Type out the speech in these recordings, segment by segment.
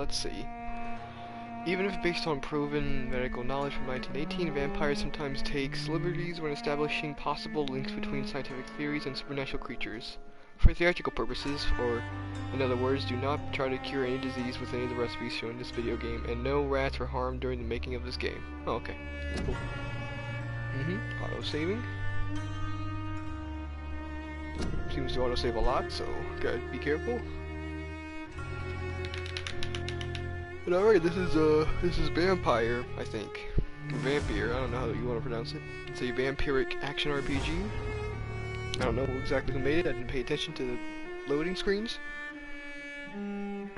let's see. Even if based on proven medical knowledge from 1918, vampires sometimes take liberties when establishing possible links between scientific theories and supernatural creatures. For theatrical purposes, or in other words, do not try to cure any disease with any of the recipes shown in this video game, and no rats were harmed during the making of this game. Oh, okay. That's cool. Auto-saving. Seems to auto-save a lot, so gotta be careful. But alright, this is Vampyr, I think. Vampyr, I don't know how you want to pronounce it. It's a vampiric action RPG. I don't know exactly who made it, I didn't pay attention to the loading screens.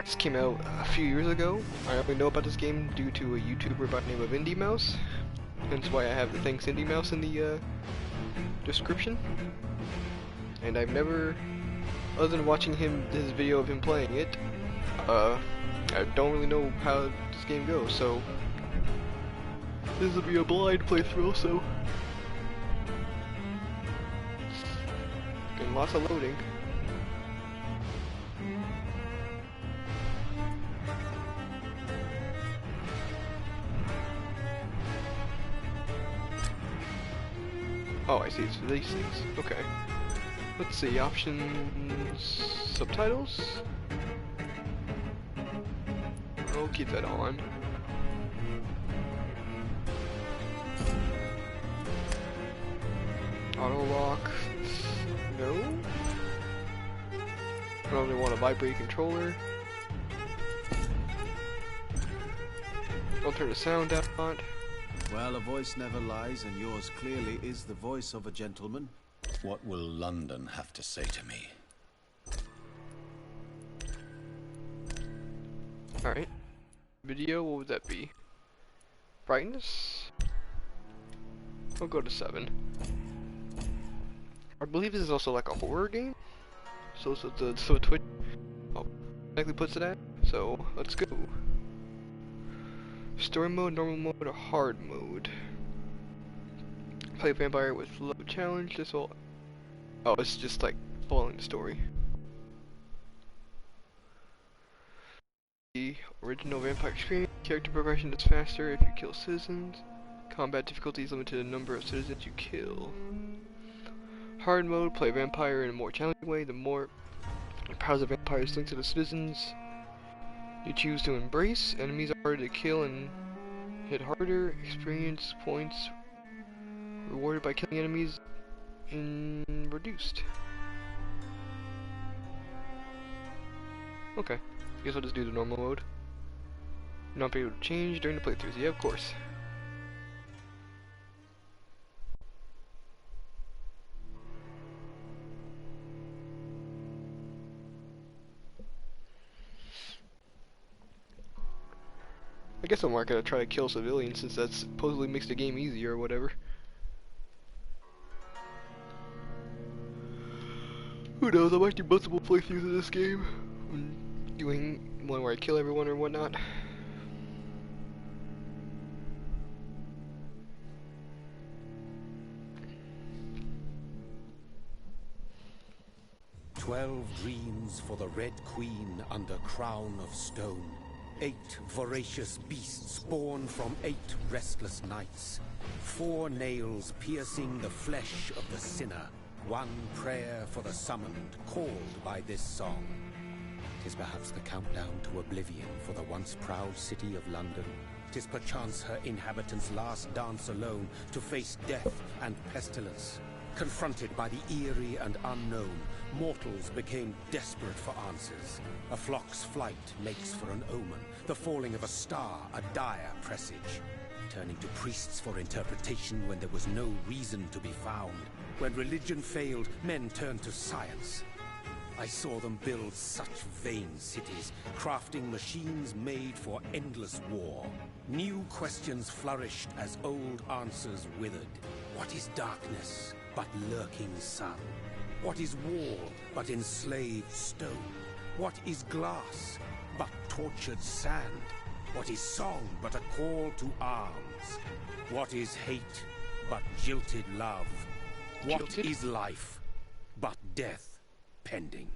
This came out a few years ago. I only know about this game due to a YouTuber by the name of Indie Mouse. Hence why I have the thanks Indie Mouse in the description. And I've never, other than watching his video of him playing it, I don't really know how this game goes, so this will be a blind playthrough, so getting lots of loading. Oh, I see, it's for these things. Okay. Let's see, options, subtitles? I'll keep that on. Auto lock, no. I don't really want a vibrate controller. I'll turn the sound down. Well, a voice never lies, and yours clearly is the voice of a gentleman. What will London have to say to me? Alright. Video, what would that be? Brightness? I'll go to 7. I believe this is also like a horror game. So Twitch likely puts it at. So let's go. Story mode, normal mode, or hard mode. Play Vampyr with low challenge. This will. Oh, it's just like following the story. The original Vampyr experience. Character progression is faster if you kill citizens. Combat difficulty is limited to the number of citizens you kill. Hard mode, play Vampyr in a more challenging way. The more powers of vampires linked to the citizens you choose to embrace. Enemies are harder to kill and hit harder. Experience points rewarded by killing enemies reduced. Okay, guess I'll just do the normal mode. Not be able to change during the playthroughs. Yeah, of course. I guess I'm not gonna try to kill civilians since that supposedly makes the game easier or whatever. Who knows, I might do multiple playthroughs of this game. Doing one where I kill everyone or whatnot. "12 dreams for the Red Queen under crown of stone. 8 voracious beasts born from 8 restless nights. 4 nails piercing the flesh of the sinner. 1 prayer for the summoned, called by this song. 'Tis perhaps the countdown to oblivion for the once proud city of London. 'Tis perchance her inhabitants' last dance alone to face death and pestilence. Confronted by the eerie and unknown, mortals became desperate for answers. A flock's flight makes for an omen, the falling of a star a dire presage. Turning to priests for interpretation when there was no reason to be found. When religion failed, men turned to science. I saw them build such vain cities, crafting machines made for endless war. New questions flourished as old answers withered. What is darkness but lurking sun? What is wall but enslaved stone? What is glass but tortured sand? What is song but a call to arms? What is hate but jilted love? What is life but death pending?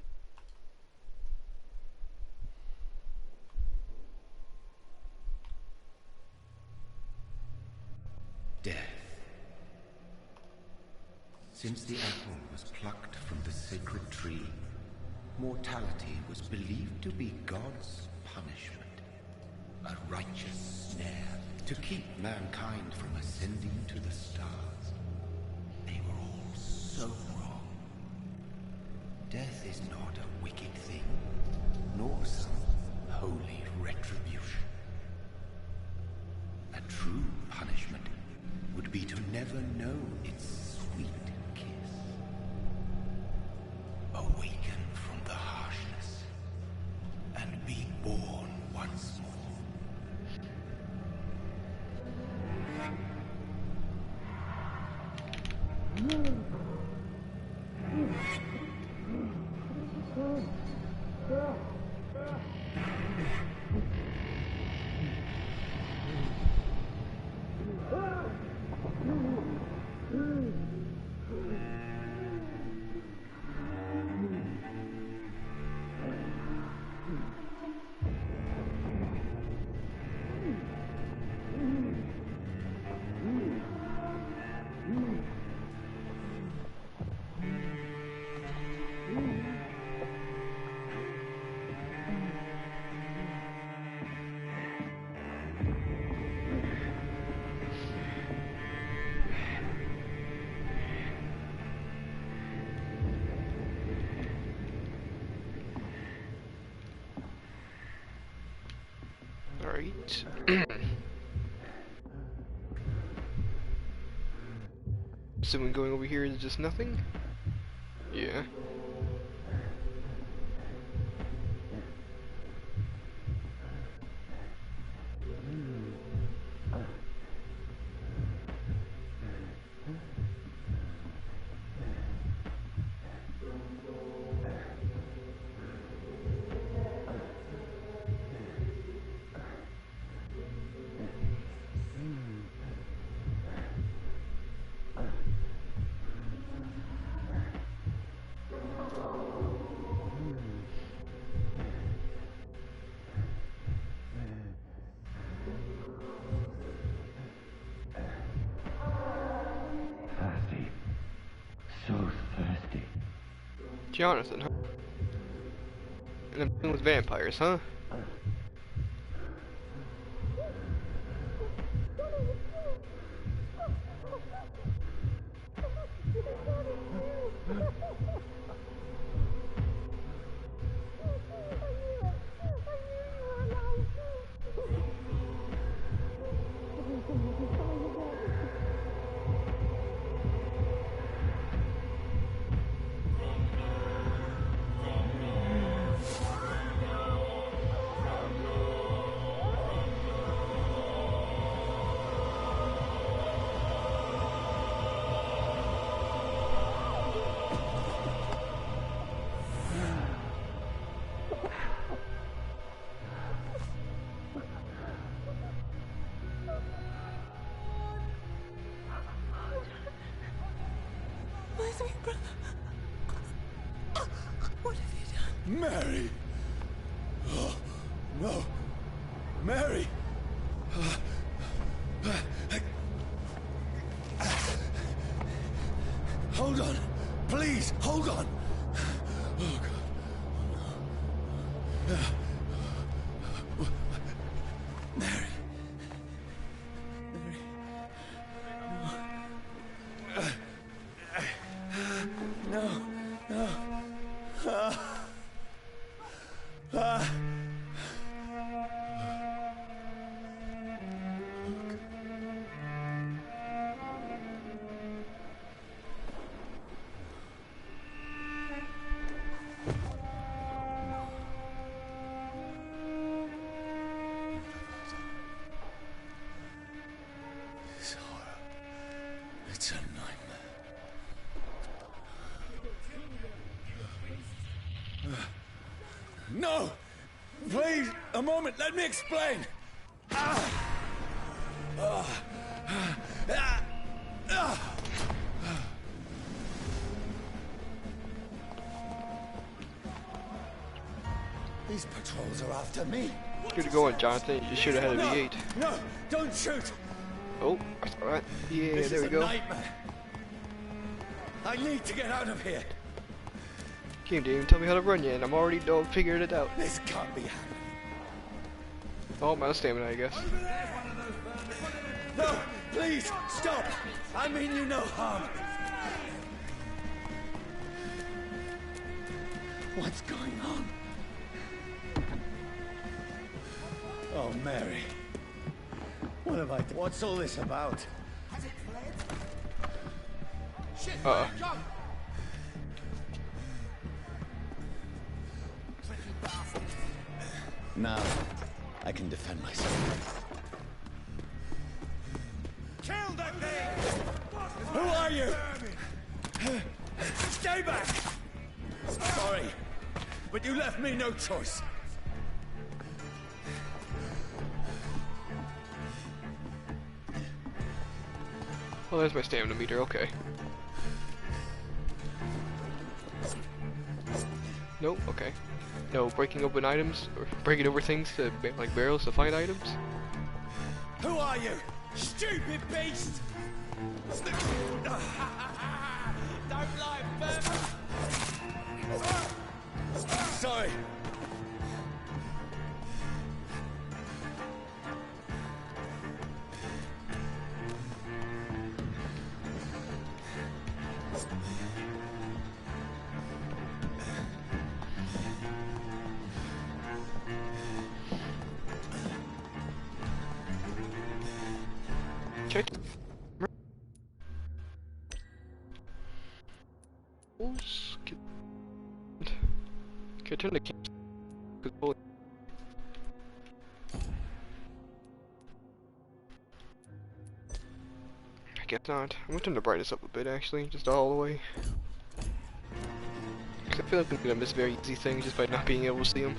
Since the apple was plucked from the sacred tree, mortality was believed to be God's punishment. A righteous snare to keep mankind from ascending to the stars. They were all so wrong. Death is not a wicked thing, nor some holy retribution. A true punishment would be to never know its sweet kiss. Awaken from the harshness and be born once more. Alright. Assuming going over here is just nothing? Yeah. Jonathan, huh? And I'm dealing with vampires, huh? What have you done? Mary! Oh, no. Mary! Hold on. Please, hold on. Oh, God. Mary. No. No. This horror. It's a nightmare. No! Please, a moment, let me explain! These patrols are after me. Good going, Jonathan. You should have had a No, V8. no, don't shoot! Oh, I saw that. Yeah, This there is we a go. nightmare. I need to get out of here. Game didn't even tell me how to run yet, and I'm already figured it out. This can't be happening. Oh, I'm out of stamina, I guess. No, please, stop. I mean you no harm. What's going on? Oh, Mary. What have I done? What's all this about? Now, I can defend myself. Kill that thing! Who are you? Stay back! Sorry, but you left me no choice. Well, there's my stamina meter, okay. Nope, okay. No breaking open items, or breaking over things to, like barrels to find items? Who are you? Stupid beast! Don't lie, Vampyr! Sorry. Check. Okay, turn the camera. I guess not. I'm gonna turn the brightness up a bit actually, just all the way. Cause I feel like I'm gonna miss very easy things just by not being able to see them.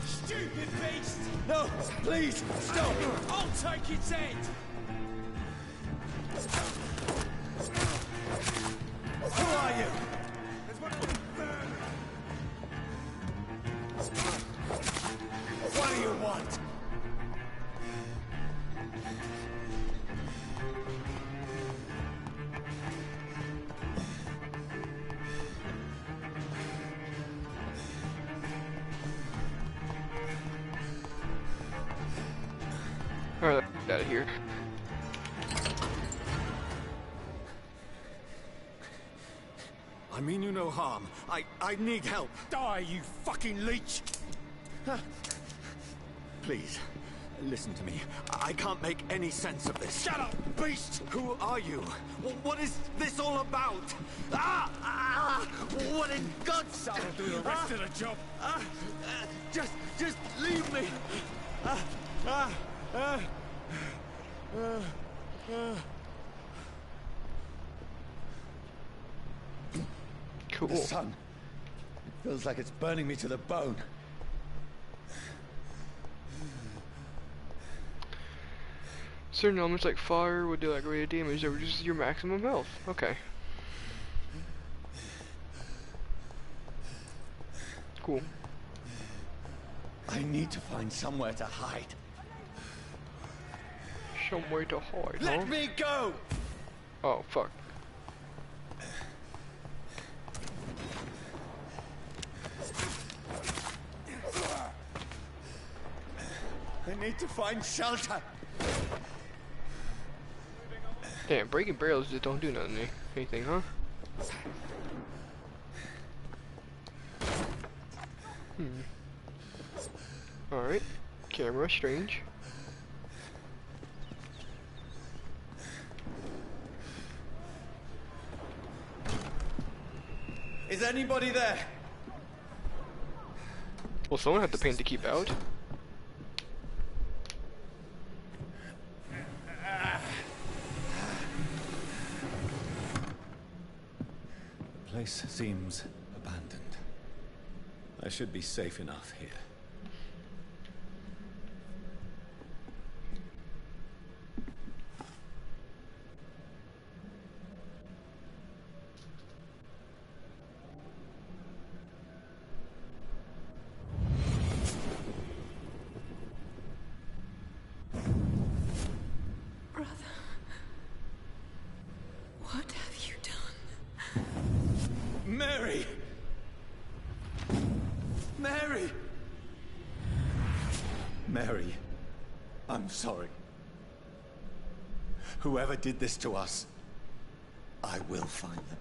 Stupid beast! No, please, stop! I'll take its head! Who are you? What do you want? Alright, get out of here. I mean you no harm. I need help. Die, you fucking leech! Please, listen to me. I can't make any sense of this. Shut up, beast! Who are you? What is this all about? What in God's... I'll do the rest of the job. Just leave me. Cool. The sun. It feels like it's burning me to the bone. Certain elements like fire would do like greater damage that reduces your maximum health. Okay. Cool. I need to find somewhere to hide. Somewhere to hide, huh? Let me go! Oh, fuck. I need to find shelter. Damn, breaking barrels just don't do nothing, anything, huh? Alright. Camera, strange. Is anybody there? Well, someone had to paint to keep out. The place seems abandoned. I should be safe enough here. Mary! Mary, I'm sorry. Whoever did this to us, I will find them.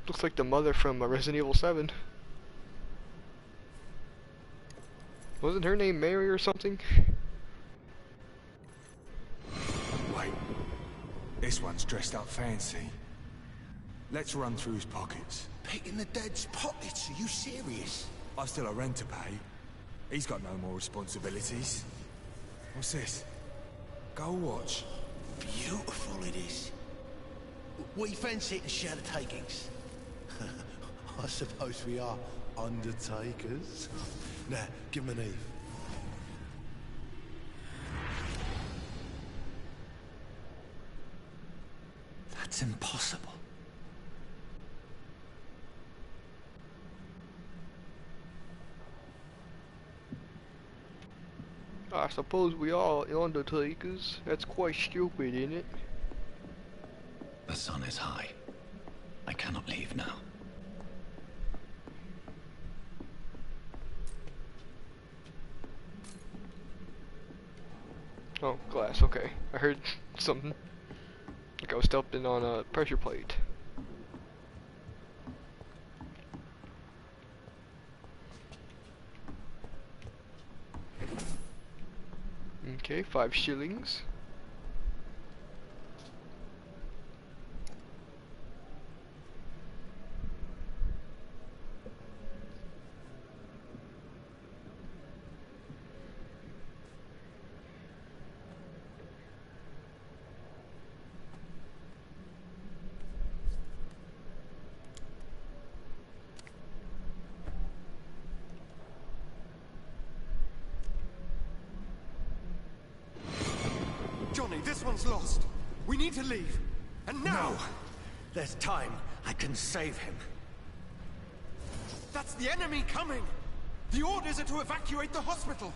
Looks like the mother from Resident Evil 7. Wasn't her name Mary or something? Wait. This one's dressed up fancy. Let's run through his pockets. Picking the dead's pockets? Are you serious? I've still a rent to pay. He's got no more responsibilities. What's this? Gold watch. Beautiful it is. We fancy it to share the takings. I suppose we are undertakers. Now, give him an Eve. That's impossible. I suppose we are undertakers. That's quite stupid, isn't it? The sun is high. I cannot leave now. Oh, glass, okay. I heard something. Like I was stepping on a pressure plate. Okay, 5 shillings. Johnny, this one's lost. We need to leave. And now! No. There's time. I can save him. That's the enemy coming! The orders are to evacuate the hospital!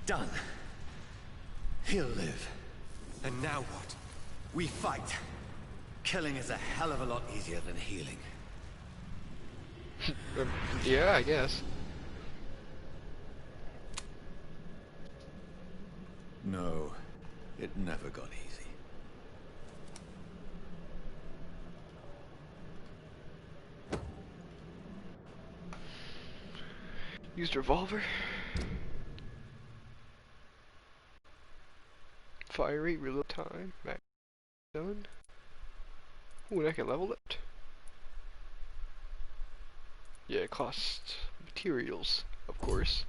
Done. He'll live. And now what? We fight. Killing is a hell of a lot easier than healing. Yeah, I guess. No, it never got easy. Used revolver. Fire rate, reload time, max done. Ooh, and I can level it. Yeah, it costs materials, of course.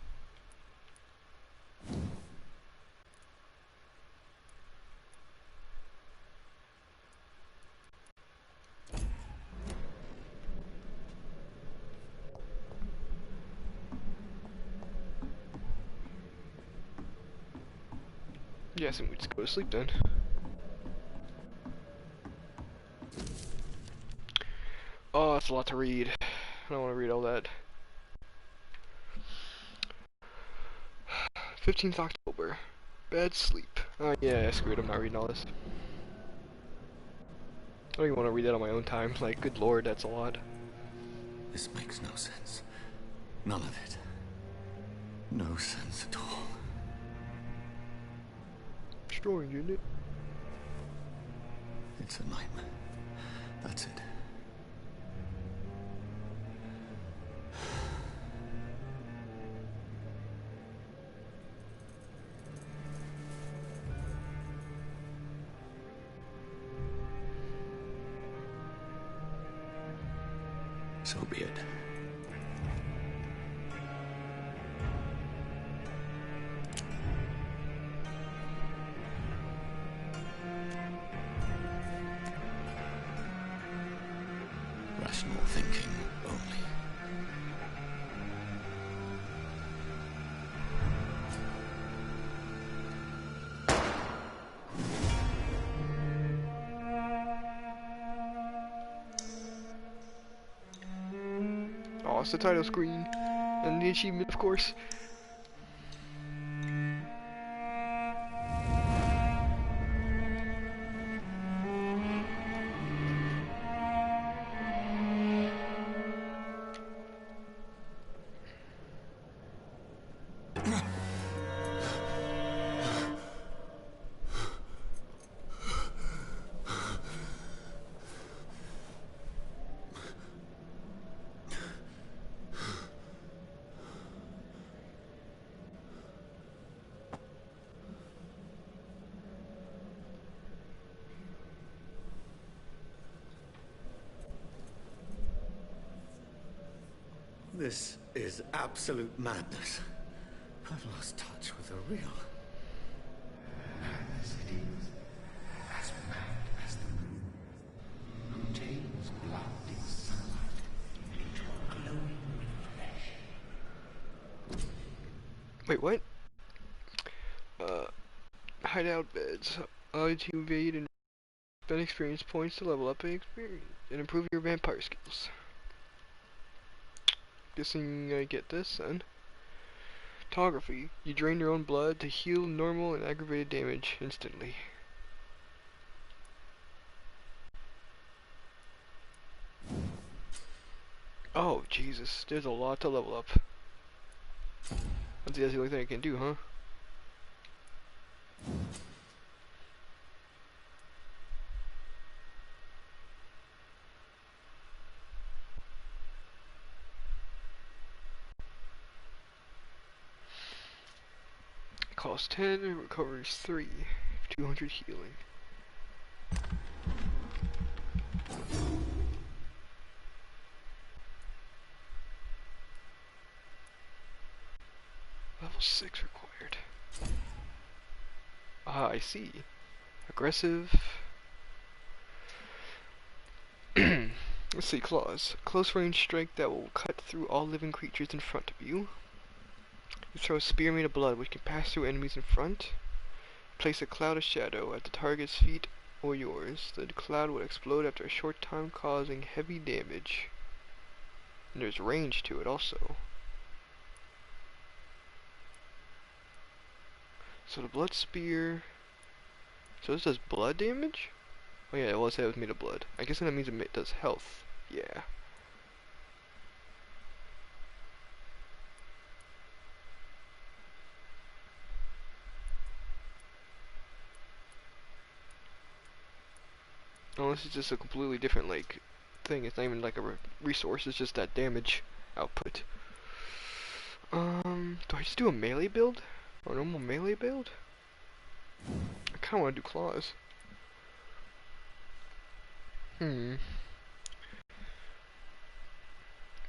Yes, and we just go to sleep then. Oh, that's a lot to read. I don't want to read all that. 15th October. Bad sleep. Oh yeah, screw it, I'm not reading all this. I don't even want to read that on my own time. Like, good lord, that's a lot. This makes no sense. None of it. No sense at all. Strange, isn't it? It's a nightmare. That's it. So be it. Rational thinking only. across the title screen. And the achievement, of course. This is absolute madness. I've lost touch with the real. As it is, as mad as the moon, contains blood in sunlight into a glowing flesh. Wait, what? Hideout beds. Allow you to evade and spend experience points to level up and improve your vampire skills. Guessing I get this then. Photography. You drain your own blood to heal normal and aggravated damage instantly. Oh, Jesus. There's a lot to level up. That's the only thing I can do, huh? Cost 10, recovers 3, 200 healing. Level 6 required. Ah, I see. Aggressive. Let's see, claws. Close range strike that will cut through all living creatures in front of you. You throw a spear made of blood which can pass through enemies in front. Place a cloud of shadow at the target's feet or yours. The cloud will explode after a short time, causing heavy damage. And there's range to it also. So the blood spear. So this does blood damage? Oh yeah, well, it said it was made of blood. I guess that means it does health. Yeah. Oh, this is just a completely different, like, thing. It's not even like a resource, it's just that damage output. Do I just do a melee build? Or a normal melee build? I kinda wanna do claws.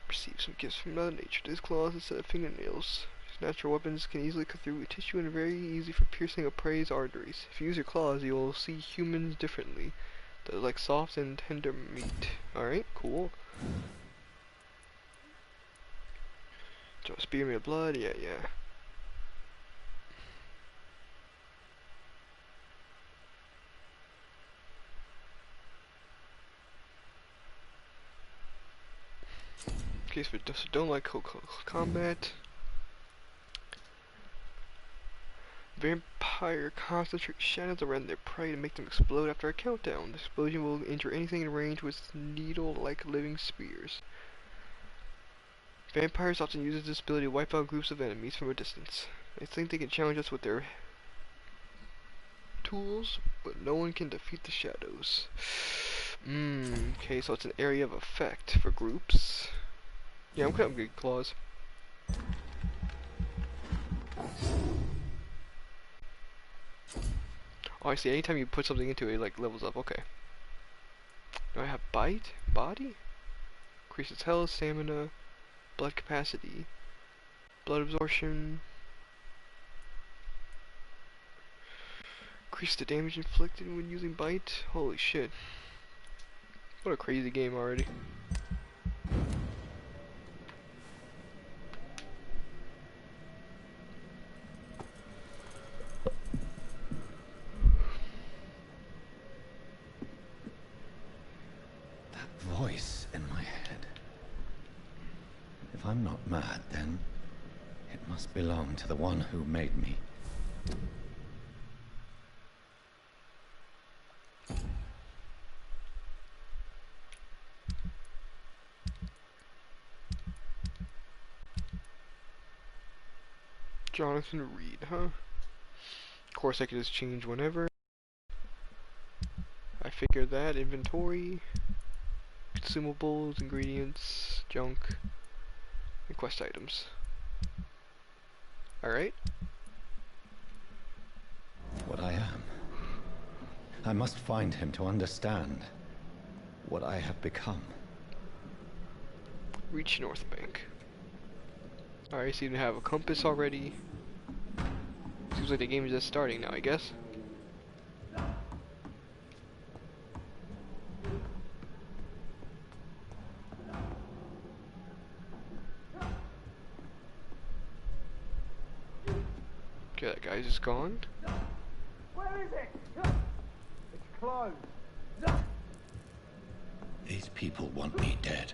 Receive some gifts from Mother Nature. These claws instead of fingernails. These natural weapons can easily cut through tissue and are very easy for piercing a prey's arteries. If you use your claws, you will see humans differently. They're like soft and tender meat. Alright, cool. So spear made of blood, yeah. In case we don't like combat. Vampire concentrate shadows around their prey to make them explode after a countdown. The explosion will injure anything in range with needle-like living spears. Vampires often use this ability to wipe out groups of enemies from a distance. They think they can challenge us with their tools, but no one can defeat the shadows. Okay, so it's an area of effect for groups. Yeah, I'm kind of good claws. Oh, I see. Anytime you put something into it, it like levels up. Okay. Do I have bite? Body? Increases health, stamina, blood capacity, blood absorption. Increase the damage inflicted when using bite. Holy shit. What a crazy game already. That voice in my head. If I'm not mad, then it must belong to the one who made me. Jonathan Reed, huh? Of course I could just change whenever. I figured that. Inventory, consumables, ingredients, junk, and quest items. Alright. What I am. I must find him to understand what I have become. Reach North Bank. Alright, so you have a compass already. Seems like the game is just starting now, I guess. Okay, that guy's just gone. Where is it? It's closed. These people want me dead.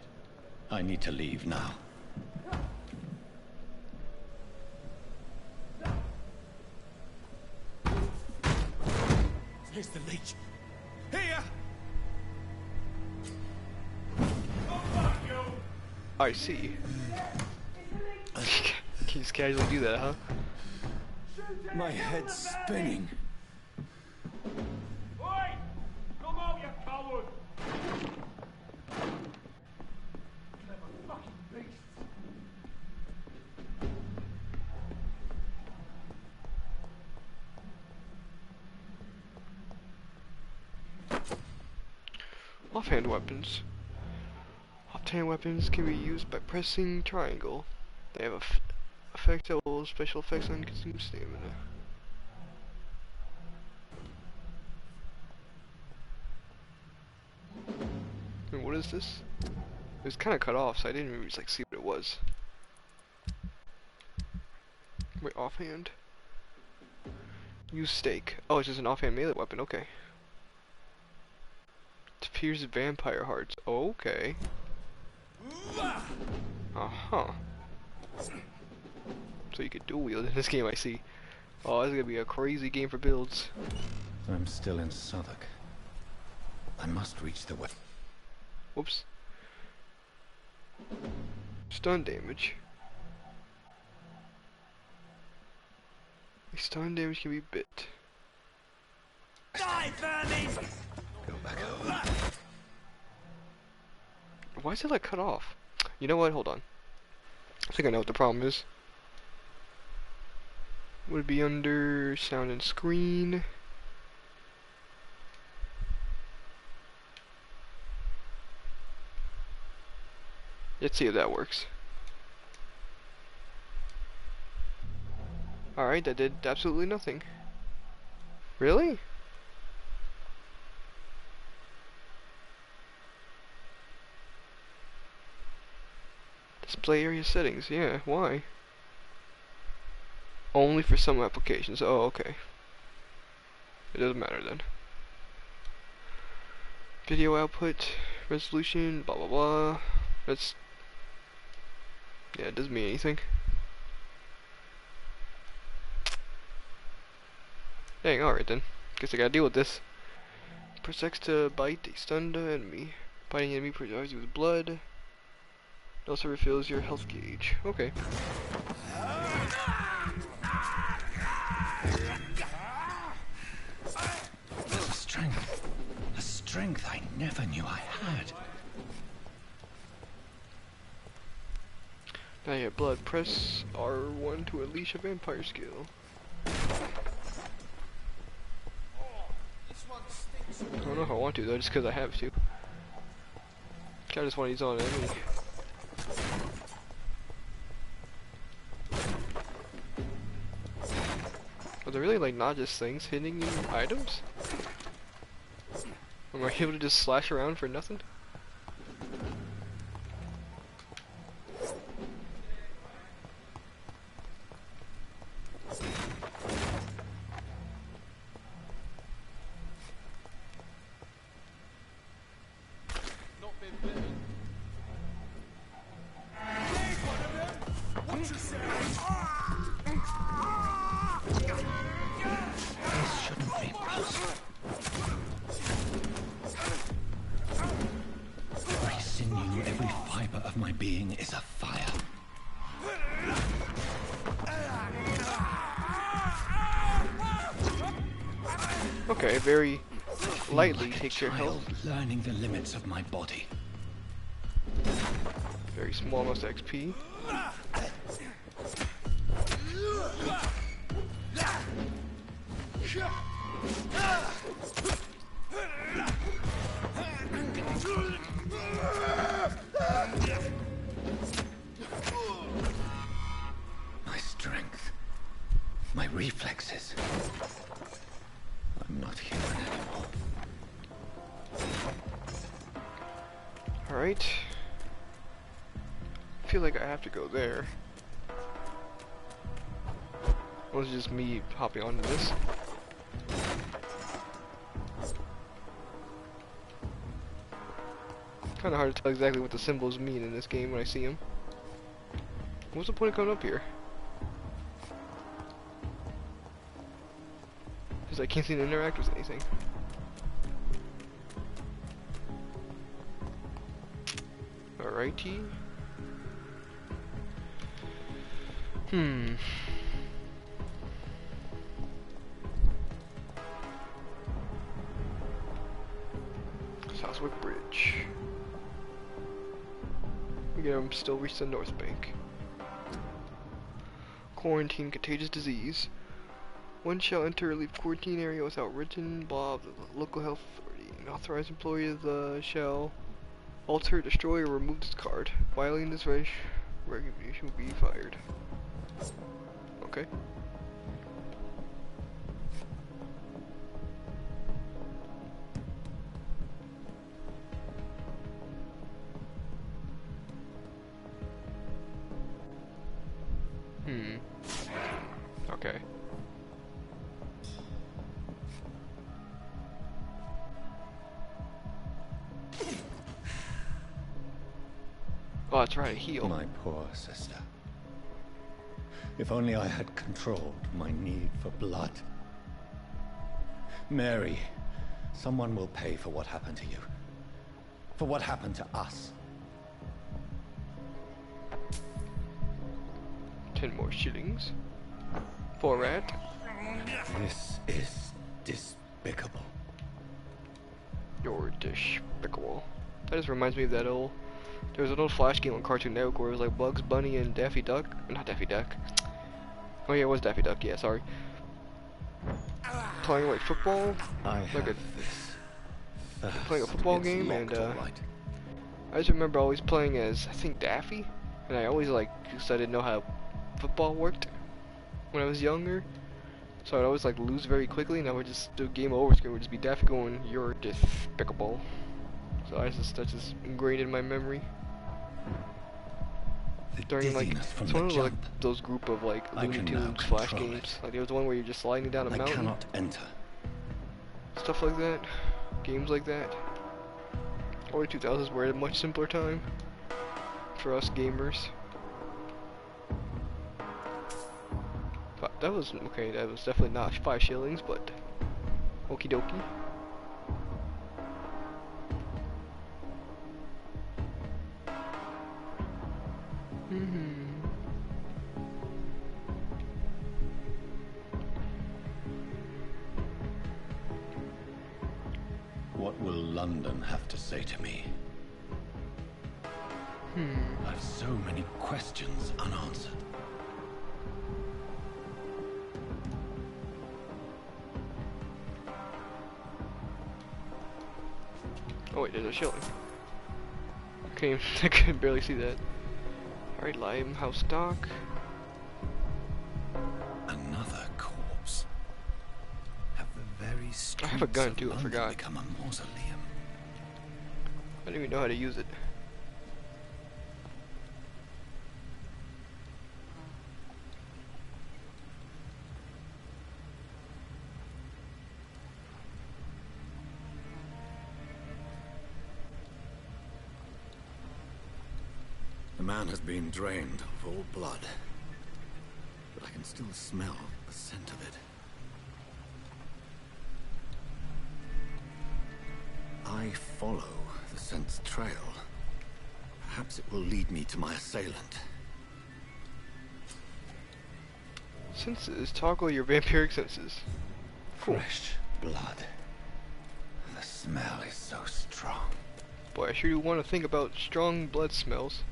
I need to leave now. Here's the leech. Here! I see. Can you just casually do that, huh? My head's spinning. Oi! Come out, you coward! Clever fucking beasts. Offhand weapons. Offhand weapons can be used by pressing triangle. They have effects that will special effects on consume stamina. And what is this? It was kind of cut off, so I didn't really like see what it was. Wait, offhand. Use stake. Oh, it's just an offhand melee weapon. Okay. To pierce vampire hearts. Okay. Uh-huh. So you could dual wield in this game, I see. Oh, this is gonna be a crazy game for builds. I'm still in Southwark. I must reach the west. Whoops. Stun damage. Stun damage can be bit. Die, vermin! Go back home. Why is it like cut off? You know what? Hold on. I think I know what the problem is. Would be under sound and screen. Let's see if that works. Alright, that did absolutely nothing. Really? Display area settings, yeah, why? Only for some applications, oh okay. It doesn't matter then. Video output, resolution, blah blah blah. That's... yeah, it doesn't mean anything. Dang, alright then. Guess I gotta deal with this. Press X to bite a stunned enemy. Biting enemy provides you with blood. It also refills your health gauge. Okay. A strength I never knew I had. Now you have blood. Press R1 to unleash a vampire skill. I don't know if I want to though, just because I have to. I just want to use on an enemy. Are there really like not just things hitting you items? Am I able to just slash around for nothing? being is a fire. Okay, very lightly Like a take your child health. learning the limits of my body. Very small amount of XP. My strength. My reflexes. I'm not human anymore. Alright. I feel like I have to go there. Or is it just me hopping onto this? Kinda hard to tell exactly what the symbols mean in this game when I see them. What's the point of coming up here? Because I can't seem to interact with anything. Alrighty. Southwick Bridge. Again, I'm still reached the North Bank. Quarantine contagious disease. One shall enter or leave quarantine area without written blah the local health authority. An authorized employee of the shall alter, destroy, or remove this card. Violating this regulation will be fired. Okay. Okay. Oh, that's right, heal. My poor sister. If only I had controlled my need for blood. Mary, someone will pay for what happened to you. For what happened to us. 10 more shillings. For rat. This is despicable. You're despicable. That just reminds me of that old... There was an old Flash game on Cartoon Network where it was like Bugs Bunny and Daffy Duck. Not Daffy Duck. Oh yeah, it was Daffy Duck, yeah, sorry. Playing like football. Playing a football game, and I just remember always playing as, I think, Daffy. And I always like, because I didn't know how football worked when I was younger. So I'd always like lose very quickly, and I would just do game over screen would just be Daffy going, "You're despicable." So that's just ingrained in my memory. During like it's one of like those group of like Looney Tunes Flash games. Like there was one where you're just sliding down a mountain. I cannot enter. Stuff like that. Games like that. Early 2000s were a much simpler time for us gamers. But that was okay. That was definitely not 5 shillings, but okie dokie. What will London have to say to me? I've so many questions unanswered. Oh wait, there's a shilling. Okay, I could barely see that. Alright, Limehouse Dock. Another corpse. Have the very I have a gun streets too, of I London forgot. become a mausoleum? I didn't even know how to use it. The man has been drained of all blood, but I can still smell the scent of it. I follow the scent's trail. Perhaps it will lead me to my assailant. Senses. Toggle your vampiric senses. Cool. Fresh blood. The smell is so strong. Boy, I sure do want to think about strong blood smells.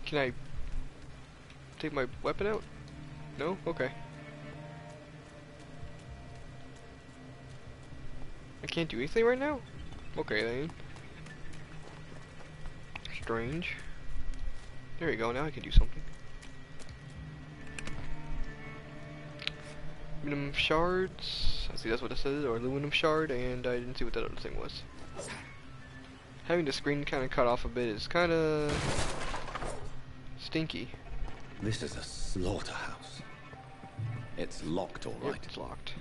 Can I take my weapon out? No? Okay. I can't do anything right now? Okay then. Strange. There you go, now I can do something. Aluminum shards. I see that's what it says, or aluminum shard, and I didn't see what that other thing was. Having the screen kind of cut off a bit is kind of stinky. This is a slaughterhouse. It's locked, all right. Yep, it's locked.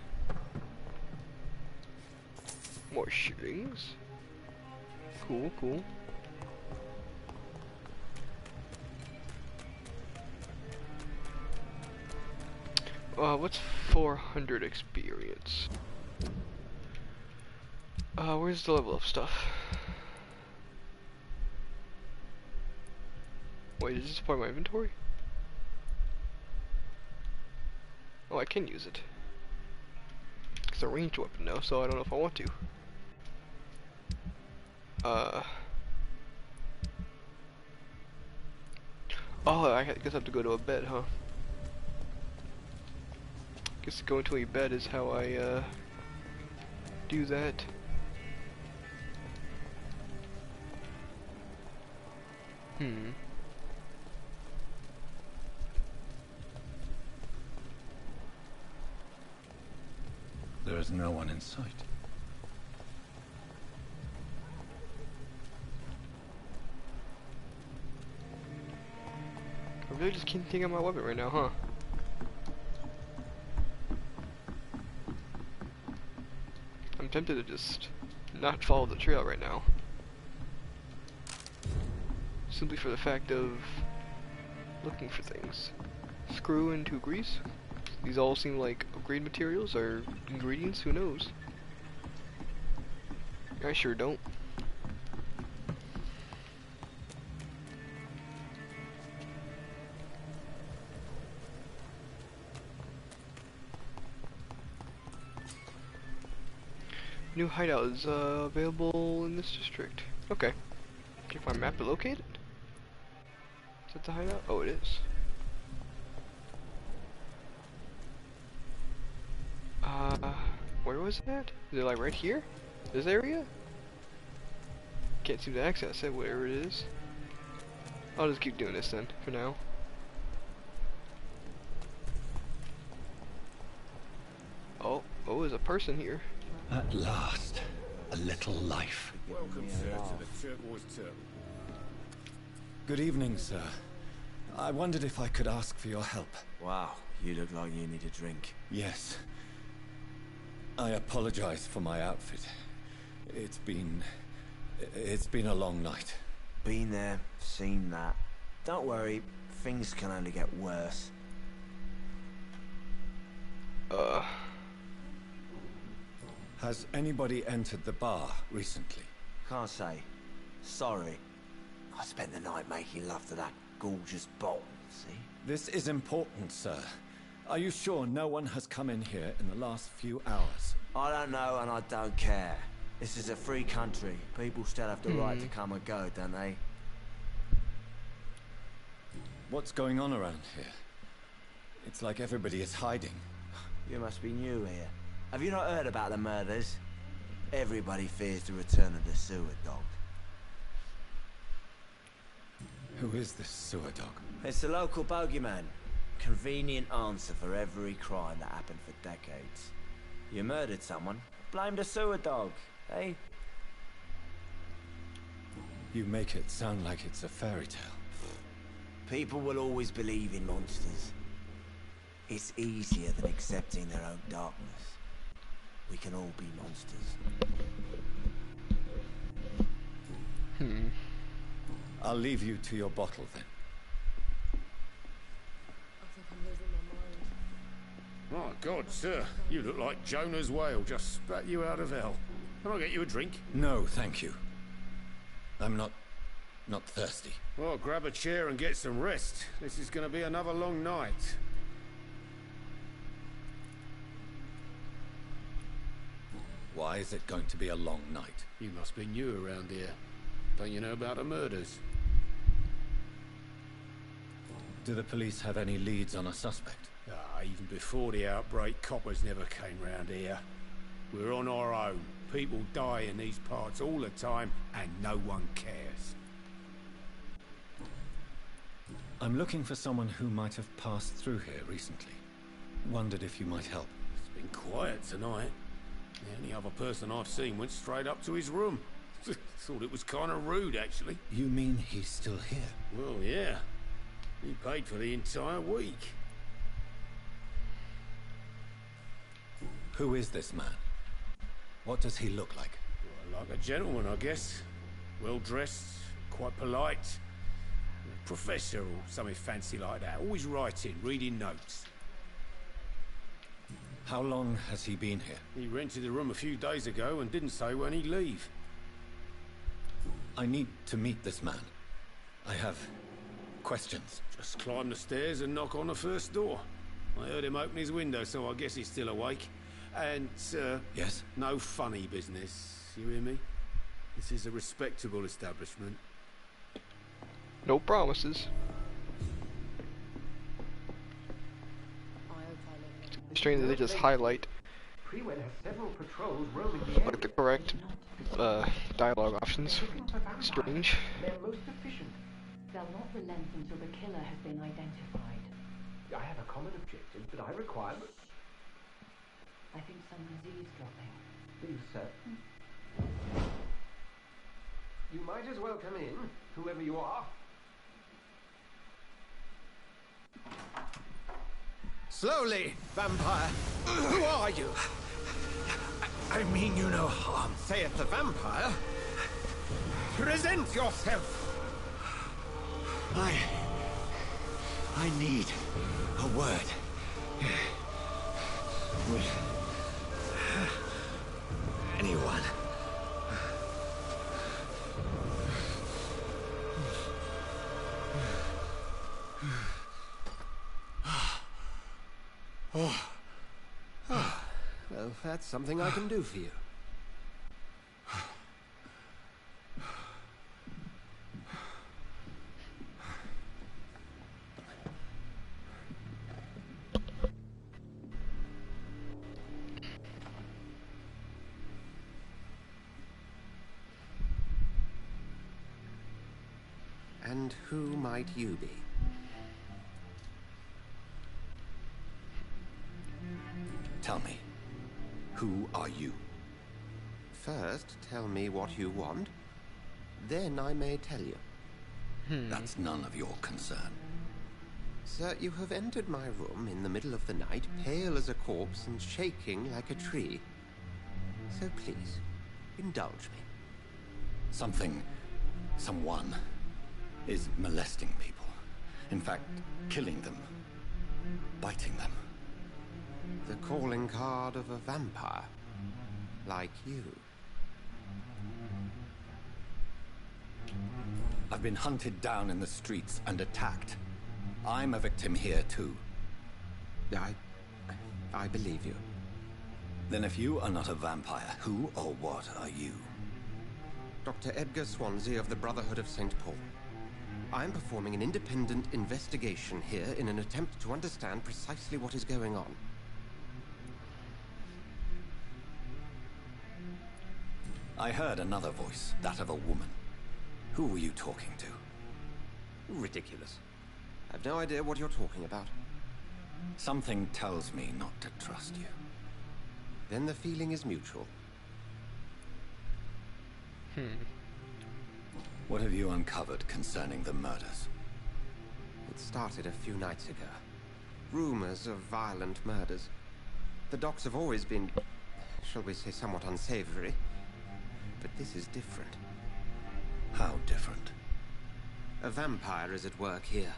More shootings. Cool, cool. What's 400 experience? Where's the level up stuff? Wait, is this part of my inventory? Oh, I can use it. It's a ranged weapon now, so I don't know if I want to. Oh, I guess I have to go to a bed, huh? Guess going to a bed is how I, do that. There is no one in sight. I really just can't think of my weapon right now, huh? I'm tempted to just not follow the trail right now. Simply for the fact of looking for things. Screw into grease. These all seem like upgrade materials or ingredients, who knows? I sure don't. New hideout is available in this district. Okay. Check my map to locate it. Is that the hideout? Oh, it is. Where was that? Is it like right here? This area? Can't seem to access it, wherever it is. I'll just keep doing this then, for now. Oh, there's a person here. At last, a little life. Welcome, sir, to the Turquoise Turtle. Good evening, sir. I wondered if I could ask for your help. Wow, you look like you need a drink. Yes. I apologize for my outfit. It's been a long night. Been there, seen that. Don't worry, things can only get worse. Has anybody entered the bar recently? Can't say. Sorry. I spent the night making love to that gorgeous bottle, see? This is important, sir. Are you sure no one has come in here in the last few hours? I don't know and I don't care. This is a free country. People still have the right to come and go, don't they? What's going on around here? It's like everybody is hiding. You must be new here. Have you not heard about the murders? Everybody fears the return of the sewer dog. Who is this sewer dog? It's the local bogeyman. Convenient answer for every crime that happened for decades. You murdered someone, blame the sewer dog, eh? You make it sound like it's a fairy tale. People will always believe in monsters. It's easier than accepting their own darkness. We can all be monsters. I'll leave you to your bottle then. My God, sir, you look like Jonah's whale just spat you out of hell. Can I get you a drink? No, thank you. I'm not thirsty. Well, grab a chair and get some rest. This is going to be another long night. Why is it going to be a long night? You must be new around here. Don't you know about the murders? Do the police have any leads on a suspect? Even before the outbreak, coppers never came round here. We're on our own. People die in these parts all the time, and no one cares. I'm looking for someone who might have passed through here recently. Wondered if you might help. It's been quiet tonight. The only other person I've seen went straight up to his room. Thought it was kind of rude, actually. You mean he's still here? Well, yeah. He paid for the entire week. Who is this man? What does he look like? Well, like a gentleman, I guess. Well-dressed, quite polite. A professor or something fancy like that. Always writing, reading notes. How long has he been here? He rented the room a few days ago and didn't say when he'd leave. I need to meet this man. I have questions. Just climb the stairs and knock on the first door. I heard him open his window, so I guess he's still awake. And, Yes? no funny business, you hear me? This is a respectable establishment. No promises. Strange that they just highlight like the correct dialogue options. Strange. They're most efficient. They'll not relent until the killer has been identified. I have a common objective that I require. I think someone's eavesdropping. Please, sir. You might as well come in, whoever you are. Slowly, vampire. Who are you? I mean you no harm. Saith the vampire. Present yourself. I need a word. With anyone. Well, that's something I can do for you. And who might you be? Tell me, who are you? First, tell me what you want. Then I may tell you. That's none of your concern. Sir, you have entered my room in the middle of the night, pale as a corpse and shaking like a tree. So please, indulge me. Someone is molesting people. In fact, killing them. Biting them. The calling card of a vampire. Like you. I've been hunted down in the streets and attacked. I'm a victim here too. I believe you. Then if you are not a vampire, who or what are you? Dr. Edgar Swansea of the Brotherhood of St. Paul. I'm performing an independent investigation here in an attempt to understand precisely what is going on. I heard another voice, that of a woman. Who were you talking to? Ridiculous. I've no idea what you're talking about. Something tells me not to trust you. Then the feeling is mutual. What have you uncovered concerning the murders? It started a few nights ago. Rumors of violent murders. The docks have always been, shall we say, somewhat unsavory. But this is different. How different? A vampire is at work here.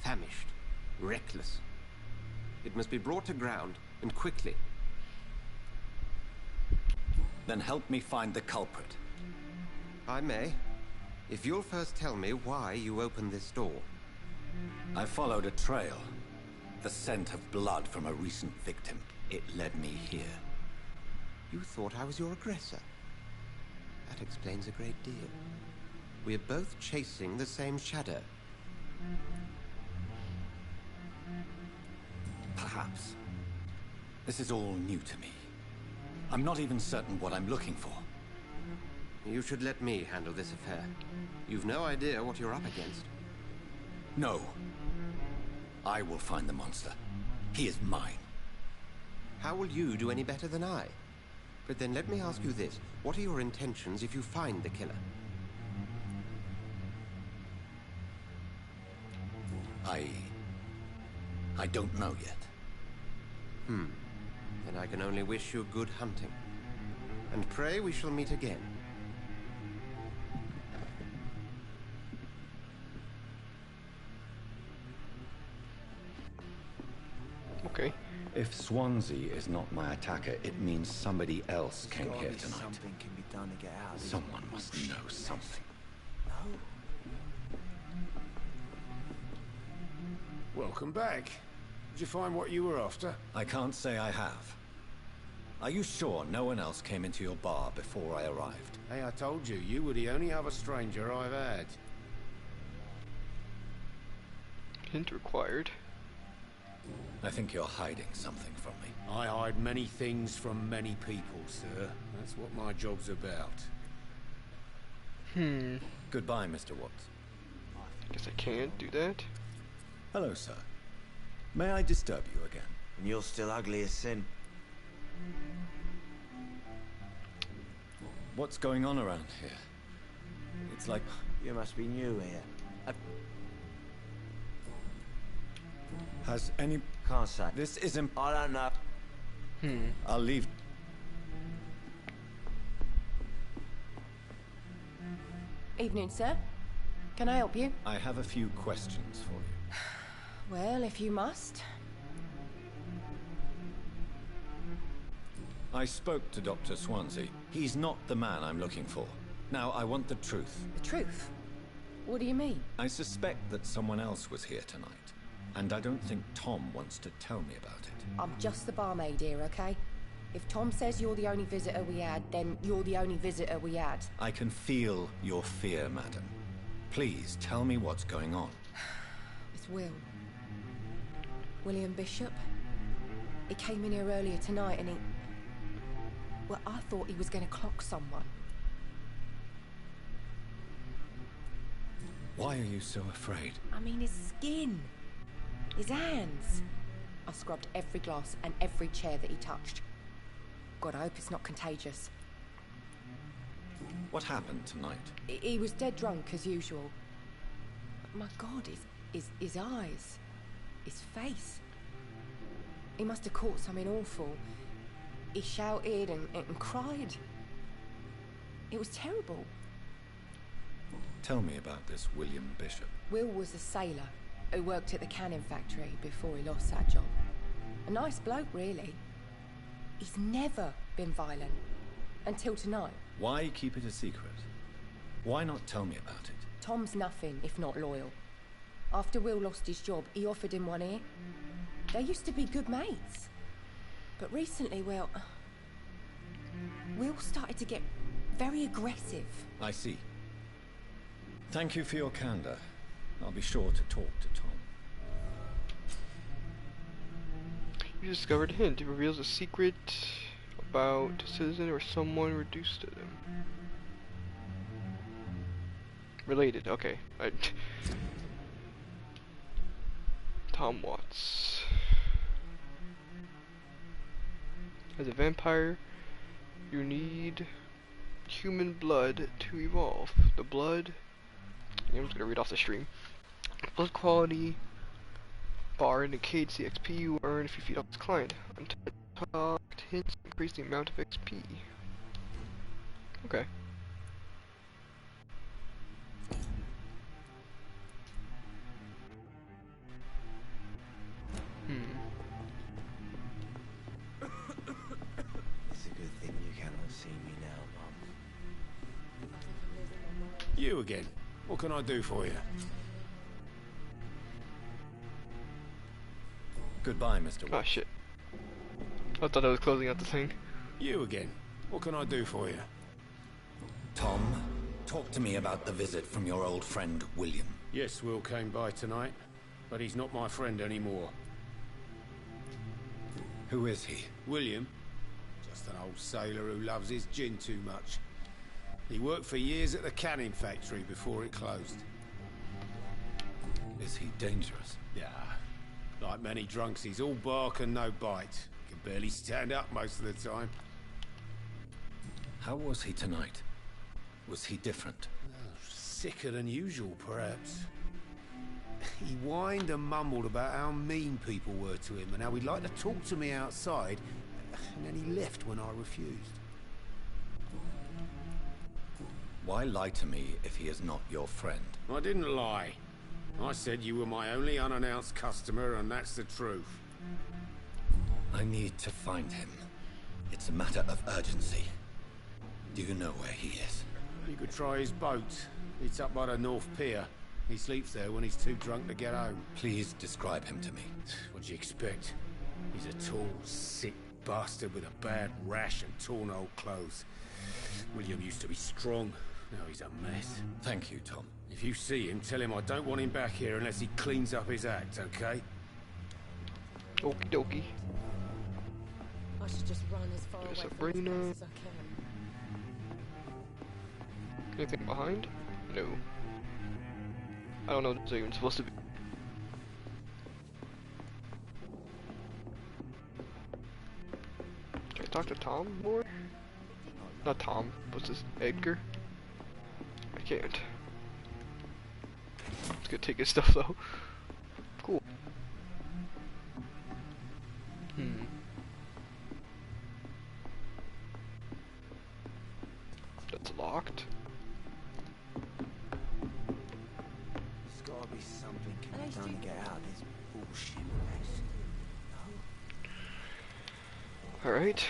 Famished. Reckless. It must be brought to ground, and quickly. Then help me find the culprit. I may. If you'll first tell me why you opened this door. I followed a trail. The scent of blood from a recent victim. It led me here. You thought I was your aggressor. That explains a great deal. We're both chasing the same shadow. Perhaps. This is all new to me. I'm not even certain what I'm looking for. You should let me handle this affair. You've no idea what you're up against. No. I will find the monster. He is mine. How will you do any better than I? But then let me ask you this. What are your intentions if you find the killer? I don't know yet. Then I can only wish you good hunting. And pray we shall meet again. Okay. If Swansea is not my attacker, it means somebody else came here tonight. Something can be done to get out of Someone must know something. Welcome back. Did you find what you were after? I can't say I have. Are you sure no one else came into your bar before I arrived? Hey, I told you, you were the only other stranger I've had. Hint required. I think you're hiding something from me. I hide many things from many people, sir. That's what my job's about. Goodbye, Mr. Watts. Guess I can't do that. Hello, sir. May I disturb you again? And you're still ugly as sin. What's going on around here? It's like... You must be new here. Has any... Can't say. This isn't... I don't know. I'll leave... Evening, sir. Can I help you? I have a few questions for you. Well, if you must. I spoke to Dr. Swansea. He's not the man I'm looking for. Now, I want the truth. The truth? What do you mean? I suspect that someone else was here tonight. And I don't think Tom wants to tell me about it. I'm just the barmaid here, okay? If Tom says you're the only visitor we had, then you're the only visitor we had. I can feel your fear, madam. Please, tell me what's going on. It's Will. William Bishop. He came in here earlier tonight and he... Well, I thought he was going to clock someone. Why are you so afraid? I mean, his skin. His hands. I scrubbed every glass and every chair that he touched. God, I hope it's not contagious. What happened tonight? He was dead drunk, as usual. But my God, his eyes. His face. He must have caught something awful. He shouted and cried. It was terrible. Tell me about this William Bishop. Will was a sailor who worked at the cannon factory before he lost that job. A nice bloke, really. He's never been violent. Until tonight. Why keep it a secret? Why not tell me about it? Tom's nothing if not loyal. After Will lost his job, he offered him one ear. They used to be good mates. But recently, well... Will started to get very aggressive. I see. Thank you for your candor. I'll be sure to talk to Tom. You discovered a hint. It reveals a secret about a citizen or someone reduced to them. Related, okay. Tom Watts. As a vampire, you need human blood to evolve. The blood... I'm just gonna read off the stream. Blood quality bar indicates the XP you earn if you feed off this client. Untitled hints increase the amount of XP. Okay. It's a good thing you cannot see me now. You again. What can I do for you? Goodbye, Mr. Oh shit. I thought I was closing out the thing. You again. What can I do for you? Tom, talk to me about the visit from your old friend, William. Yes, Will came by tonight, but he's not my friend anymore. Who is he? William? Just an old sailor who loves his gin too much. He worked for years at the canning factory before it closed. Is he dangerous? Yeah. Like many drunks, he's all bark and no bite. Can barely stand up most of the time. How was he tonight? Was he different? Sicker than usual, perhaps. He whined and mumbled about how mean people were to him and how he'd like to talk to me outside, and then he left when I refused. Why lie to me if he is not your friend? I didn't lie. I said you were my only unannounced customer, and that's the truth. I need to find him. It's a matter of urgency. Do you know where he is? You could try his boat. It's up by the North Pier. He sleeps there when he's too drunk to get home. Please describe him to me. What do you expect? He's a tall, sick bastard with a bad rash and torn old clothes. William used to be strong. Now he's a mess. Thank you, Tom. If you see him, tell him I don't want him back here unless he cleans up his act, okay? Okie dokie. I should just run as far away from this place as I can. Anything behind? No. I don't know what it's even supposed to be. Can I talk to Tom more? Not Tom. What's this? Edgar? I can't. It's gonna take his stuff though. Cool. That's locked. There's gotta be something can be done to get out of this bullshit mess. Alright.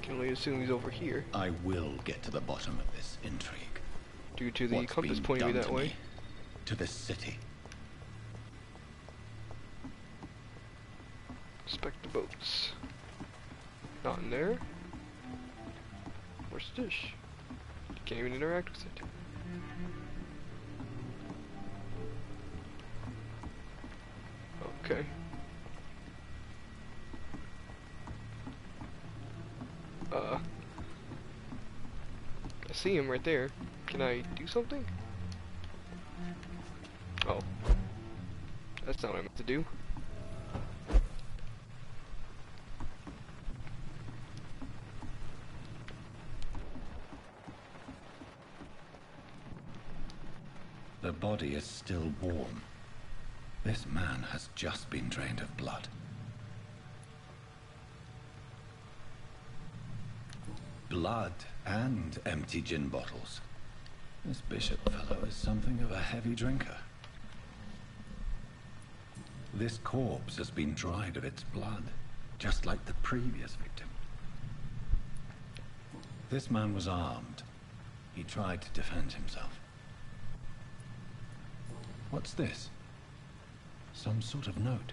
Can only assume he's over here. I will get to the bottom of this intrigue. Due to the What's compass been pointing me done that to way. To this city. Inspect the boats. Not in there. Where's the dish? Can't even interact with it. Okay. I see him right there. Can I do something? Oh. That's not what I meant to do. The body is still warm. This man has just been drained of blood. Blood and empty gin bottles. This bishop fellow is something of a heavy drinker. This corpse has been dried of its blood, just like the previous victim. This man was armed. He tried to defend himself. What's this? Some sort of note.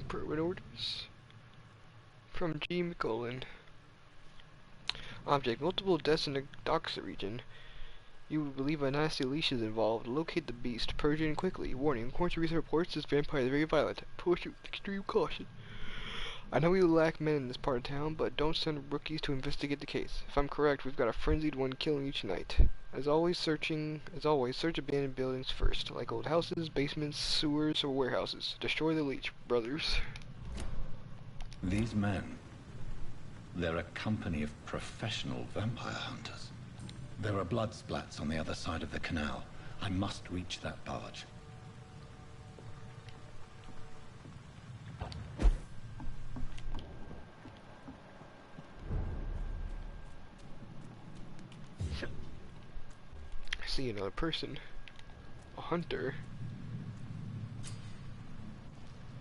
Permit orders from G. McCullen. Object: multiple deaths in the docks region. You believe a nasty leash is involved. Locate the beast. Purge it quickly. Warning: according to recent reports, this vampire is very violent. Approach it with extreme caution. I know we lack men in this part of town, but don't send rookies to investigate the case. If I'm correct, we've got a frenzied one killing each night. As always, search abandoned buildings first, like old houses, basements, sewers, or warehouses. Destroy the leech, brothers. These men, they're a company of professional vampire hunters. There are blood splats on the other side of the canal. I must reach that barge. I see another person. A hunter.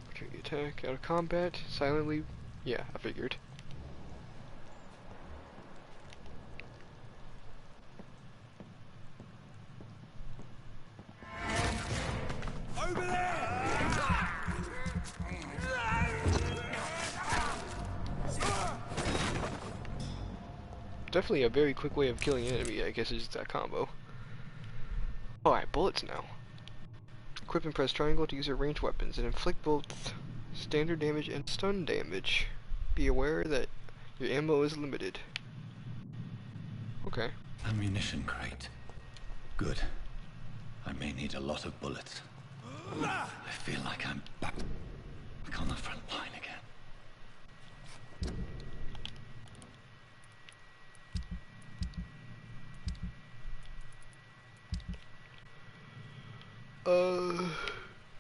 Okay, attack out of combat, silently. Yeah, I figured. Over there! Definitely a very quick way of killing an enemy, I guess, is that combo. Alright, bullets now. Equip and press triangle to use your ranged weapons and inflict both standard damage and stun damage. Be aware that your ammo is limited. Okay. Ammunition crate. Good. I may need a lot of bullets. I feel like I'm back on the front line again.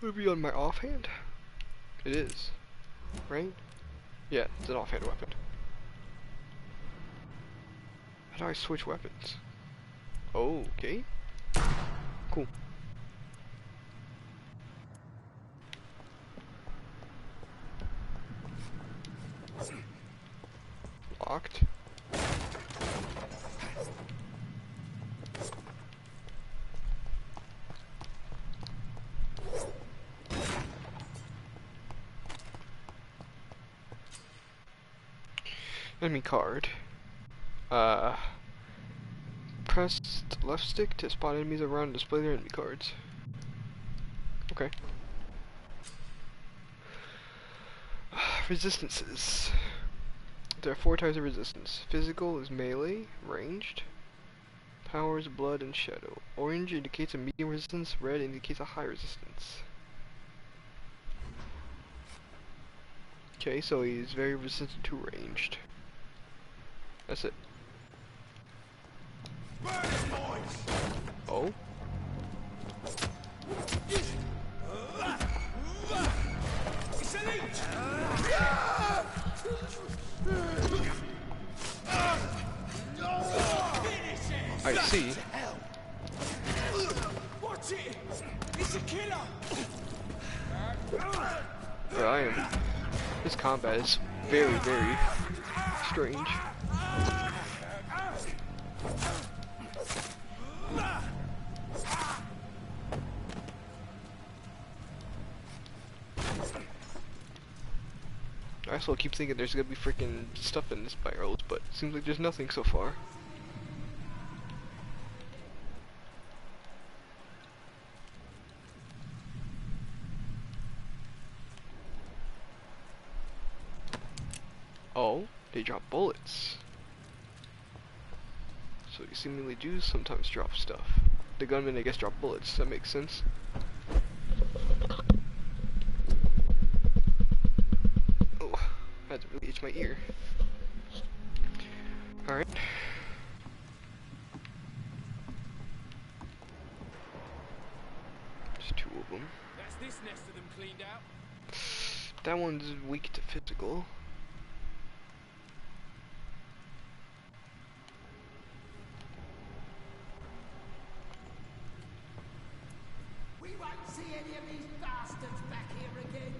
Would it be on my offhand? It is. Right? Yeah, it's an offhand weapon. How do I switch weapons? Oh, okay. Cool. Locked. Enemy card. Press left stick to spot enemies around and display their enemy cards. Okay. Resistances. There are 4 types of resistance. Physical is melee, ranged. Power is blood and shadow. Orange indicates a medium resistance, red indicates a high resistance. Okay, so he's very resistant to ranged. That's it. Oh? I see. Watch it! It's a killer! Where I am. This combat is very, very strange. I also keep thinking there's gonna be freaking stuff in this barrels, but it seems like there's nothing so far. Oh, they drop bullets. So you seemingly do sometimes drop stuff. The gunmen, I guess, drop bullets. That makes sense. Oh, I had to really itch my ear. Alright. There's 2 of them. That's this nest of them cleaned out. That one's weak to physical. We won't see any of these bastards back here again.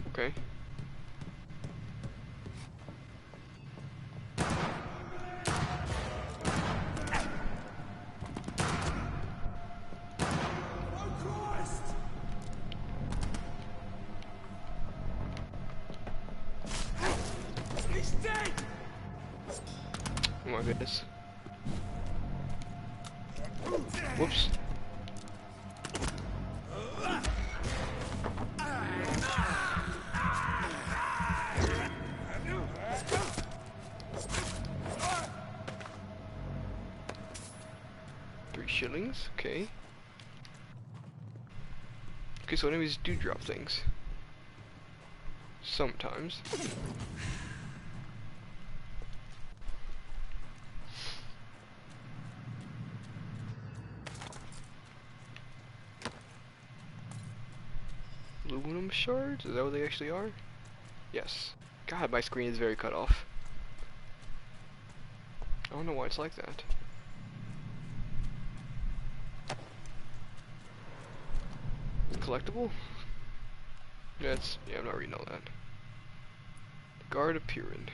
Okay. He's dead! Oh my goodness. Whoops. Shillings, okay. Okay, so enemies do drop things. Sometimes. Aluminum shards? Is that what they actually are? Yes. God, my screen is very cut off. I don't know why it's like that. Collectible? Yeah, I'm not reading all that. Guard appearing.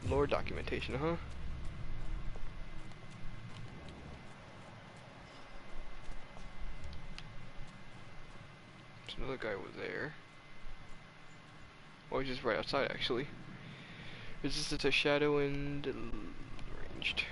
Lore documentation, huh? There's another guy over there. Oh, he's just right outside, actually. Resistance to shadow and ranged.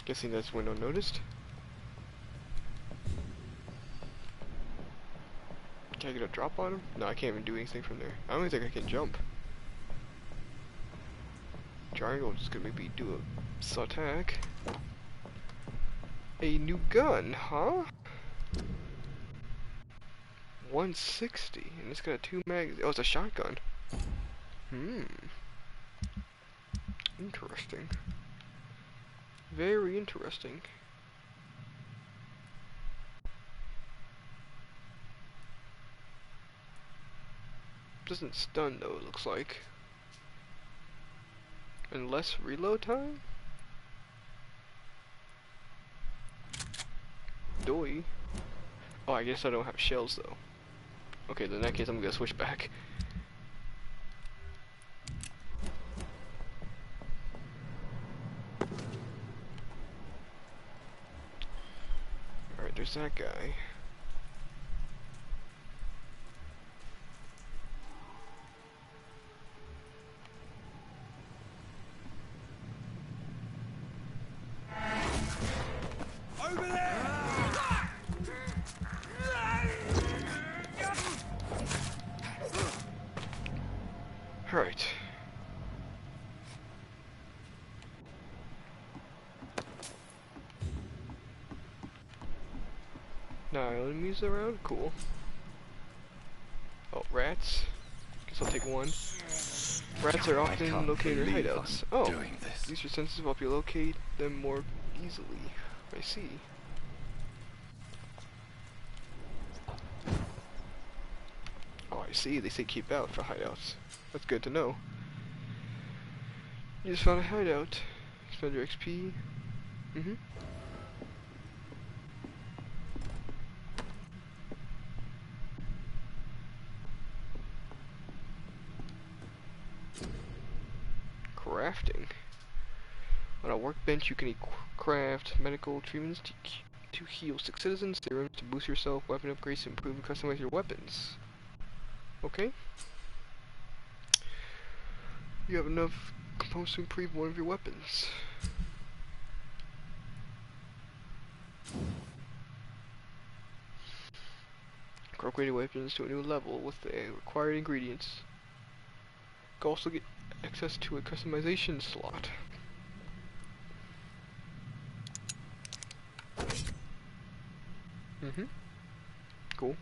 Guessing that's window noticed. Can I get a drop on him? No, I can't even do anything from there. I don't even think I can jump. Triangle just gonna maybe do a attack. A new gun, huh? 160, and it's got 2 mags. Oh, it's a shotgun. Interesting. Very interesting. Doesn't stun though, it looks like. And less reload time? Doy. Oh, I guess I don't have shells though. Okay, then in that case I'm gonna switch back. Alright, there's that guy. Over there! Alright. No enemies around? Cool. Oh, rats. Guess I'll take one. Rats are often located in hideouts. Oh, these are senses will help you locate them more easily. I see. Oh, I see. They say keep out for hideouts. That's good to know. You just found a hideout. Spend your XP. Crafting. On a workbench, you can craft medical treatments to heal sick citizens, serums to boost yourself, weapon upgrades to improve and customize your weapons. Okay. You have enough components to improve one of your weapons. Upgraded weapons to a new level with the required ingredients. You can also get access to a customization slot. Cool.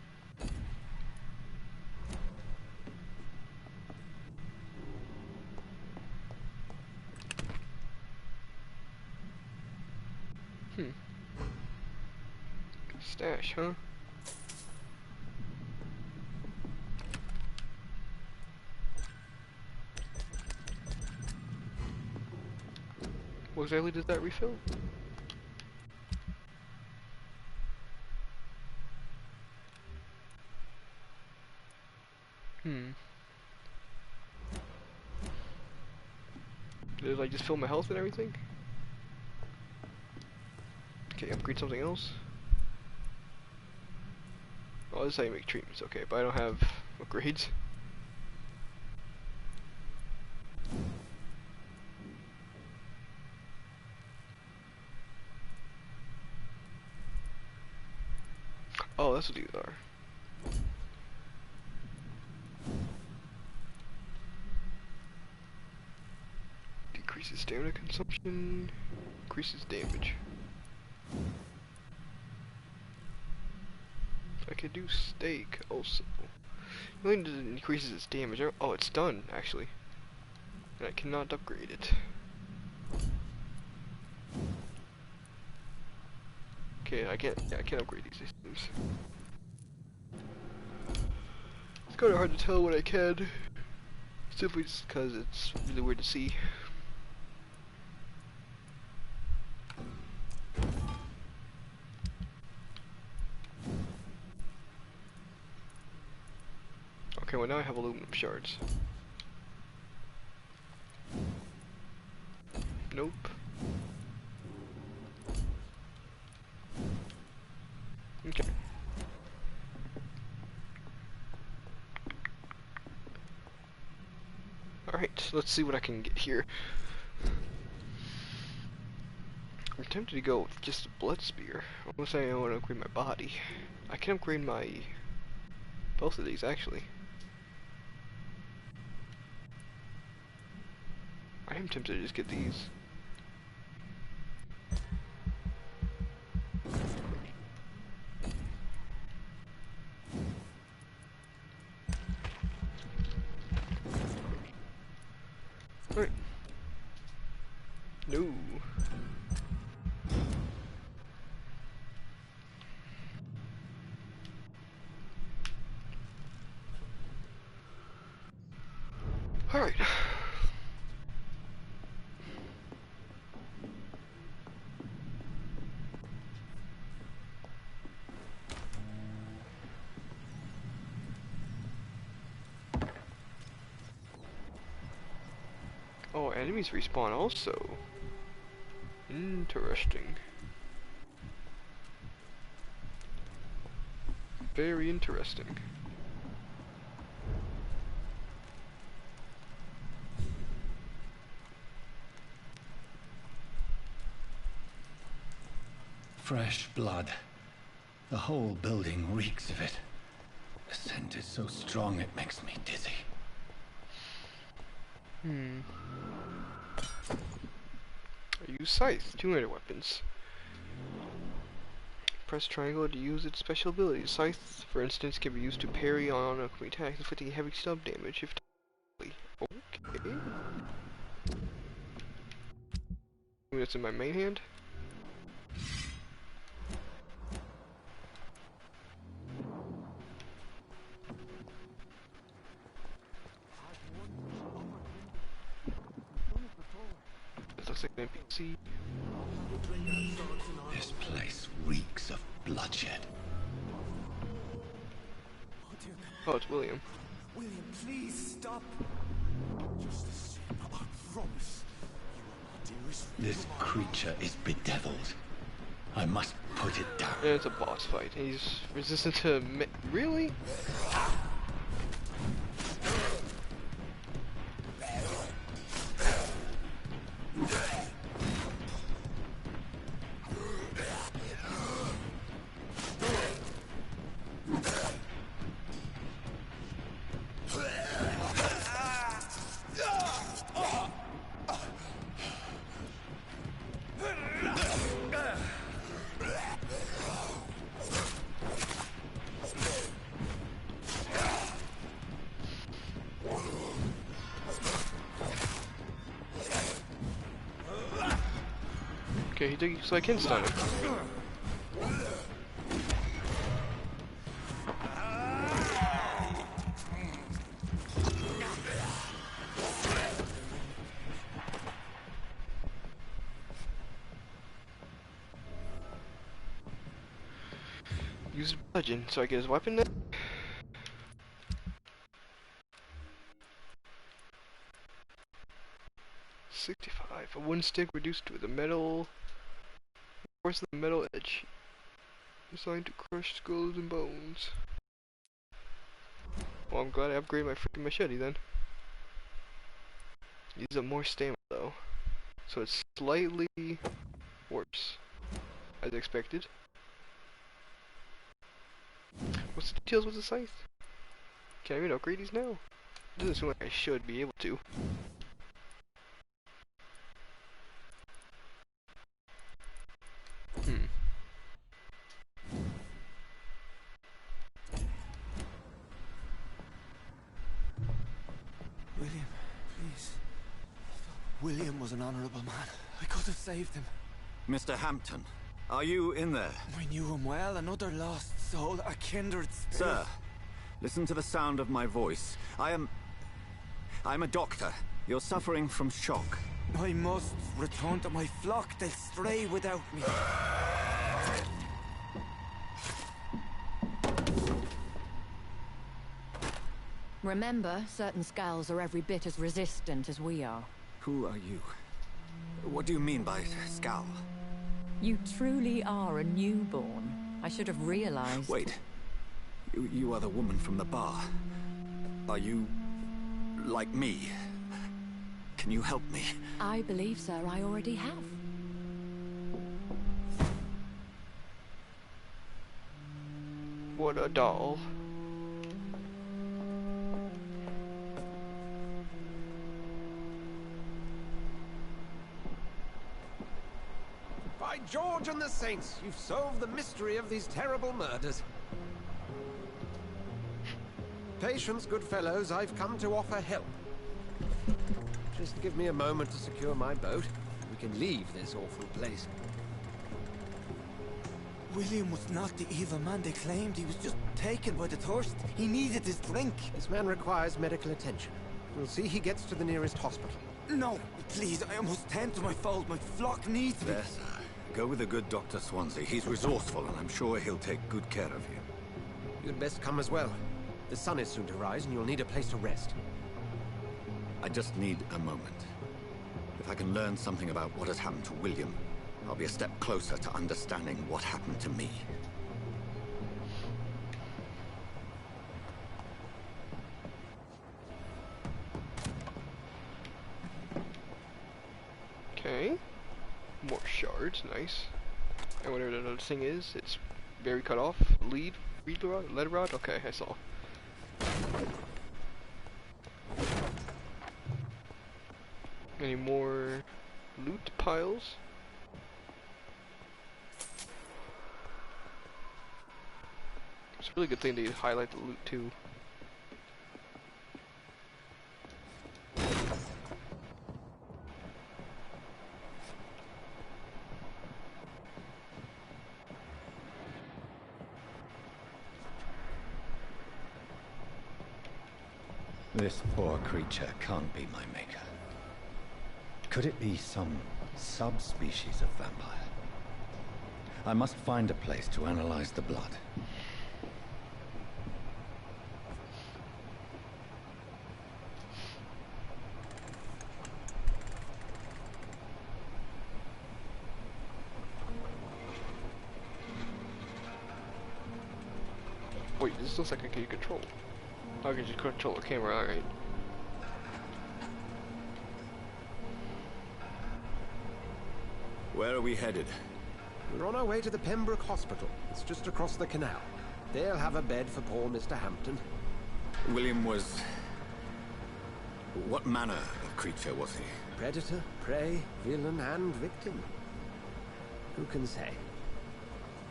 Stash, huh? What exactly does that refill? Did it like just fill my health and everything? Okay, upgrade something else. Oh, this is how you make treatments, okay, but I don't have upgrades. Oh, that's what these are. Decreases stamina consumption, increases damage. I could do steak also. The only thing that increases its damage. Oh, it's done actually. And I cannot upgrade it. Okay, I can't upgrade these systems. It's kind of hard to tell what I can, simply just because it's really weird to see. Okay, well now I have aluminum shards. Nope. Okay. Alright, let's see what I can get here. I'm tempted to go with just a blood spear. Unless I want to upgrade my body. I can upgrade my... both of these, actually. I am tempted to just get these. Alright. No. Alright. Oh, enemies respawn also. Interesting. Very interesting. Fresh blood. The whole building reeks of it. The scent is so strong it makes me dizzy. I use Scythe, 200 weapons. Press triangle to use its special abilities. Scythe, for instance, can be used to parry on oncoming attacks, inflicting heavy stub damage if okay. That's in my main hand. This looks like an NPC. This place reeks of bloodshed. Oh, it's William. William, please stop. Just the same, I promise. You are my dearest. This creature is bedeviled. I must put it down. And it's a boss fight. He's resistant to really? Okay, he did, so I can stun him. Use bludgeon, so I get his weapon then. A wooden stick reduced to the metal. Where's the metal edge? Designed to crush skulls and bones. Well, I'm glad I upgraded my freaking machete then. Use up more stamina though, so it's slightly worse, as expected. What's the details with the scythe? Can I even upgrade these now? Doesn't seem like I should be able to. William, please. William was an honorable man. I could have saved him. Mr. Hampton, Are you in there? I knew him well, another lost soul, a kindred spirit. Sir, listen to the sound of my voice. I'm a doctor. You're suffering from shock. I must return to my flock. They'll stray without me. Remember, certain skulls are every bit as resistant as we are. Who are you? What do you mean by scowl? You truly are a newborn. I should have realized. Wait. You are the woman from the bar. Are you... like me? Can you help me? I believe, sir, I already have. What a doll. By George and the Saints, you've solved the mystery of these terrible murders. Patience, good fellows, I've come to offer help. Just give me a moment to secure my boat. We can leave this awful place. William was not the evil man they claimed. He was just taken by the thirst. He needed his drink. This man requires medical attention. We'll see he gets to the nearest hospital. No, please, I must tend to my fold. My flock needs me. There, sir. Go with the good Dr. Swansea. He's resourceful, and I'm sure he'll take good care of you. You'd best come as well. The sun is soon to rise, and you'll need a place to rest. I just need a moment. If I can learn something about what has happened to William, I'll be a step closer to understanding what happened to me. Okay. More shards, nice. And whatever that other thing is, it's very cut off. Lead rod? Okay, I saw. Any more loot piles? It's a really good thing to highlight the loot too. This poor creature can't be my maker. Could it be some subspecies of vampire? I must find a place to analyze the blood. Wait, this looks like I can control. I can just control the camera, alright. Where are we headed? We're on our way to the Pembroke Hospital. It's just across the canal. They'll have a bed for poor Mr. Hampton. William was... what manner of creature was he? Predator, prey, villain, and victim. Who can say?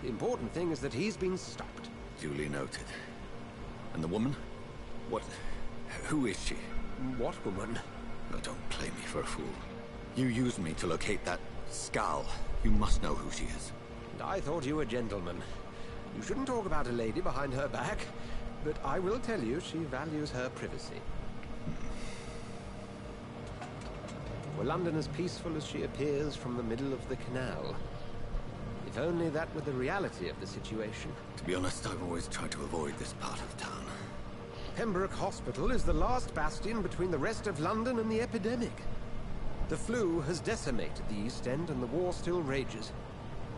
The important thing is that he's been stopped. Duly noted. And the woman? What... who is she? What woman? Oh, don't play me for a fool. You used me to locate that skull. You must know who she is. And I thought you a gentleman. You shouldn't talk about a lady behind her back, but I will tell you she values her privacy. Were London as peaceful as she appears from the middle of the canal? If only that were the reality of the situation. To be honest, I've always tried to avoid this part of town. Pembroke Hospital is the last bastion between the rest of London and the epidemic. The flu has decimated the East End and the war still rages.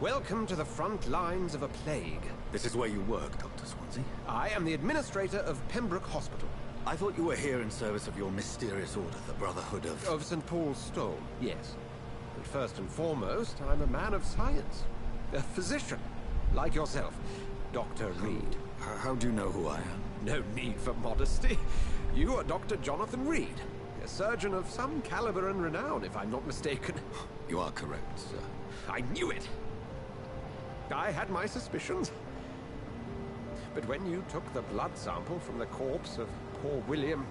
Welcome to the front lines of a plague. This is where you work, Dr. Swansea? I am the administrator of Pembroke Hospital. I thought you were here in service of your mysterious order, the Brotherhood of... Of St. Paul's Stone, yes. But first and foremost, I'm a man of science. A physician, like yourself, Dr. Reed. How do you know who I am? No need for modesty. You are Dr. Jonathan Reed, a surgeon of some caliber and renown, if I'm not mistaken. You are correct, sir. I knew it! I had my suspicions. But when you took the blood sample from the corpse of poor William,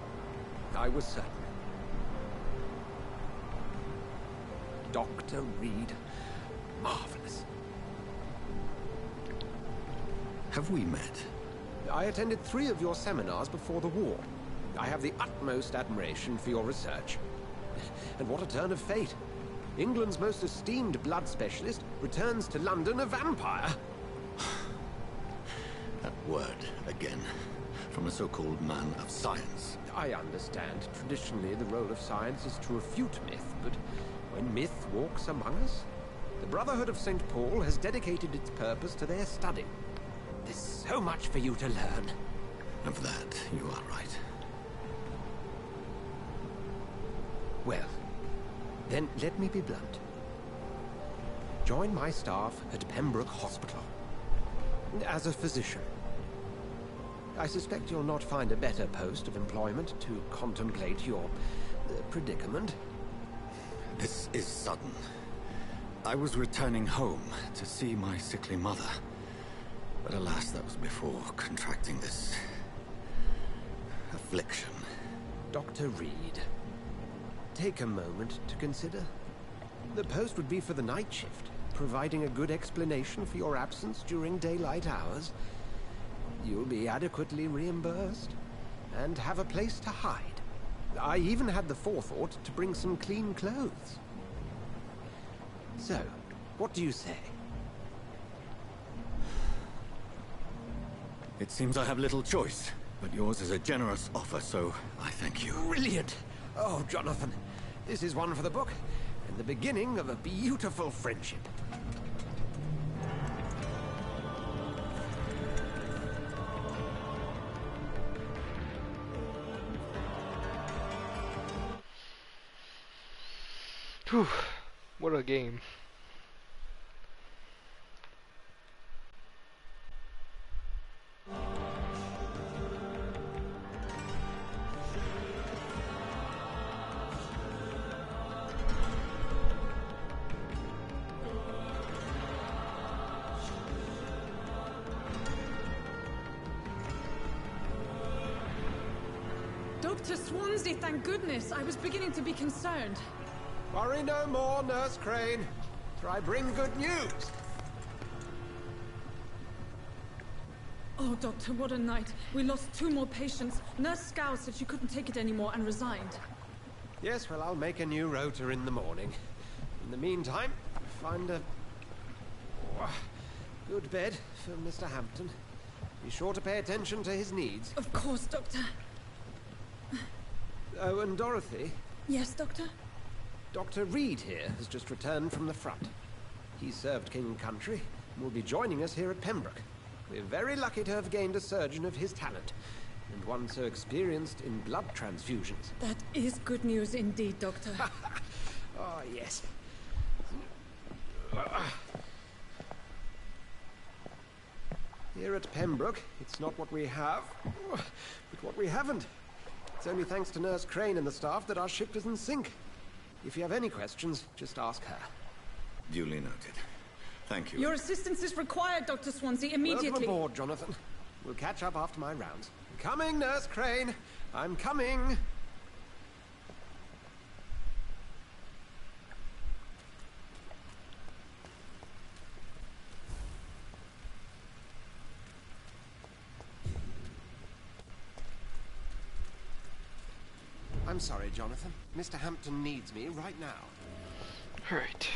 I was certain. Dr. Reed. Marvelous. Have we met? I attended 3 of your seminars before the war. I have the utmost admiration for your research. And what a turn of fate. England's most esteemed blood specialist returns to London a vampire. That word again. From a so-called man of science. I understand. Traditionally, the role of science is to refute myth, but when myth walks among us, the Brotherhood of St. Paul has dedicated its purpose to their study. There's so much for you to learn. Of that, you are right. Well, then let me be blunt. Join my staff at Pembroke Hospital. As a physician. I suspect you'll not find a better post of employment to contemplate your predicament. This is sudden. I was returning home to see my sickly mother. But alas, that was before contracting this affliction. Dr. Reed, take a moment to consider. The post would be for the night shift, providing a good explanation for your absence during daylight hours. You'll be adequately reimbursed, and have a place to hide. I even had the forethought to bring some clean clothes. So, what do you say? It seems I have little choice, but yours is a generous offer, so I thank you. Brilliant! Oh, Jonathan, this is one for the book, and the beginning of a beautiful friendship. Whew, what a game. Dr. Swansea, thank goodness. I was beginning to be concerned. Worry no more, Nurse Crane, for I bring good news. Oh, Doctor, what a night. We lost 2 more patients. Nurse Scow said she couldn't take it anymore and resigned. Yes, well, I'll make a new rota in the morning. In the meantime, find a good bed for Mr. Hampton. Be sure to pay attention to his needs. Of course, Doctor. Oh, and Dorothy? Yes, Doctor? Dr. Reed here has just returned from the front. He served King and Country and will be joining us here at Pembroke. We're very lucky to have gained a surgeon of his talent, and one so experienced in blood transfusions. That is good news indeed, Doctor. Oh, yes. Here at Pembroke, it's not what we have, but what we haven't. It's only thanks to Nurse Crane and the staff that our ship doesn't sink. If you have any questions, just ask her. Duly noted. Thank you. Your assistance is required, Dr. Swansea, immediately. Welcome aboard, Jonathan. We'll catch up after my rounds. Coming, Nurse Crane. I'm coming. I'm sorry, Jonathan. Mr. Hampton needs me right now. All right.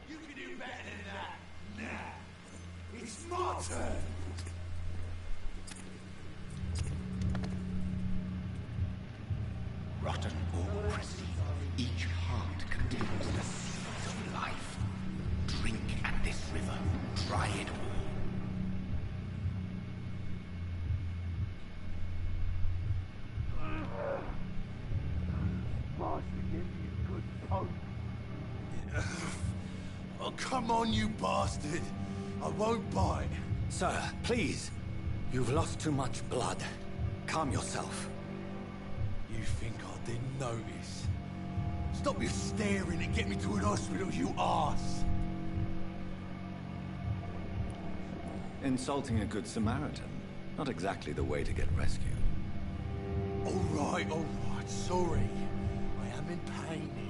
You can do better than that. Nah. It's my turn. Rotten or pristine, each heart contains the seeds of life. Drink at this river, try it all. Oh, come on, you bastard. I won't bite. Sir, please. You've lost too much blood. Calm yourself. You think I didn't notice? Stop your staring and get me to an hospital, you arse! Insulting a good Samaritan. Not exactly the way to get rescued. Alright, sorry. I am in pain here.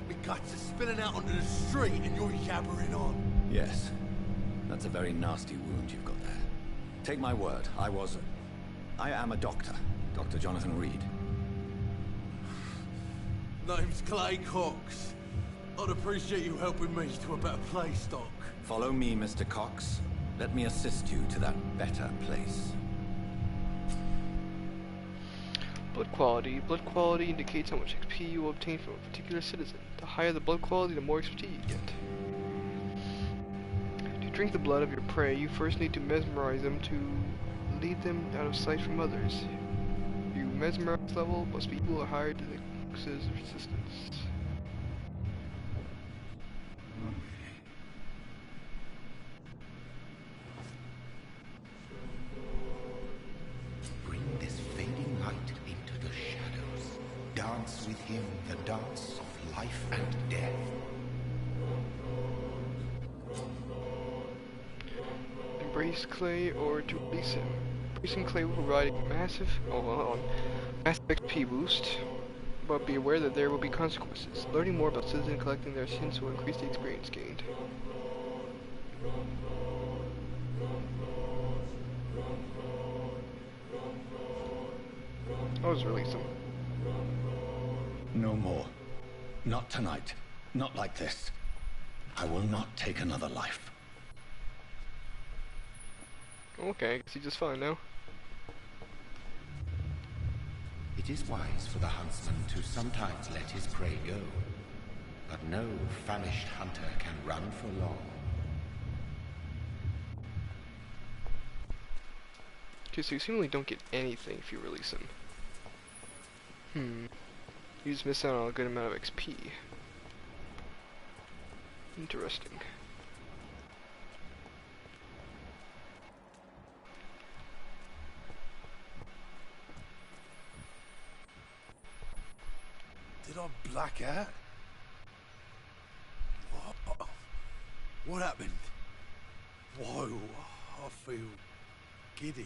My guts are spilling out onto the street and you're yabbering on. Yes. That's a very nasty wound you've got there. Take my word, I am a doctor. Dr. Jonathan Reed. Name's Clay Cox. I'd appreciate you helping me to a better place, Doc. Follow me, Mr. Cox. Let me assist you to that better place. Blood quality. Blood quality indicates how much XP you will obtain from a particular citizen. The higher the blood quality, the more XP you get. To drink the blood of your prey, you first need to mesmerize them to lead them out of sight from others. Your mesmerize level must be equal or higher to the X's resistance. Bring this fading light into the shadows. Dance with him the dance of life and death. Embrace Clay or to release him. Embracing Clay will provide a massive XP boost, but be aware that there will be consequences. Learning more about citizens and collecting their hints will increase the experience gained. I'll just release him. No more. Not tonight. Not like this. I will not take another life. Okay, I guess he's just fine now. It is wise for the huntsman to sometimes let his prey go, but no famished hunter can run for long. Okay, so you seemingly don't get anything if you release him. You just miss out on a good amount of XP. Interesting. Did I black out? What happened? Whoa, I feel giddy.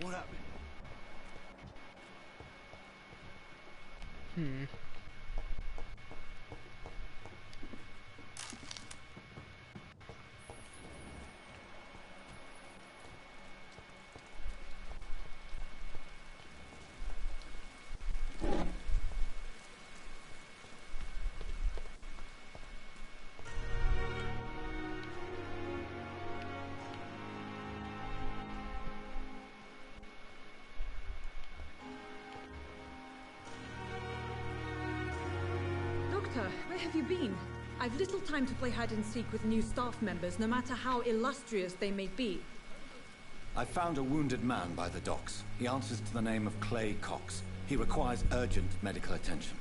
What happened? Where have you been? I've little time to play hide and seek with new staff members, no matter how illustrious they may be. I found a wounded man by the docks. He answers to the name of Clay Cox. He requires urgent medical attention.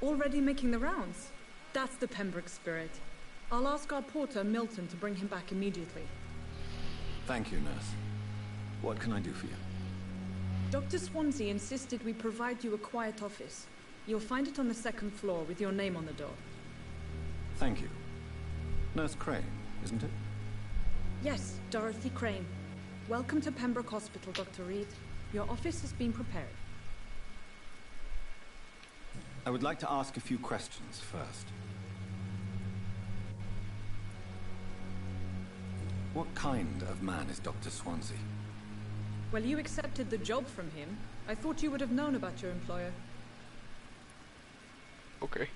Already making the rounds? That's the Pembroke spirit. I'll ask our porter, Milton, to bring him back immediately. Thank you, nurse. What can I do for you? Dr. Swansea insisted we provide you a quiet office. You'll find it on the second floor with your name on the door. Thank you. Nurse Crane, isn't it? Yes, Dorothy Crane. Welcome to Pembroke Hospital, Dr. Reed. Your office has been prepared. I would like to ask a few questions first. What kind of man is Dr. Swansea? Well, you accepted the job from him. I thought you would have known about your employer. Okay.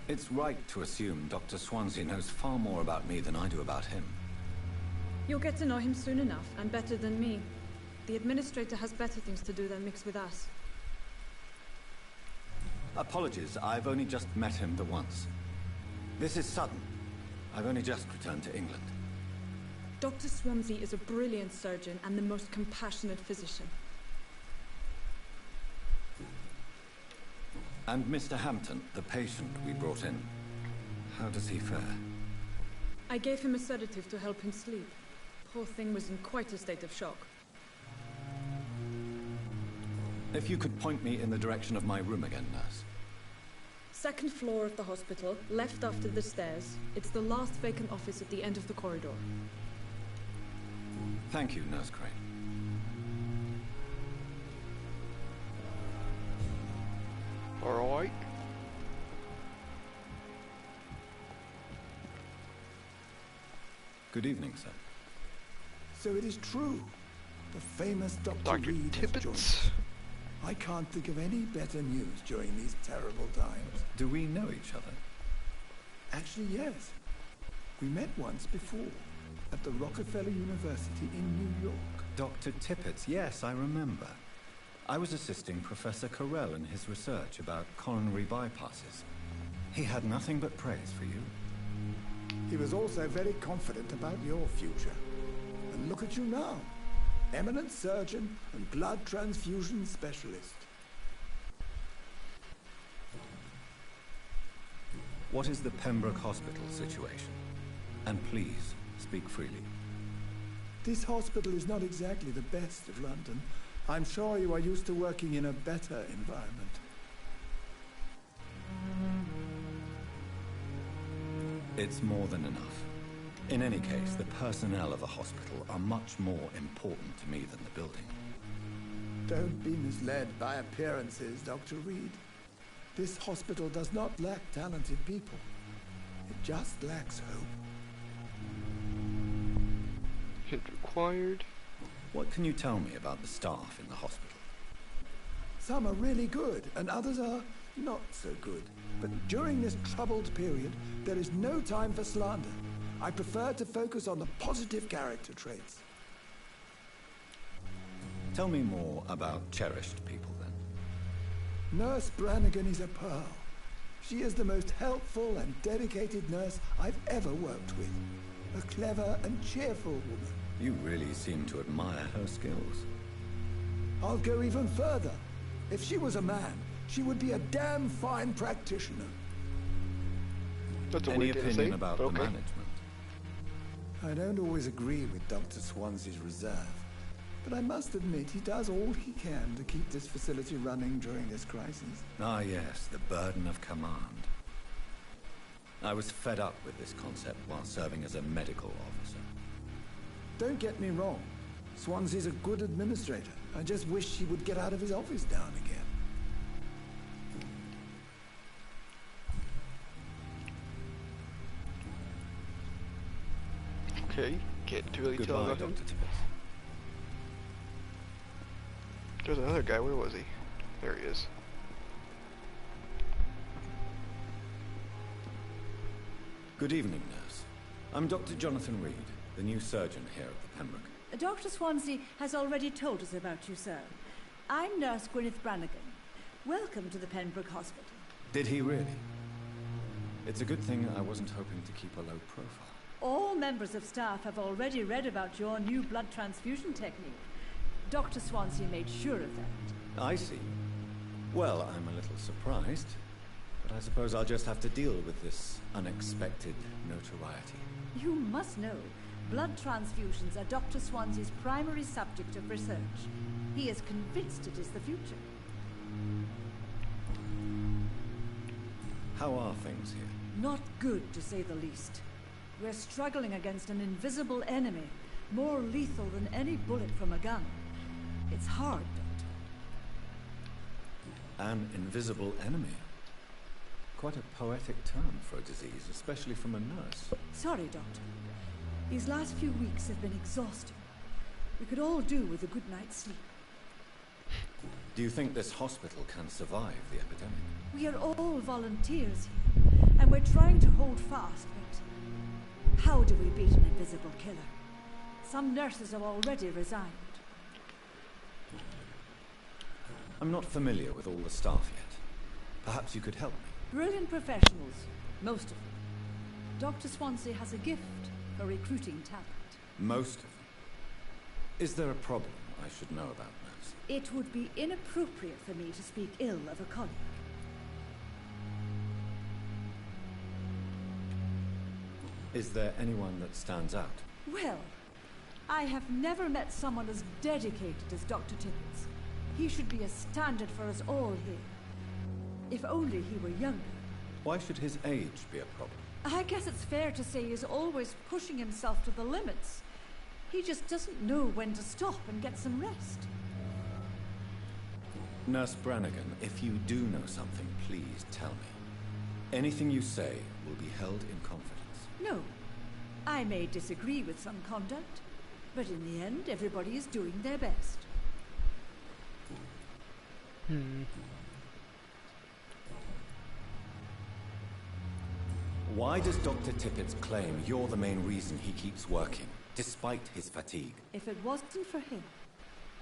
It's right to assume Dr. Swansea knows far more about me than I do about him. You'll get to know him soon enough, and better than me. The administrator has better things to do than mix with us. Apologies, I've only just met him the once. This is sudden. I've only just returned to England. Dr. Swansea is a brilliant surgeon and the most compassionate physician. And Mr. Hampton, the patient we brought in, how does he fare? I gave him a sedative to help him sleep. Poor thing was in quite a state of shock. If you could point me in the direction of my room again, nurse. Second floor of the hospital, left after the stairs. It's the last vacant office at the end of the corridor. Thank you, Nurse Crane. Alright. Good evening, sir. So it is true. The famous Dr. Dr. Reed has joined us. I can't think of any better news during these terrible times. Do we know each other? Actually, yes. We met once before, at the Rockefeller University in New York. Dr. Tippett, yes, I remember. I was assisting Professor Carell in his research about coronary bypasses. He had nothing but praise for you. He was also very confident about your future. And look at you now. Eminent surgeon and blood transfusion specialist. What is the Pembroke Hospital situation? And please, speak freely. This hospital is not exactly the best of London. I'm sure you are used to working in a better environment. It's more than enough. In any case, the personnel of a hospital are much more important to me than the building. Don't be misled by appearances, Dr. Reed. This hospital does not lack talented people. It just lacks hope. Hint required. What can you tell me about the staff in the hospital? Some are really good, and others are not so good. But during this troubled period, there is no time for slander. I prefer to focus on the positive character traits. Tell me more about cherished people, then. Nurse Brannigan is a pearl. She is the most helpful and dedicated nurse I've ever worked with. A clever and cheerful woman. You really seem to admire her skills. I'll go even further. If she was a man, she would be a damn fine practitioner. That's a Any weird thing to opinion say, about but the okay. management? I don't always agree with Dr. Swansea's reserve, but I must admit he does all he can to keep this facility running during this crisis. Ah, yes, the burden of command. I was fed up with this concept while serving as a medical officer. Don't get me wrong. Swansea's a good administrator. I just wish he would get out of his office now and again. Okay, can't really tell Goodbye, about him. Dr. Tippett. There's another guy, where was he? There he is. Good evening, nurse. I'm Dr. Jonathan Reed, the new surgeon here at the Pembroke. Dr. Swansea has already told us about you, sir. I'm Nurse Gwyneth Brannigan. Welcome to the Pembroke Hospital. Did he really? It's a good thing I wasn't hoping to keep a low profile. All members of staff have already read about your new blood transfusion technique. Dr. Swansea made sure of that. I see. Well, I'm a little surprised, but I suppose I'll just have to deal with this unexpected notoriety. You must know, blood transfusions are Dr. Swansea's primary subject of research. He is convinced it is the future. How are things here? Not good, to say the least. We're struggling against an invisible enemy, more lethal than any bullet from a gun. It's hard, Doctor. An invisible enemy? Quite a poetic term for a disease, especially from a nurse. Sorry, Doctor. These last few weeks have been exhausting. We could all do with a good night's sleep. Do you think this hospital can survive the epidemic? We are all volunteers here, and we're trying to hold fast, but how do we beat an invisible killer? Some nurses have already resigned. I'm not familiar with all the staff yet. Perhaps you could help me. Brilliant professionals, most of them. Dr. Swansea has a gift for recruiting talent. Most of them. Is there a problem I should know about, nurse? It would be inappropriate for me to speak ill of a colleague. Is there anyone that stands out? Well, I have never met someone as dedicated as Dr. Tippett's. He should be a standard for us all here. If only he were younger. Why should his age be a problem? I guess it's fair to say he's always pushing himself to the limits. He just doesn't know when to stop and get some rest. Nurse Brannigan, if you do know something, please tell me. Anything you say will be held in confidence. No, I may disagree with some conduct, but in the end, everybody is doing their best. Why does Dr. Tippett claim you're the main reason he keeps working, despite his fatigue? If it wasn't for him,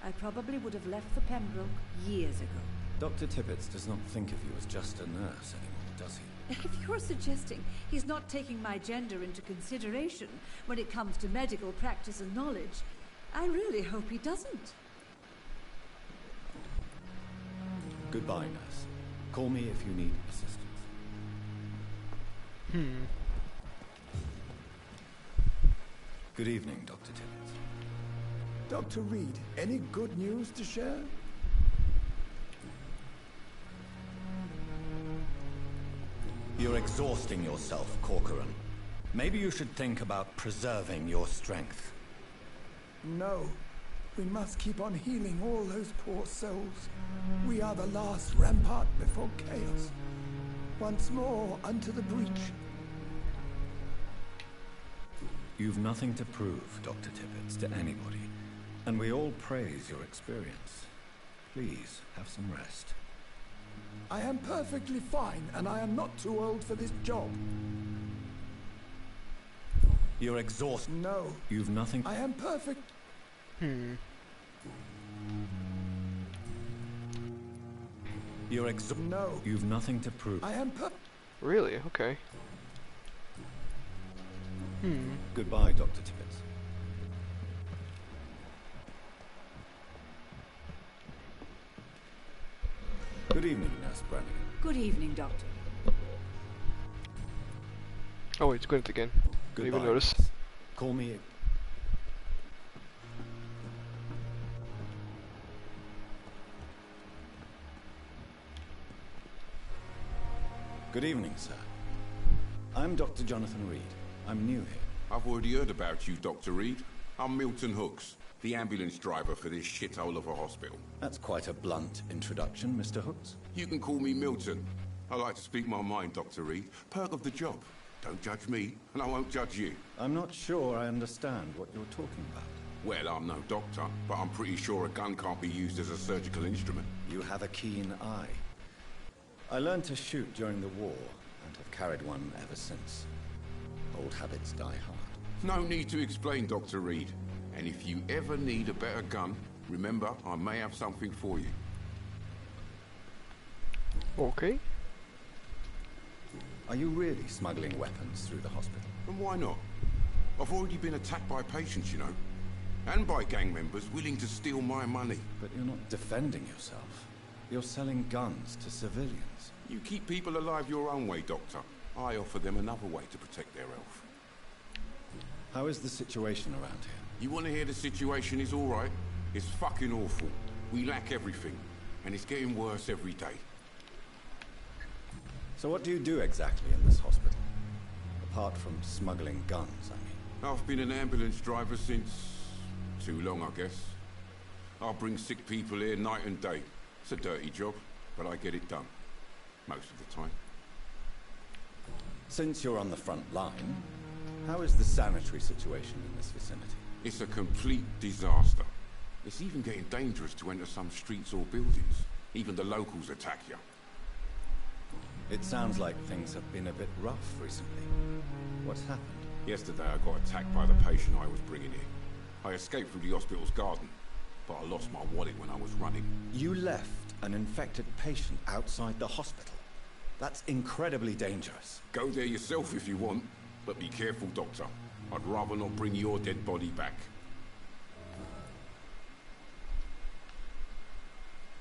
I probably would have left the Pembroke years ago. Dr. Tippett does not think of you as just a nurse anymore, does he? If you're suggesting he's not taking my gender into consideration when it comes to medical practice and knowledge, I really hope he doesn't. Goodbye, nurse. Call me if you need assistance. Good evening, Dr. Tippett. Dr. Reed, any good news to share? You're exhausting yourself, Corcoran. Maybe you should think about preserving your strength. No. We must keep on healing all those poor souls. We are the last rampart before chaos. Once more, unto the breach. You've nothing to prove, Dr. Tippett, to anybody. And we all praise your experience. Please, have some rest. I am perfectly fine, and I am not too old for this job. You're exhausted. No. You've nothing... I am perfect. You're exhausted. No. You've nothing to prove. I am Really? Okay. Goodbye, Dr. Tippett. Good evening, Nurse Brannigan. Good evening, Doctor. Oh, it's Gwyneth again. Didn't even Goodbye. notice. Call me... Good evening, sir. I'm Dr. Jonathan Reed. I'm new here. I've already heard about you, Dr. Reed. I'm Milton Hooks, the ambulance driver for this shithole of a hospital. That's quite a blunt introduction, Mr. Hooks. You can call me Milton. I like to speak my mind, Dr. Reed. Perk of the job. Don't judge me, and I won't judge you. I'm not sure I understand what you're talking about. Well, I'm no doctor, but I'm pretty sure a gun can't be used as a surgical instrument. You have a keen eye. I learned to shoot during the war, and have carried one ever since. Old habits die hard. No need to explain, Dr. Reed. And if you ever need a better gun, remember, I may have something for you. Okay. Are you really smuggling weapons through the hospital? And why not? I've already been attacked by patients, you know. And by gang members willing to steal my money. But you're not defending yourself. You're selling guns to civilians. You keep people alive your own way, Doctor. I offer them another way to protect their health. How is the situation around here? You want to hear the situation is all right? It's fucking awful. We lack everything. And it's getting worse every day. So what do you do exactly in this hospital? Apart from smuggling guns, I mean. I've been an ambulance driver since... too long, I guess. I bring sick people here night and day. It's a dirty job, but I get it done. Most of the time. Since you're on the front line, how is the sanitary situation in this vicinity? It's a complete disaster. It's even getting dangerous to enter some streets or buildings. Even the locals attack you. It sounds like things have been a bit rough recently. What's happened? Yesterday I got attacked by the patient I was bringing here. I escaped through the hospital's garden, but I lost my wallet when I was running. You left an infected patient outside the hospital? That's incredibly dangerous. Go there yourself if you want, but be careful, Doctor. I'd rather not bring your dead body back.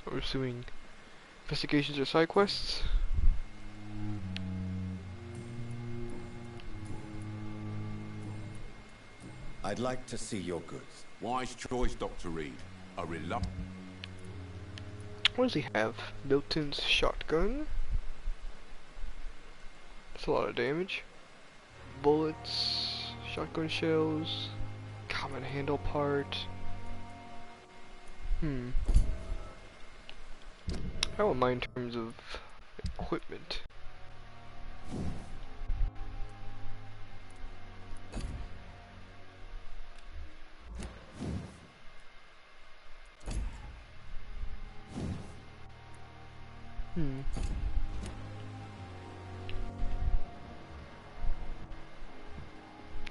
We're pursuing investigations or side quests. I'd like to see your goods. Wise choice, Dr. Reed. A reluctant... What does he have? Milton's shotgun? That's a lot of damage. Bullets, shotgun shells, common handle part. How am I in terms of equipment?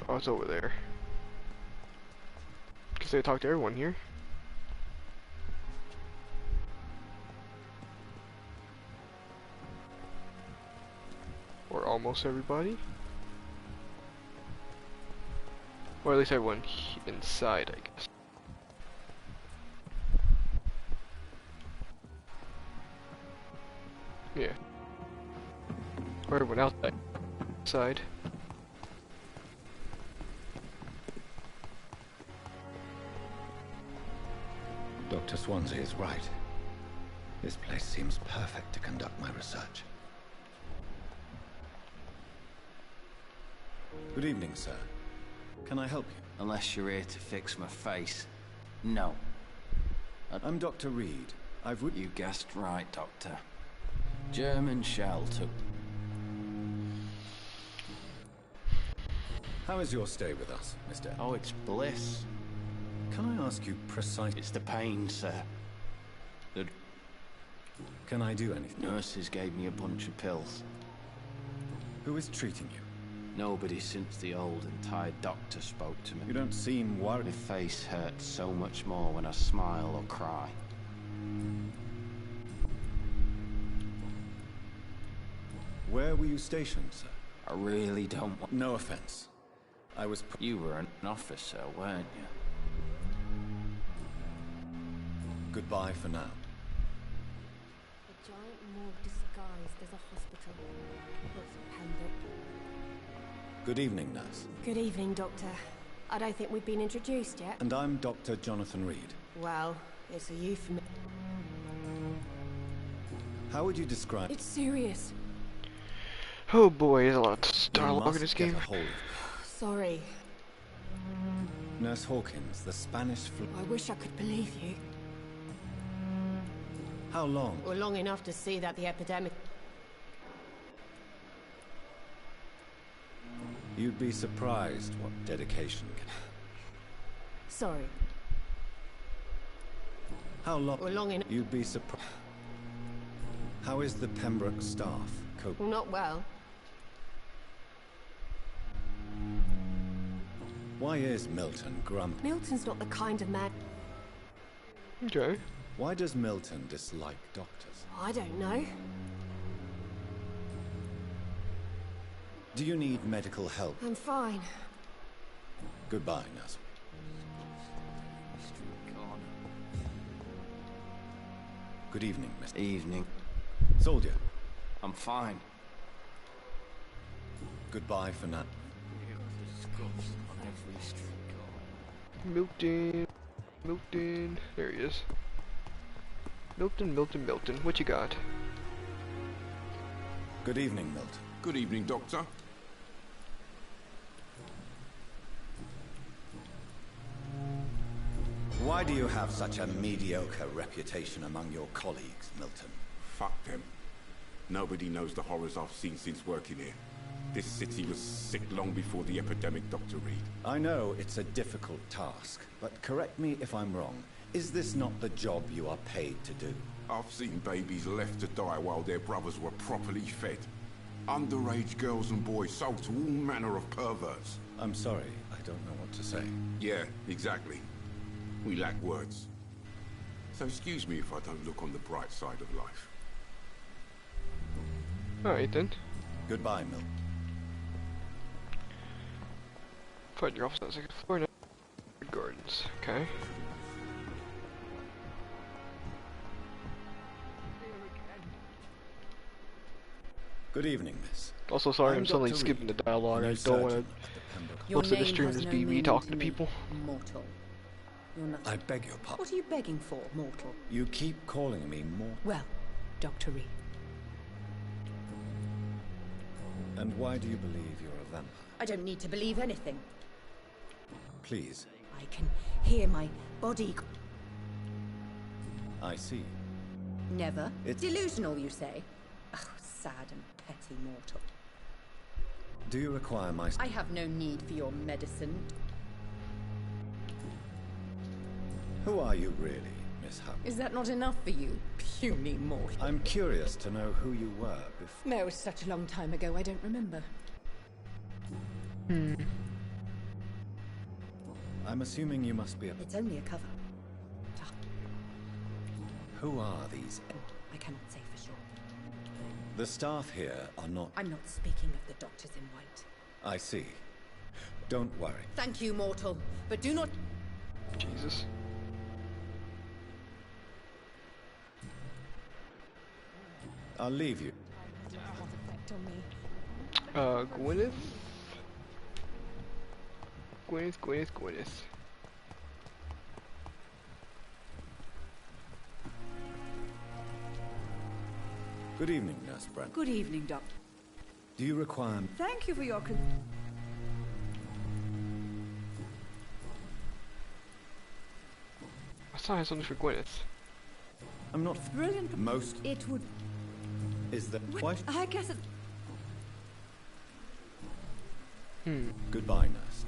Oh, it's over there. Guess they talk to everyone here. Or almost everybody. Or at least everyone inside, I guess. Yeah. Or everyone outside. Dr. Swansea is right. This place seems perfect to conduct my research. Good evening, sir. Can I help you? Unless you're here to fix my face. No. I'm Dr. Reed. You guessed right, Doctor. German shell took... How is your stay with us, Mr. Oh, it's bliss. Can I ask you precisely? It's the pain, sir. Can I do anything? Nurses gave me a bunch of pills. Who is treating you? Nobody since the old and tired doctor spoke to me. You don't seem worried. My face hurts so much more when I smile or cry. Where were you stationed, sir? I really don't want... No offense. I was... You were an officer, weren't you? Goodbye for now. A giant morgue disguised as a hospital. Looks Pembroke. Good evening, nurse. Good evening, Doctor. I don't think we've been introduced yet. And I'm Dr. Jonathan Reed. Well, it's a euphemism. How would you describe... It's serious. Oh boy, there's a lot of dialogue in this game. Sorry. Nurse Hawkins, the Spanish flu... I wish I could believe you. How long? Well, long enough to see that the epidemic... You'd be surprised what dedication can... Sorry. How long? Well, long enough... You'd be surprised... How is the Pembroke staff coping? Well, not well. Why is Milton grumpy? Milton's not the kind of man... Okay. Why does Milton dislike doctors? I don't know. Do you need medical help? I'm fine. Goodbye, nurse. Good evening, Mr. Evening. Soldier. I'm fine. Goodbye for now. Milton. Milton. There he is. Milton, Milton, Milton. What you got? Good evening, Milton. Good evening, Doctor. Why do you have such a mediocre reputation among your colleagues, Milton? Fuck them. Nobody knows the horrors I've seen since working here. This city was sick long before the epidemic, Dr. Reed. I know it's a difficult task, but correct me if I'm wrong. Is this not the job you are paid to do? I've seen babies left to die while their brothers were properly fed. Underage girls and boys sold to all manner of perverts. I'm sorry, I don't know what to say. Yeah, exactly. We lack words. So excuse me if I don't look on the bright side of life. Alright then. Goodbye, Milton. Find your office on the second floor now. Gardens. Okay. Good evening, miss. Also, sorry, I'm suddenly Dr. skipping the Reed, dialogue. I don't want to. Most of the stream just be me talking to people. Mortal. You're nothing. I beg your pardon. What are you begging for, mortal? You keep calling me more. Well, Dr. Reed. And why do you believe you're a vampire? I don't need to believe anything. Please. I can hear my body. I see. Never. It's delusional, you say? Oh, sad and petty mortal. Do you require my... I have no need for your medicine. Who are you really, Miss Hunt? Is that not enough for you? puny mortal. I'm curious to know who you were before. That was such a long time ago, I don't remember. I'm assuming you must be a... It's only a cover. Who are these? I cannot say for sure. The staff here are not... I'm not speaking of the doctors in white. I see. Don't worry. Thank you, mortal, but do not... Jesus. I'll leave you. Effect on me. Gwyneth? Gwyneth. Good evening, Nurse Brent. Good evening, Doctor. Do you require... Thank you for your I saw I had something for Gwyneth. I'm not... Brilliant. Most... It would... Is that... Why... I guess it... Goodbye, Nurse.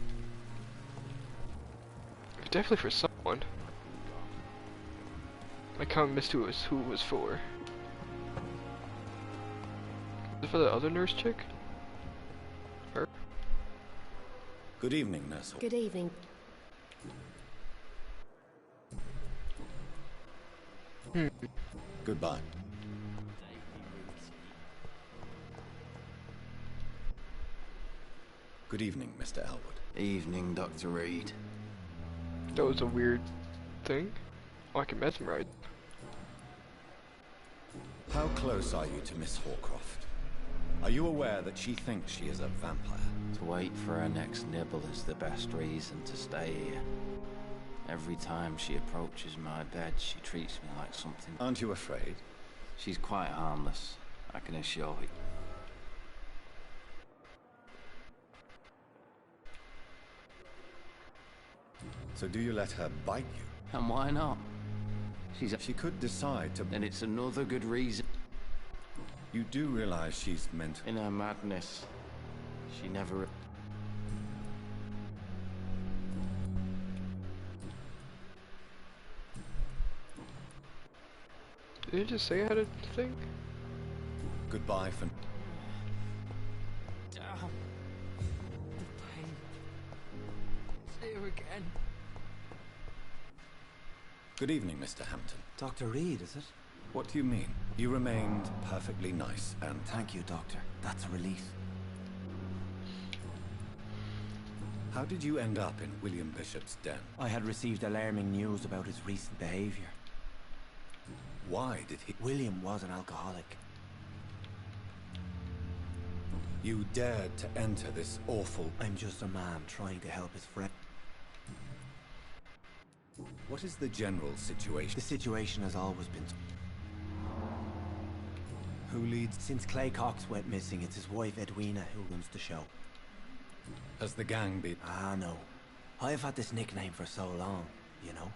Definitely for someone. I kind of missed who it was for. Is it for the other nurse chick? Her? Good evening, Nurse. Good evening. Goodbye. Good evening, Mr. Elwood. Evening, Dr. Reed. That was a weird thing. Oh, I can mesmerize. How close are you to Miss Horcroft? Are you aware that she thinks she is a vampire? To wait for her next nibble is the best reason to stay here. Every time she approaches my bed, she treats me like something. Aren't you afraid? She's quite harmless, I can assure you. So do you let her bite you? And why not? She could decide to... Then it's another good reason. You do realize she's meant... In her madness, she never... Did you just say I had a thing? Goodbye for... Damn. The pain. It's here again. Good evening, Mr. Hampton. Dr. Reed, is it? What do you mean? You remained perfectly nice and... Thank you, Doctor. That's a relief. How did you end up in William Bishop's den? I had received alarming news about his recent behavior. Why did he... William was an alcoholic. You dared to enter this awful... I'm just a man trying to help his friend. What is the general situation? The situation has always been... Who leads... Since Clay Cox went missing, it's his wife Edwina who runs the show. Has the gang been... Ah, no. I've had this nickname for so long, you know.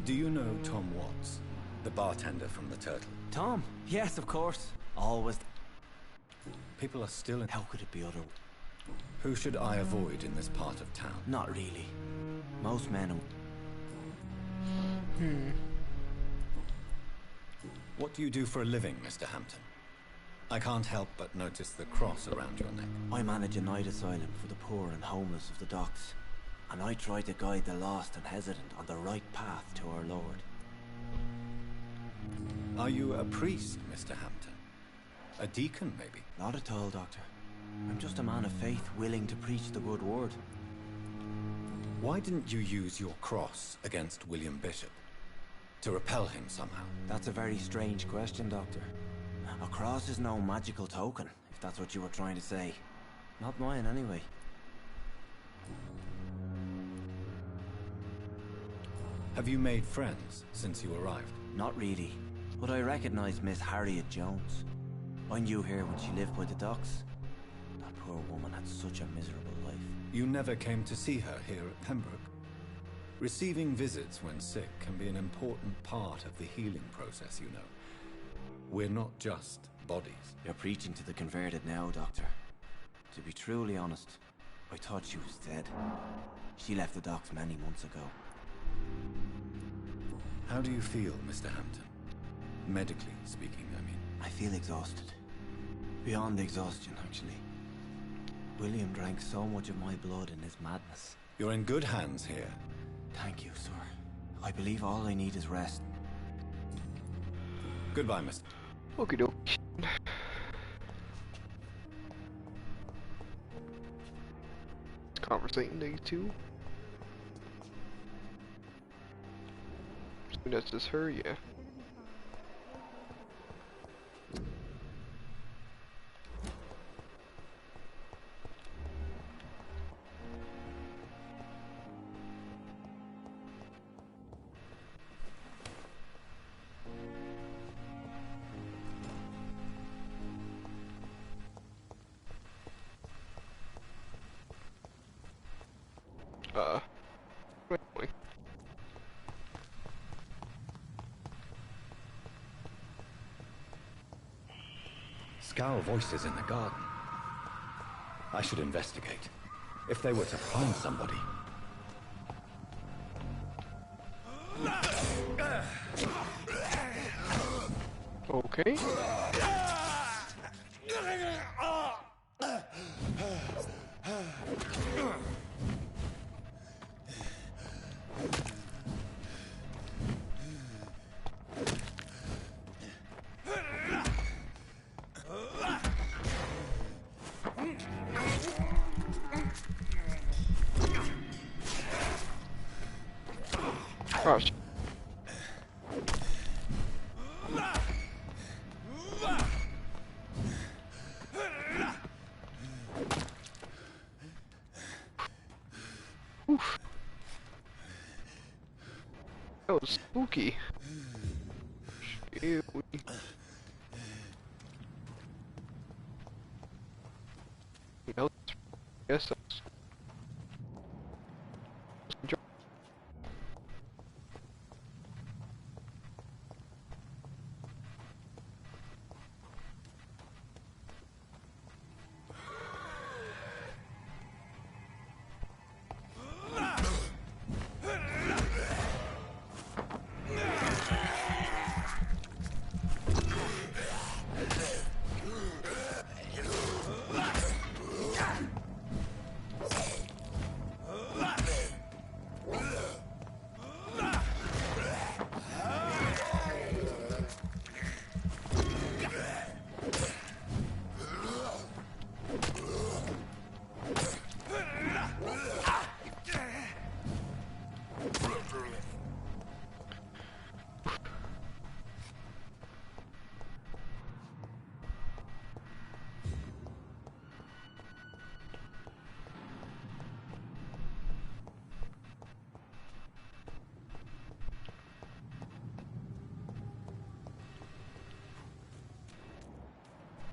Do you know Tom Watts? The bartender from the Turtle? Tom? Yes, of course. Always. People are still in... How could it be other... Who should I avoid in this part of town? Not really. Most men... What do you do for a living, Mr. Hampton? I can't help but notice the cross around your neck. I manage a night asylum for the poor and homeless of the docks. And I try to guide the lost and hesitant on the right path to our Lord. Are you a priest, Mr. Hampton? A deacon, maybe? Not at all, Doctor. I'm just a man of faith, willing to preach the good word. Why didn't you use your cross against William Bishop? To repel him somehow? That's a very strange question, Doctor. A cross is no magical token, if that's what you were trying to say. Not mine, anyway. Have you made friends since you arrived? Not really, but I recognize Miss Harriet Jones. I knew her when she lived by the docks. That poor woman had such a miserable life. You never came to see her here at Pembroke? Receiving visits when sick can be an important part of the healing process, you know. We're not just bodies. You're preaching to the converted now, Doctor. To be truly honest, I thought she was dead. She left the docks many months ago. How do you feel, Mr. Hampton? Medically speaking, I mean. I feel exhausted. Beyond exhaustion, actually. William drank so much of my blood in his madness. You're in good hands here. Thank you, sir. I believe all I need is rest. Goodbye, Mr. Okie doke. Conversating these two. So that's just her, yeah. Wait. Scowl voices in the garden. I should investigate. If they were to find somebody. Okay. Gosh. Oof. That was spooky. Scary. No, yes, that's...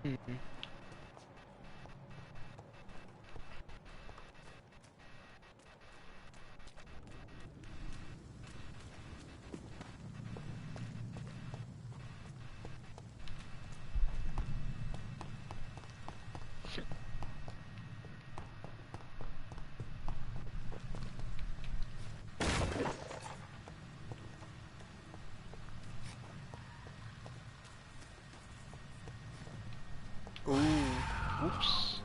Mm-hmm. Ooh, oops.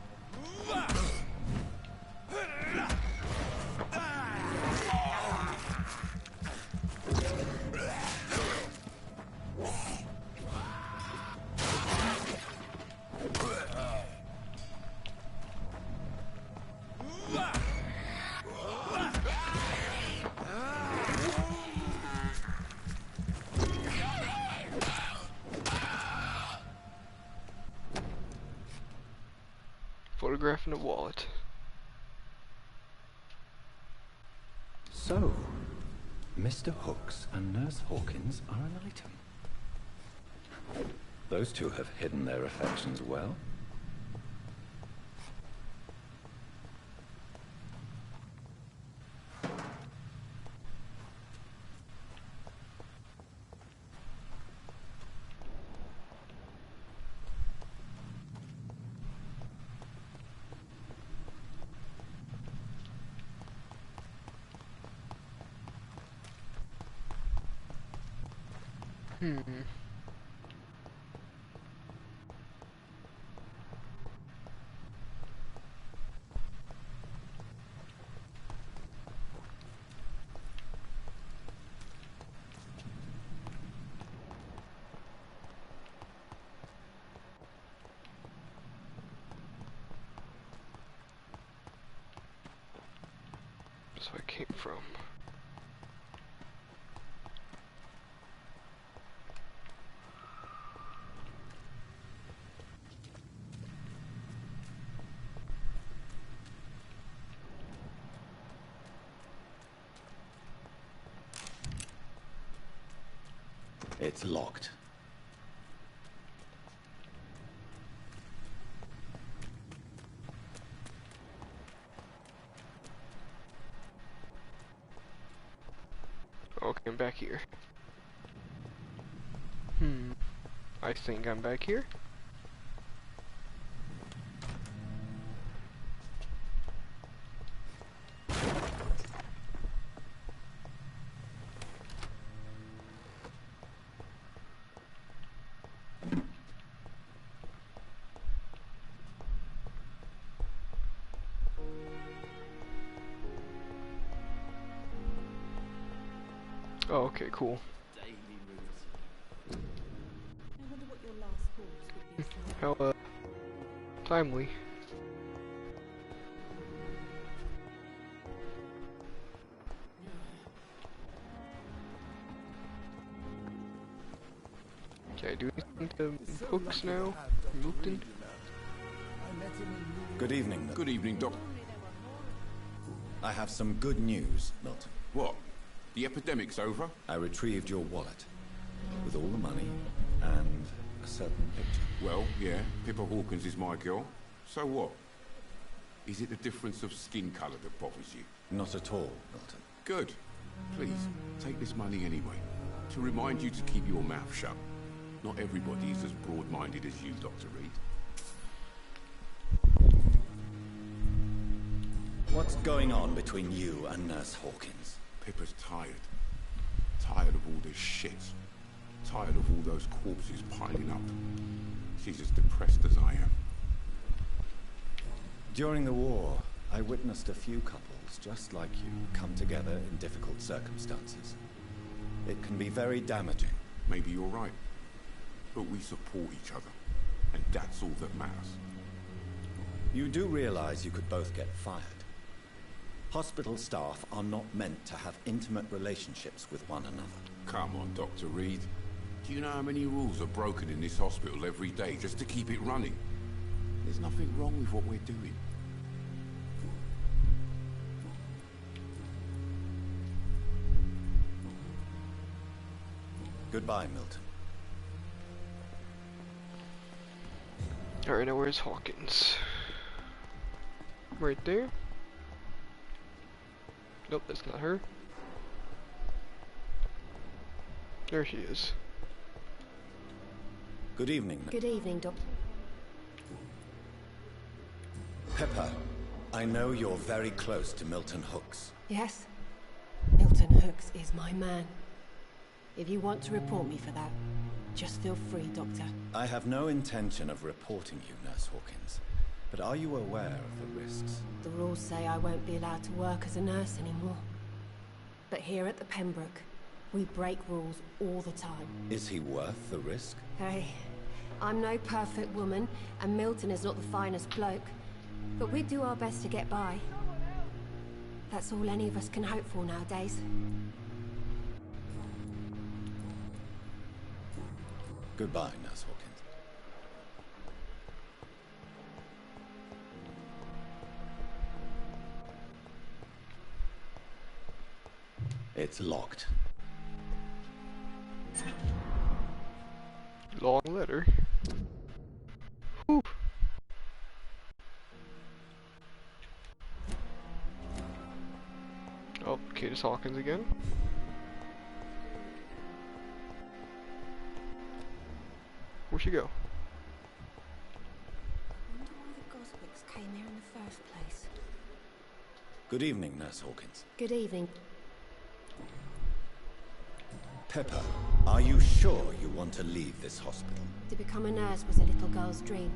Photograph in a wallet. So, Mr. Hooks and Nurse Hawkins are an item. Those two have hidden their affections well. That's where I came from. It's locked. Okay, I'm back here. I think I'm back here. Oh, okay, cool. I wonder what your last thoughts would be. How, timely. Can I do anything to hooks now? Milton? Good evening. Good evening, Doc. I have some good news, Milton. What? The epidemic's over? I retrieved your wallet with all the money and a certain picture. Well, yeah, Pippa Hawkins is my girl. So what? Is it the difference of skin colour that bothers you? Not at all, Milton. Good. Please, take this money anyway. To remind you to keep your mouth shut. Not everybody is as broad-minded as you, Dr. Reed. What's going on between you and Nurse Hawkins? Pippa's tired. Tired of all this shit. Tired of all those corpses piling up. She's as depressed as I am. During the war, I witnessed a few couples just like you come together in difficult circumstances. It can be very damaging. Maybe you're right. But we support each other. And that's all that matters. You do realize you could both get fired. Hospital staff are not meant to have intimate relationships with one another. Come on, Dr. Reed. Do you know how many rules are broken in this hospital every day just to keep it running? There's nothing wrong with what we're doing. Goodbye, Milton. Alright, now where's Hawkins? Right there? Nope, that's not her. There she is. Good evening. Good evening, Doctor. Pepper, I know you're very close to Milton Hooks. Yes? Milton Hooks is my man. If you want to report me for that, just feel free, Doctor. I have no intention of reporting you, Nurse Hawkins. But are you aware of the risks? The rules say I won't be allowed to work as a nurse anymore. But here at the Pembroke, we break rules all the time. Is he worth the risk? Hey, I'm no perfect woman, and Milton is not the finest bloke. But we do our best to get by. That's all any of us can hope for nowadays. Goodbye, Nurse Hawkins. It's locked. Long letter. Whew. Oh, Cadis Hawkins again. Where'd she go? I wonder why the Goswicks came here in the first place. Good evening, Nurse Hawkins. Good evening. Pepper, Are you sure you want to leave this hospital? To become a nurse was a little girl's dream.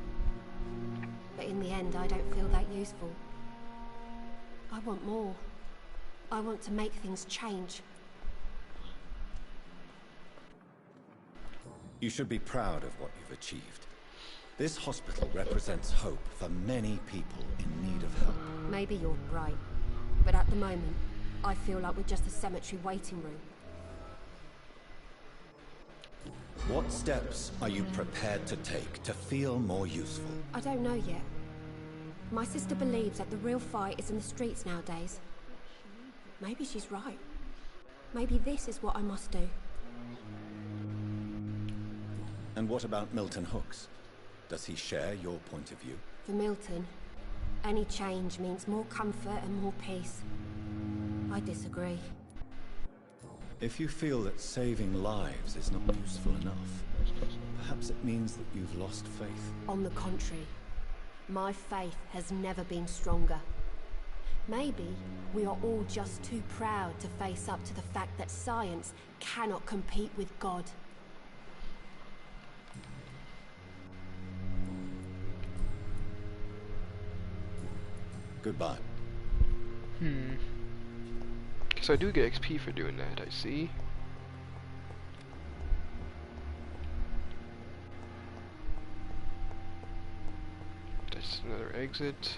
But in the end, I don't feel that useful. I want more. I want to make things change. You should be proud of what you've achieved. This hospital represents hope for many people in need of help. Maybe you're right. But at the moment, I feel like we're just a cemetery waiting room. What steps are you prepared to take to feel more useful? I don't know yet. My sister believes that the real fight is in the streets nowadays. Maybe she's right. Maybe this is what I must do. And what about Milton Hooks? Does he share your point of view? For Milton, any change means more comfort and more peace. I disagree. If you feel that saving lives is not useful enough, perhaps it means that you've lost faith. On the contrary, my faith has never been stronger. Maybe we are all just too proud to face up to the fact that science cannot compete with God. Goodbye. So I do get XP for doing that, I see. That's another exit.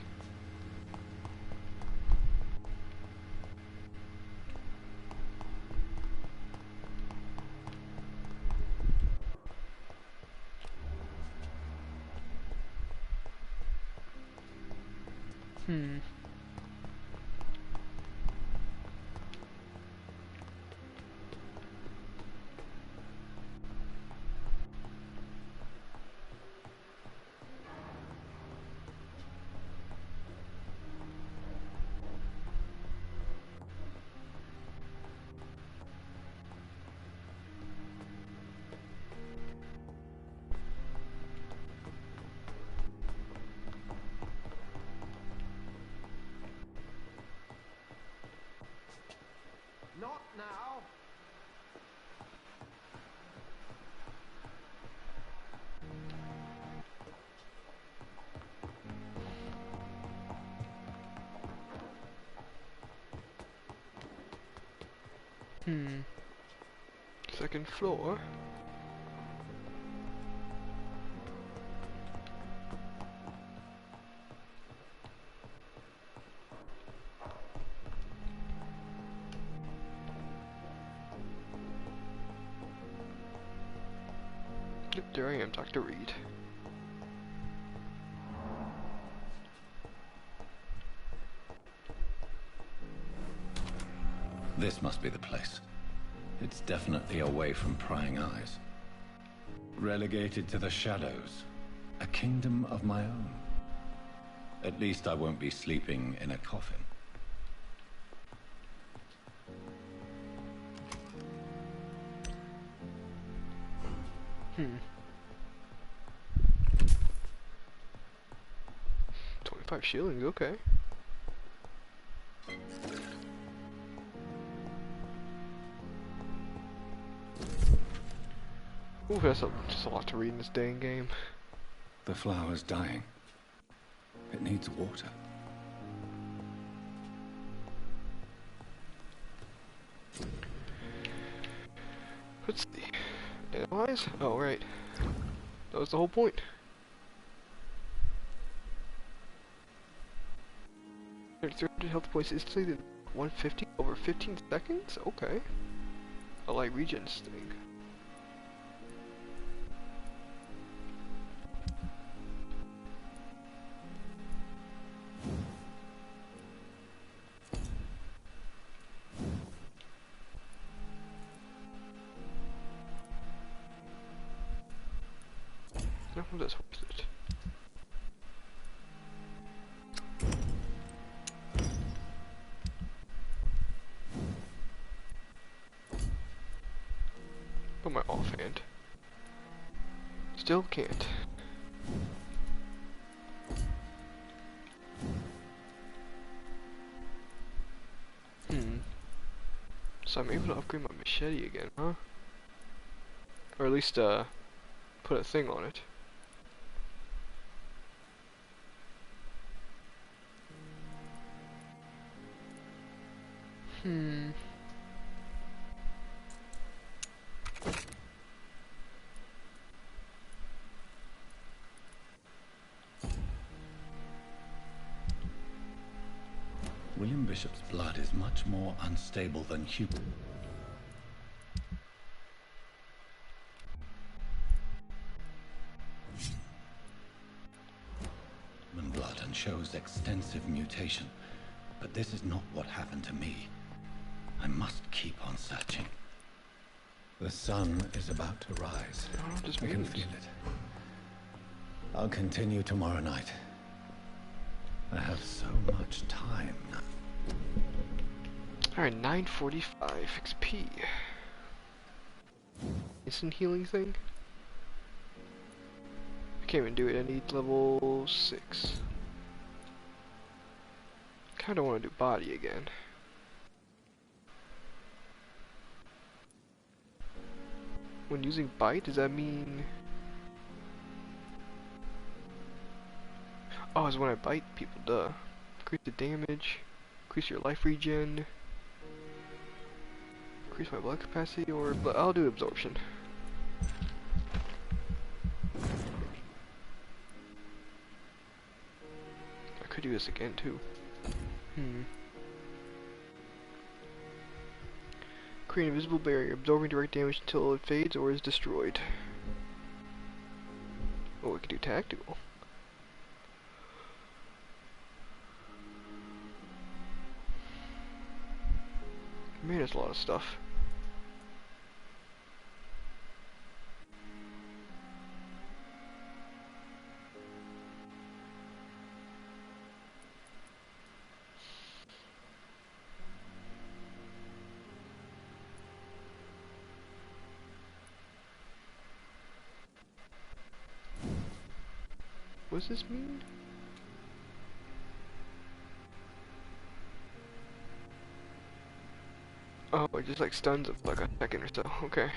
Not now. Second floor. Yep, there I am, Dr. Reed. This must be the place. It's definitely away from prying eyes. Relegated to the shadows. A kingdom of my own. At least I won't be sleeping in a coffin. Hmm. 25 shillings, okay. Ooh, that's just a lot to read in this dang game. The flower's dying. It needs water. Let's see. Analyze? Oh, right. That was the whole point. 300 health points instantly, 150 over 15 seconds? Okay. I like regens thing. No, that's worth it. Put my offhand. Still can't. So I'm able to upgrade my machete again, huh? Or at least, put a thing on it. William Bishop's blood is much more unstable than human blood and shows extensive mutation. But this is not what happened to me. I must keep on searching. The sun is about to rise. I can feel it. I'll continue tomorrow night. I have so much time now. Alright, 945 XP. Instant healing thing? I can't even do it. I need level 6. Kinda want to do body again. When using bite, does that mean... Oh, it's when I bite people, duh. Increase the damage, increase your life regen, increase my blood capacity, or... I'll do absorption. I could do this again, too. Create an invisible barrier, absorbing direct damage until it fades or is destroyed. Oh, we can do tactical. Man, there's a lot of stuff. What does this mean? Oh, it just like stuns it for like a second or so. Okay.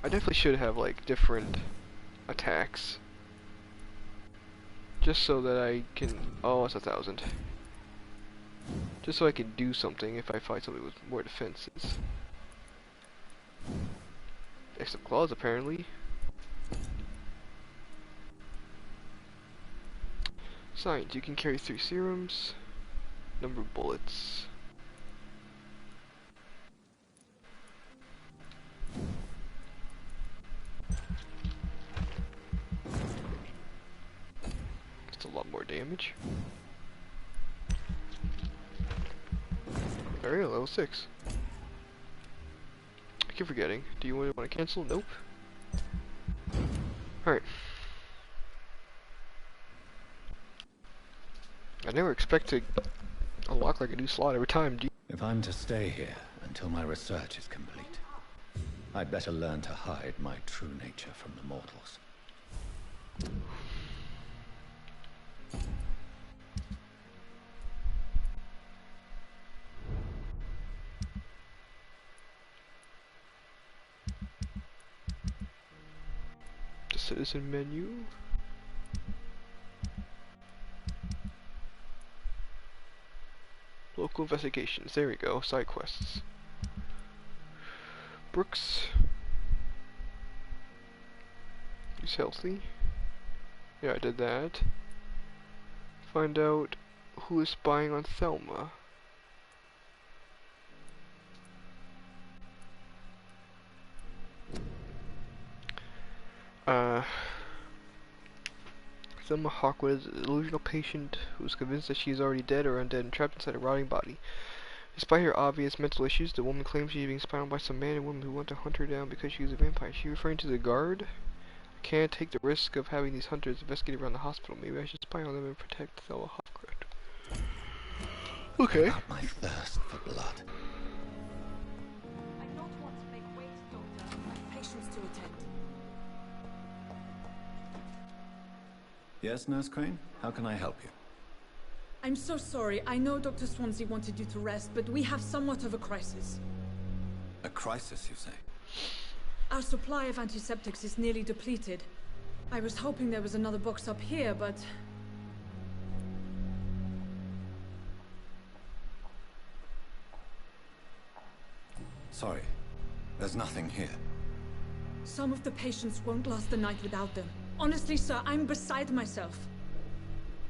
I definitely should have like different attacks. Just so that I can... Oh, it's 1,000. Just so I can do something if I fight somebody with more defenses. Extra claws, apparently. Science, you can carry 3 serums. Number of bullets. That's a lot more damage. Alright, level 6. I keep forgetting. Do you want to cancel? Nope. Alright. I never expect to unlock like a new slot every time. If I'm to stay here until my research is complete, I'd better learn to hide my true nature from the mortals. The citizen menu. Local investigations. There we go. Side quests. Brooks. He's healthy. Yeah, I did that. Find out who is spying on Thelma. Thelma Hawkwood is a delusional patient who is convinced that she is already dead or undead and trapped inside a rotting body. Despite her obvious mental issues, the woman claims she is being spied on by some man and woman who want to hunt her down because she is a vampire. Is she referring to the guard? I can't take the risk of having these hunters investigate around the hospital. Maybe I should spy on them and protect Thelma Hawkwood. Okay. About my thirst for blood. I don't want to make wait, Doctor. I have patients to attend. Yes, Nurse Crane? How can I help you? I'm so sorry. I know Dr. Swansea wanted you to rest, but we have somewhat of a crisis. A crisis, you say? Our supply of antiseptics is nearly depleted. I was hoping there was another box up here, but... Sorry. There's nothing here. Some of the patients won't last the night without them. Honestly, sir, I'm beside myself.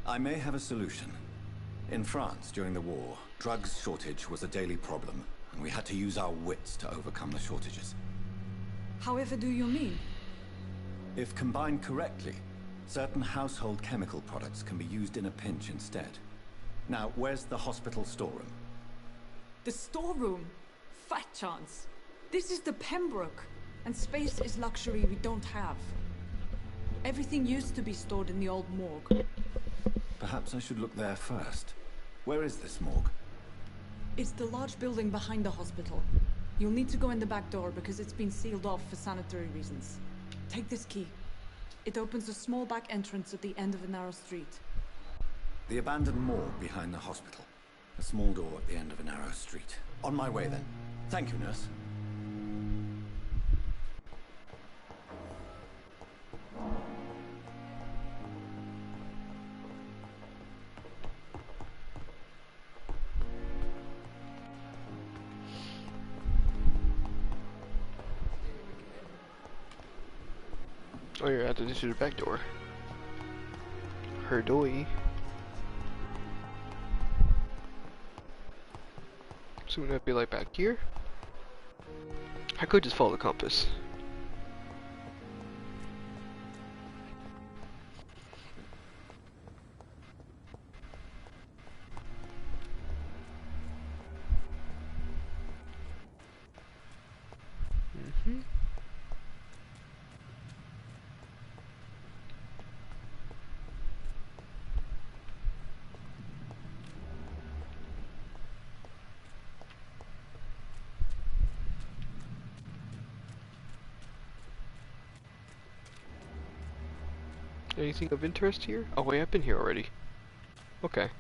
I may have a solution. In France, during the war, drugs shortage was a daily problem, and we had to use our wits to overcome the shortages. However do you mean? If combined correctly, certain household chemical products can be used in a pinch instead. Now, where's the hospital storeroom? The storeroom? Fat chance. This is the Pembroke, and space is luxury we don't have. Everything used to be stored in the old morgue. Perhaps I should look there first. Where is this morgue? It's the large building behind the hospital. You'll need to go in the back door because it's been sealed off for sanitary reasons. Take this key. It opens a small back entrance at the end of a narrow street. The abandoned morgue behind the hospital. A small door at the end of a narrow street. On my way then. Thank you, nurse. Oh, you're at the back door. Her doy. So would that be like back here? I could just follow the compass. Anything of interest here? Oh wait, I've been here already. Okay.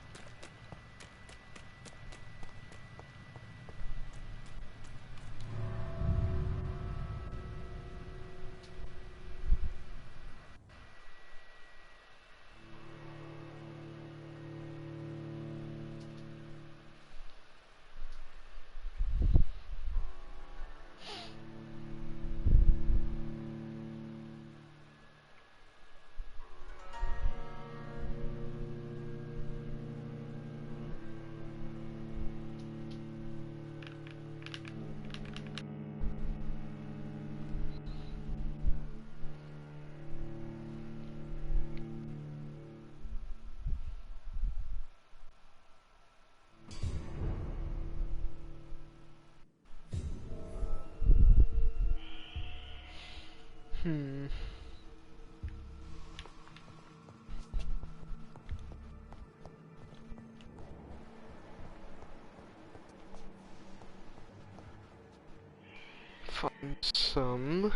Find some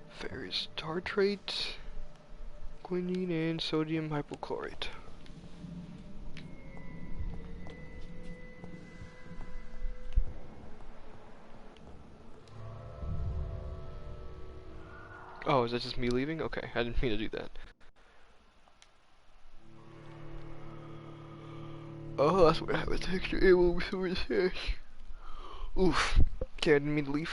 ferrous tartrate, quinine, and sodium hypochlorite. Oh, is that just me leaving? Okay, I didn't mean to do that. Oh, that's what happens to extra ammo with the sash. Oof. Okay, I didn't mean to leave.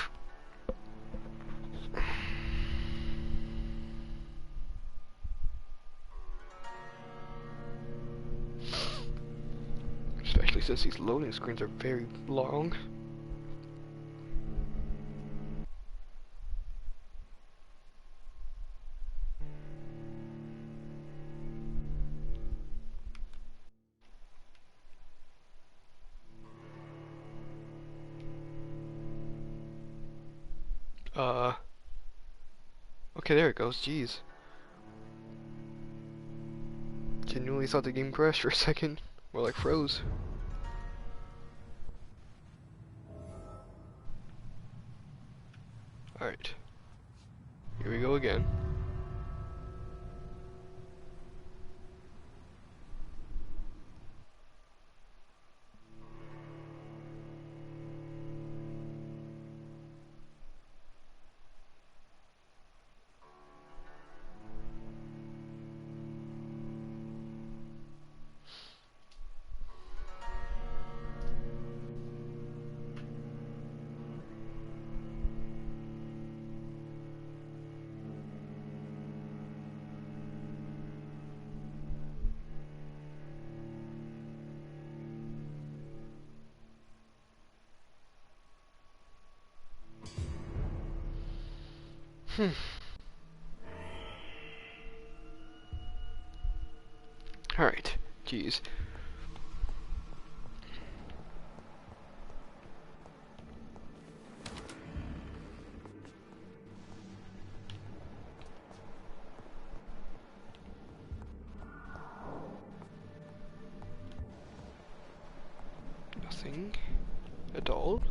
Especially since these loading screens are very long. Okay, there it goes, jeez. Genuinely thought the game crashed for a second. Or like froze. Alright. Here we go again. Alright, jeez. Nothing at all.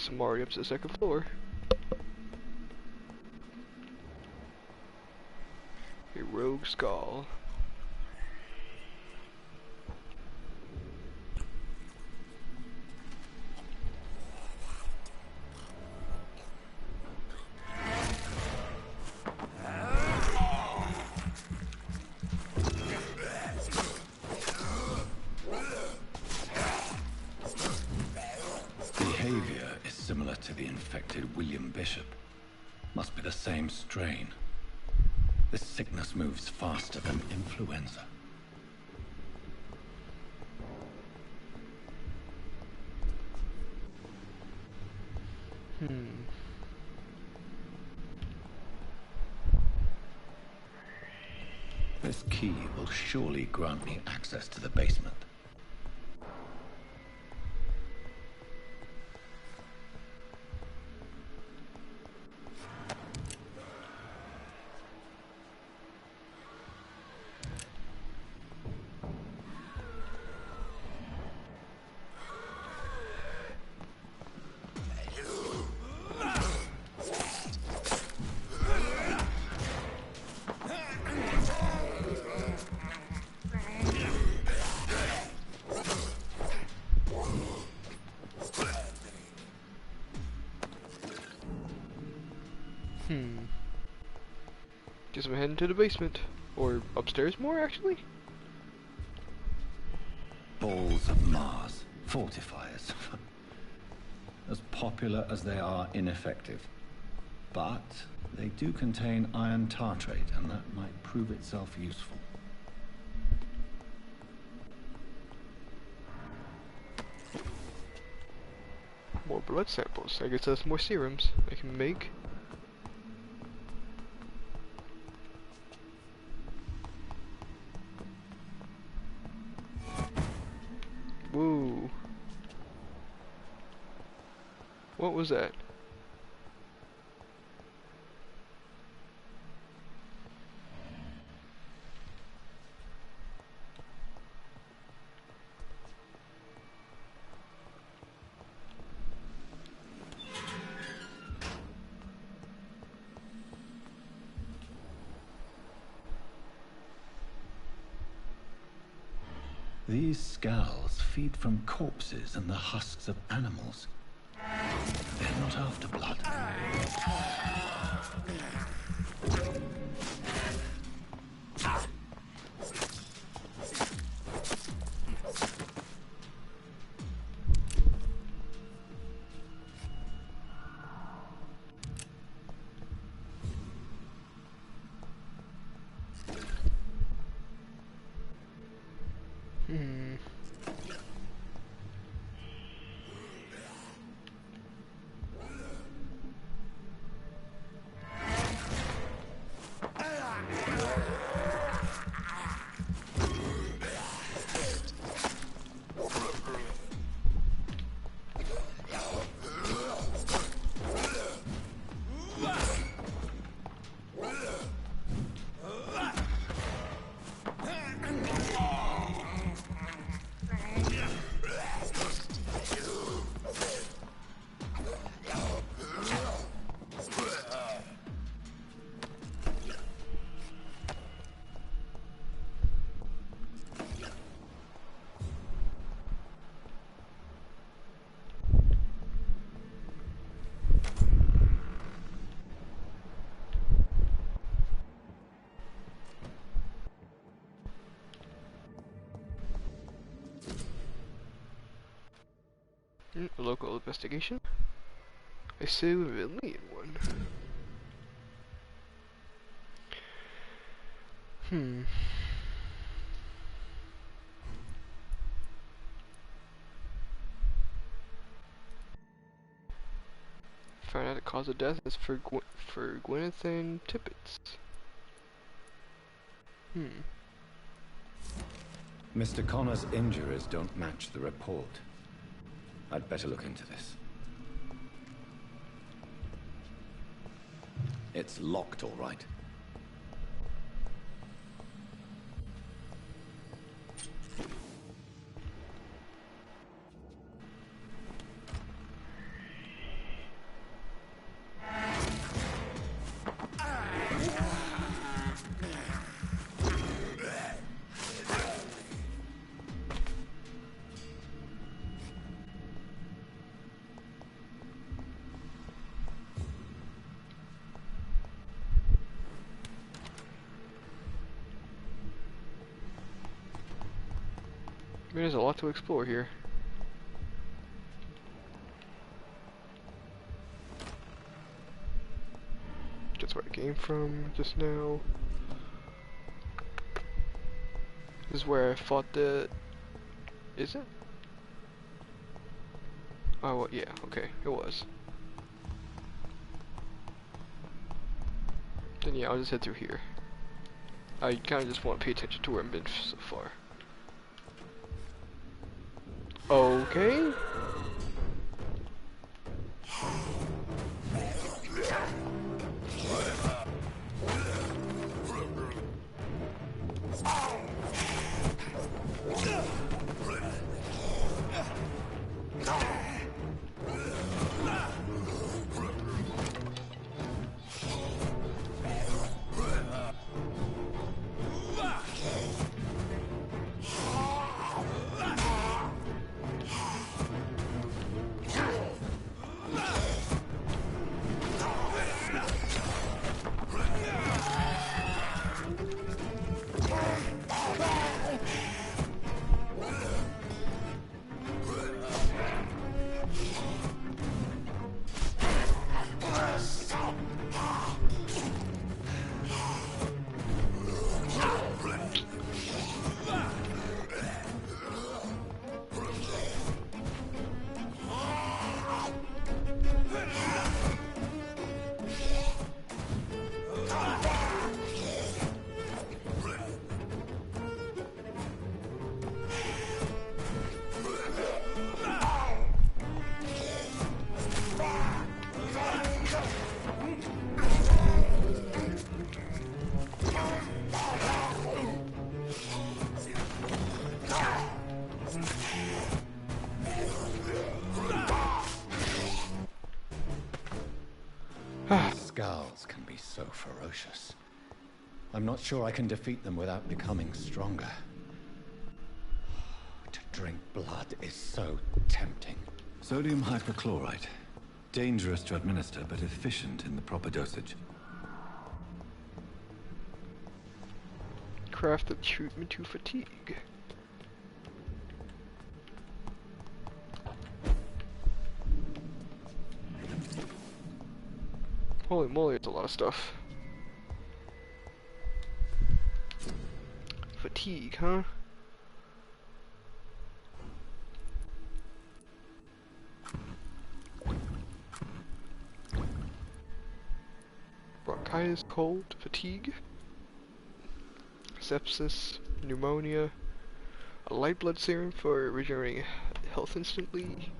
I'm already up to the second floor. A rogue skull. Behavior is similar to the infected William Bishop. Must be the same strain. This sickness moves faster than influenza. This key will surely grant me access to the basement. Guess I'm heading to the basement. Or upstairs more, actually? Balls of Mars. Fortifiers. As popular as they are ineffective. But they do contain iron tartrate, and that might prove itself useful. More blood samples. I guess that's more serums I can make. Whoa. What was that? These scowls feed from corpses and the husks of animals. They're not after blood. A local investigation. I civilian one. Find out the cause of death is for Gwyneth and Tippets. Mr. Connor's injuries don't match the report. I'd better look into this. It's locked, all right. There's a lot to explore here. That's where I came from just now. This is where I fought the... Is it? Oh, well, yeah, okay, it was. Then yeah, I'll just head through here. I kind of just want to pay attention to where I've been so far. Okay. Skulls can be so ferocious. I'm not sure I can defeat them without becoming stronger. To drink blood is so tempting. Sodium hypochlorite. Dangerous to administer, but efficient in the proper dosage. Craft the treatment to fatigue. Holy moly, it's a lot of stuff. Fatigue, huh? Bronchitis, cold, fatigue, sepsis, pneumonia, a light blood serum for regenerating health instantly.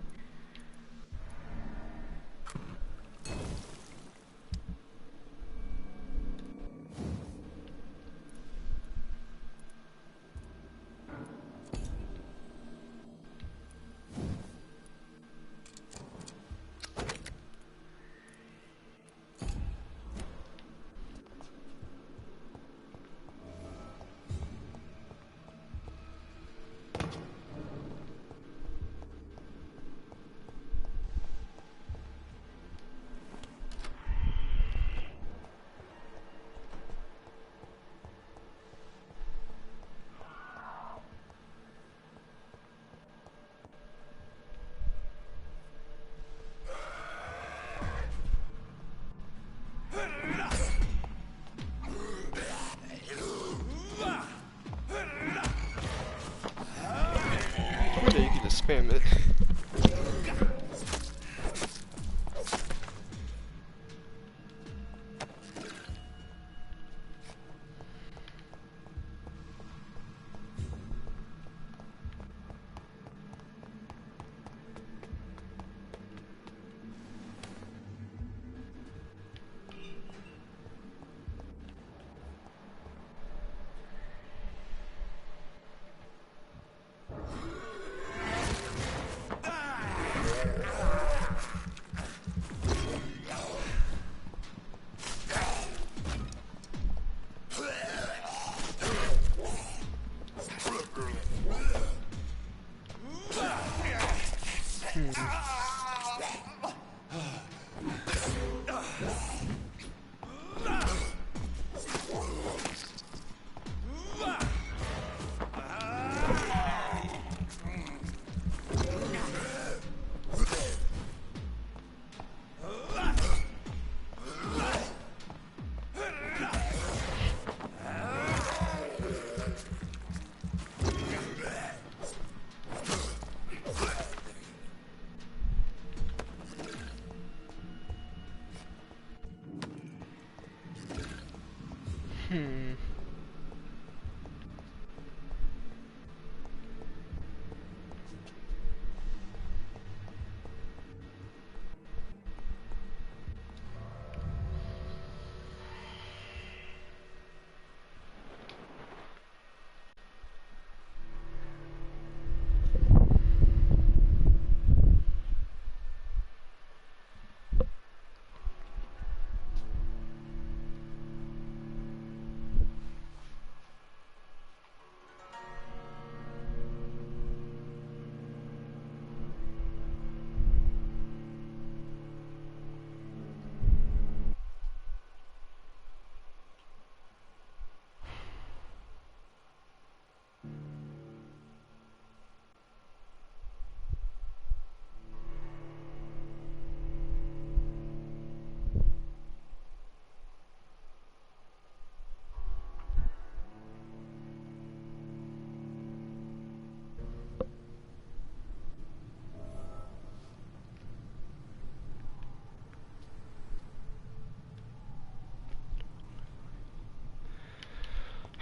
Spam it.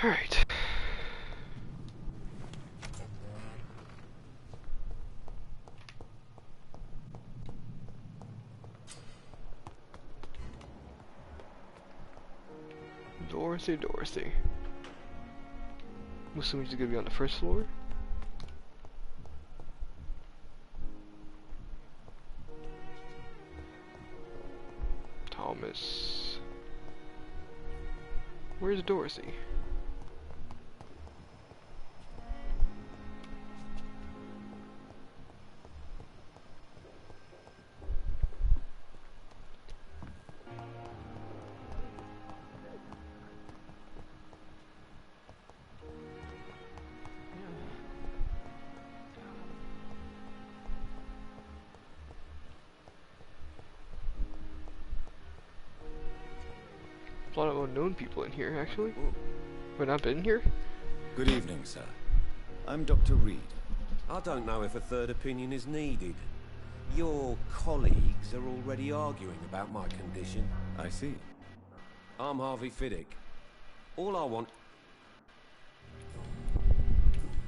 Alright. Dorothy. I'm assuming he's gonna be on the first floor. Thomas. Where's Dorothy? A lot of unknown people in here, actually. Have I not been here? Good evening, sir. I'm Dr. Reed. I don't know if a third opinion is needed. Your colleagues are already arguing about my condition. I see. I'm Harvey Fiddick. All I want...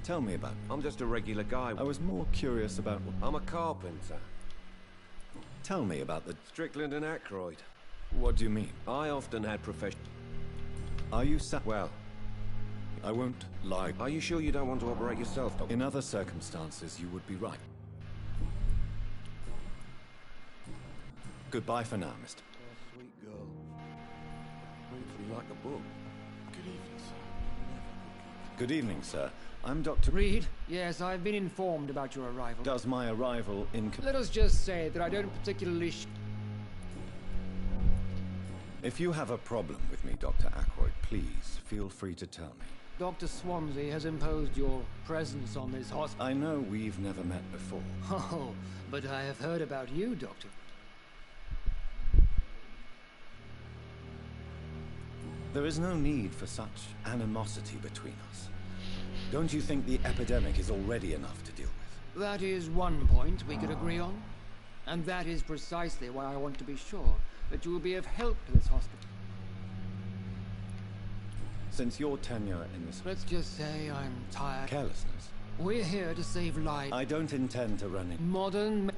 Tell me about it. I'm just a regular guy. I was more curious about what... I'm a carpenter. Tell me about the... Strickland and Ackroyd. What do you mean? I often had profession... Are you Well... I won't lie. Are you sure you don't want to operate yourself, Doctor? In other circumstances, you would be right. Goodbye for now, mister. Oh, sweet girl. Hopefully like the book. Good evening, sir. Good evening, sir. I'm Dr. Reed. Yes, I've been informed about your arrival. Does my arrival Let us just say that I don't particularly... If you have a problem with me, Dr. Ackroyd, please feel free to tell me. Dr. Swansea has imposed your presence on this hospital. I know we've never met before. Oh, but I have heard about you, Doctor. There is no need for such animosity between us. Don't you think the epidemic is already enough to deal with? That is one point we could agree on. And that is precisely why I want to be sure that you will be of help to this hospital. Since your tenure in this... Let's just say I'm tired. Carelessness. We're here to save lives. I don't intend to run it. Modern...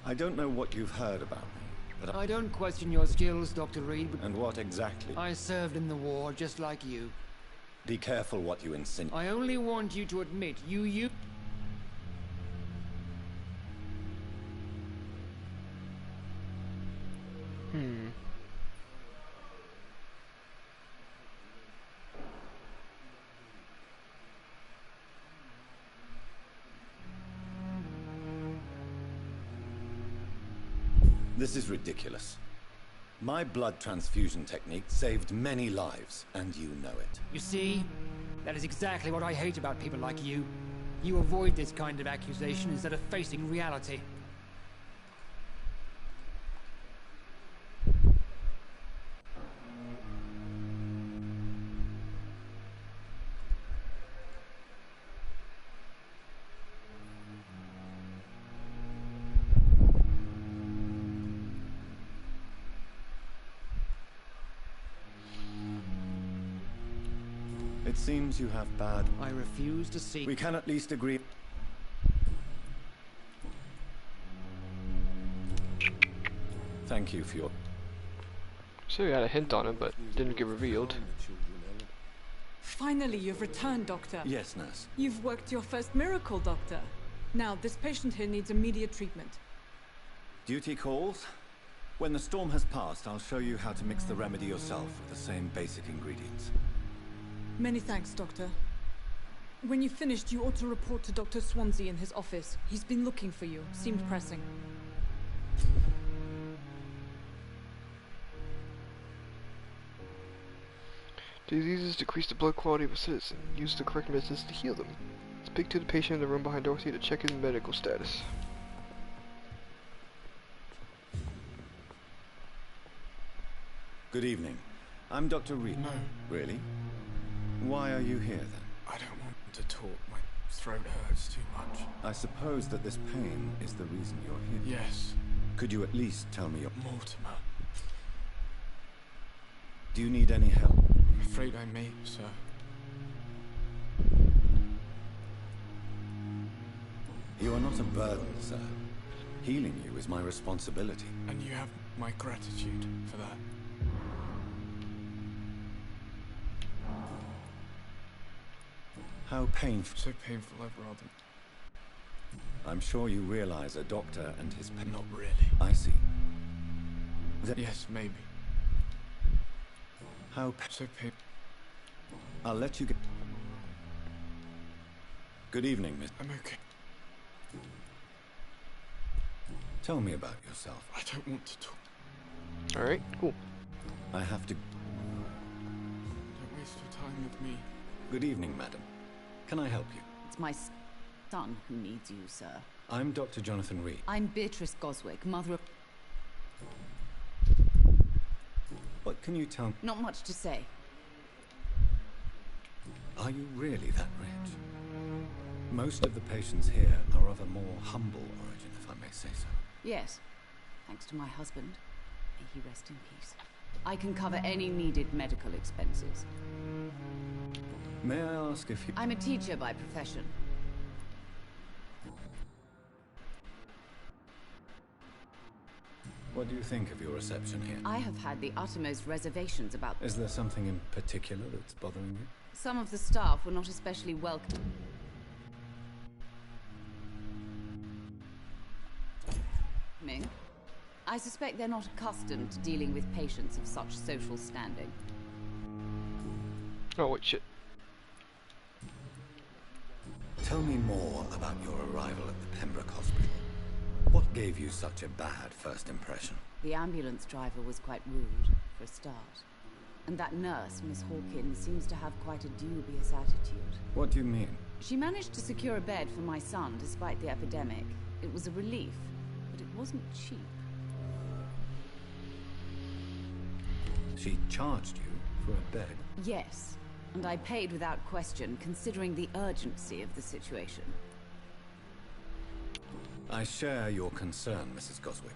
I don't know what you've heard about me, but I don't question your skills, Dr. Reed. And what exactly? I served in the war, just like you. Be careful what you insinuate. I only want you to admit you... This is ridiculous. My blood transfusion technique saved many lives, and you know it. You see? That is exactly what I hate about people like you. You avoid this kind of accusation instead of facing reality. It seems you have bad... I refuse to see... We can at least agree... Thank you for your... So we had a hint on it, but didn't get revealed. Finally, you've returned, Doctor. Yes, nurse. You've worked your first miracle, Doctor. Now, this patient here needs immediate treatment. Duty calls? When the storm has passed, I'll show you how to mix the remedy yourself with the same basic ingredients. Many thanks, Doctor. When you've finished, you ought to report to Dr. Swansea in his office. He's been looking for you. Seemed pressing. Diseases decrease the blood quality of a citizen. Use the correct medicines to heal them. Speak to the patient in the room behind Dorothy to check his medical status. Good evening. I'm Dr. Reed. No. Really? Why are you here, then? I don't want to talk. My throat hurts too much. I suppose that this pain is the reason you're here. Yes. Could you at least tell me your... Mortimer. Do you need any help? I'm afraid I may, sir. You are not a burden, sir. Healing you is my responsibility. And you have my gratitude for that. How painful. So painful, I'd rather... I'm sure you realize a doctor and his... Not really. I see. Yes, maybe. How... So painful. I'll let you get... Good evening, Miss... I'm okay. Tell me about yourself. I don't want to talk. Alright, cool. I have to... Don't waste your time with me. Good evening, madam. Can I help you? It's my son who needs you, sir. I'm Dr. Jonathan Reed. I'm Beatrice Goswick, mother of... What can you tell me? Not much to say. Are you really that rich? Most of the patients here are of a more humble origin, if I may say so. Yes, thanks to my husband. May he rest in peace. I can cover any needed medical expenses. May I ask if you... I'm a teacher by profession. What do you think of your reception here? I have had the uttermost reservations about... Is there something in particular that's bothering you? Some of the staff were not especially welcome. I suspect they're not accustomed to dealing with patients of such social standing. Oh, wait, shit. Tell me more about your arrival at the Pembroke Hospital. What gave you such a bad first impression? The ambulance driver was quite rude, for a start. And that nurse, Miss Hawkins, seems to have quite a dubious attitude. What do you mean? She managed to secure a bed for my son despite the epidemic. It was a relief, but it wasn't cheap. She charged you for a bed? Yes, And I paid without question, considering the urgency of the situation. I share your concern, Mrs. Goswick.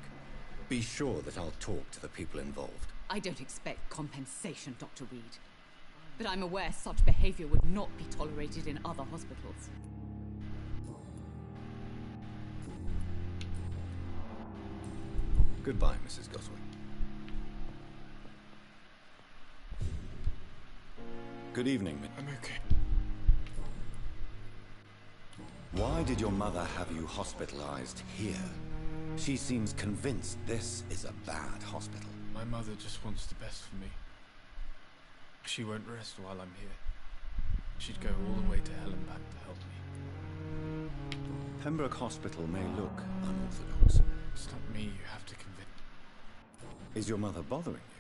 Be sure that I'll talk to the people involved. I don't expect compensation, Dr. Reed. But I'm aware such behavior would not be tolerated in other hospitals. Goodbye, Mrs. Goswick. Good evening, I'm okay. Why did your mother have you hospitalized here? She seems convinced this is a bad hospital. My mother just wants the best for me. She won't rest while I'm here. She'd go all the way to hell and back to help me. Pembroke Hospital may look unorthodox. It's not me you have to convince. Is your mother bothering you?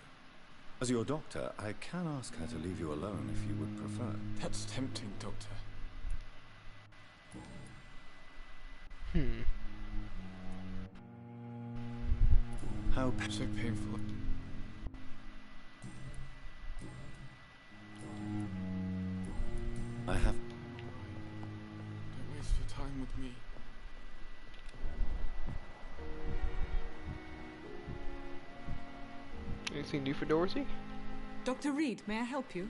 As your doctor, I can ask her to leave you alone if you would prefer. That's tempting, Doctor. How so painful. I have... Don't waste your time with me. Anything new for Dorothy? Dr. Reed, may I help you?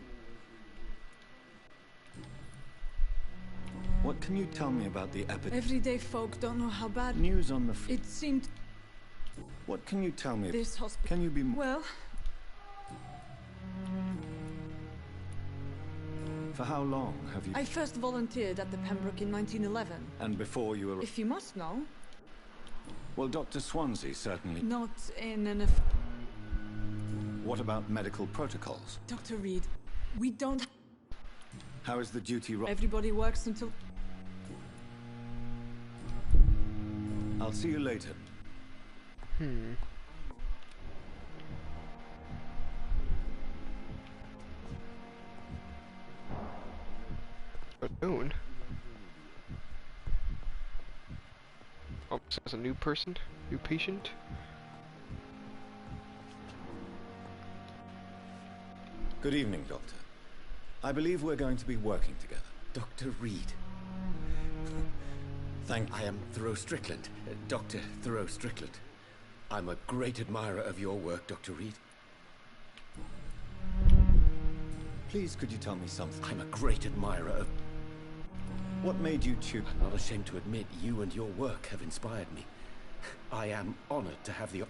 What can you tell me about the epidemic? Everyday folk don't know how bad... News on the... It seemed... What can you tell me? This hospital... Can you be... Well... For how long have you... I first volunteered at the Pembroke in 1911. And before you were... If you must know... Well, Dr. Swansea certainly... Not in an... What about medical protocols? Dr. Reed, we don't... How is the duty... Everybody works until... I'll see you later. Noon. Oh, so it's a new person? New patient? Good evening, Doctor. I believe we're going to be working together. Dr. Reed. I am Thoreau Strickland. Dr. Thoreau Strickland. I'm a great admirer of your work, Dr. Reed. Please, could you tell me something? I'm a great admirer of... What made you choose... I'm not ashamed to admit you and your work have inspired me. I am honored to have the...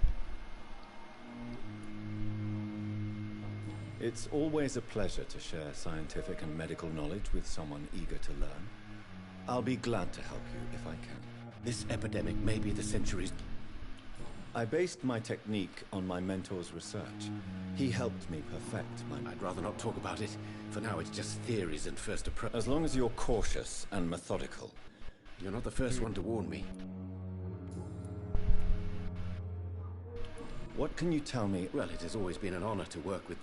It's always a pleasure to share scientific and medical knowledge with someone eager to learn. I'll be glad to help you if I can. This epidemic may be the century's... I based my technique on my mentor's research. He helped me perfect my... I'd rather not talk about it. For now, it's just theories and first approach. As long as you're cautious and methodical. You're not the first one to warn me. What can you tell me? Well, it has always been an honor to work with...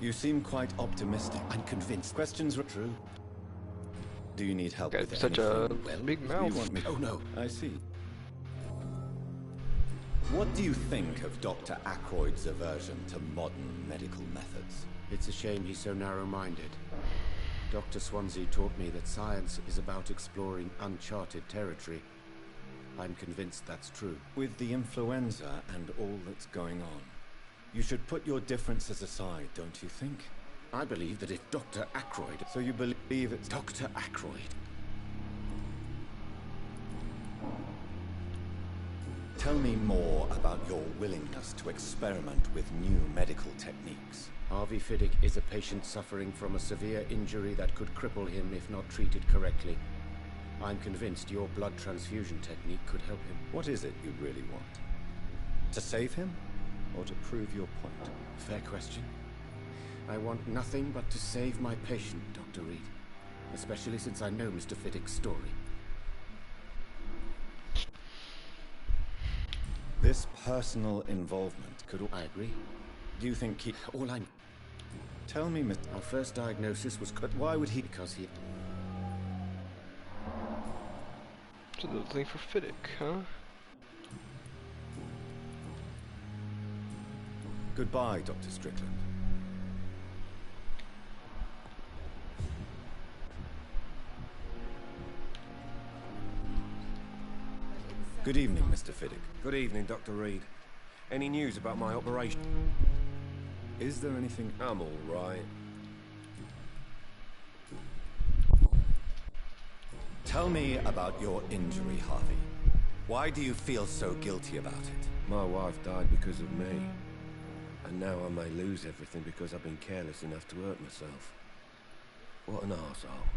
You seem quite optimistic. I'm convinced. Questions are true. Do you need help with such anything? a big mouth. You want me... Oh, no. I see. What do you think of Dr. Ackroyd's aversion to modern medical methods? It's a shame he's so narrow-minded. Dr. Swansea taught me that science is about exploring uncharted territory. I'm convinced that's true. With the influenza and all that's going on, you should put your differences aside, don't you think? I believe that if Dr. Ackroyd... So you believe it's... Dr. Ackroyd. Tell me more about your willingness to experiment with new medical techniques. Harvey Fiddick is a patient suffering from a severe injury that could cripple him if not treated correctly. I'm convinced your blood transfusion technique could help him. What is it you really want? To save him? Or to prove your point? Fair question. I want nothing but to save my patient, Dr. Reed. Especially since I know Mr. Fiddick's story. This personal involvement could... I agree. Do you think he... All I'm... Tell me, Mr... Our first diagnosis was... But why would he... Because he... So the thing for Fiddick, huh? Goodbye, Dr. Strickland. Good evening, Mr. Fiddick. Good evening, Dr. Reed. Any news about my operation? Is there anything... I'm all right. Tell me about your injury, Harvey. Why do you feel so guilty about it? My wife died because of me. And now I may lose everything because I've been careless enough to hurt myself. What an arsehole.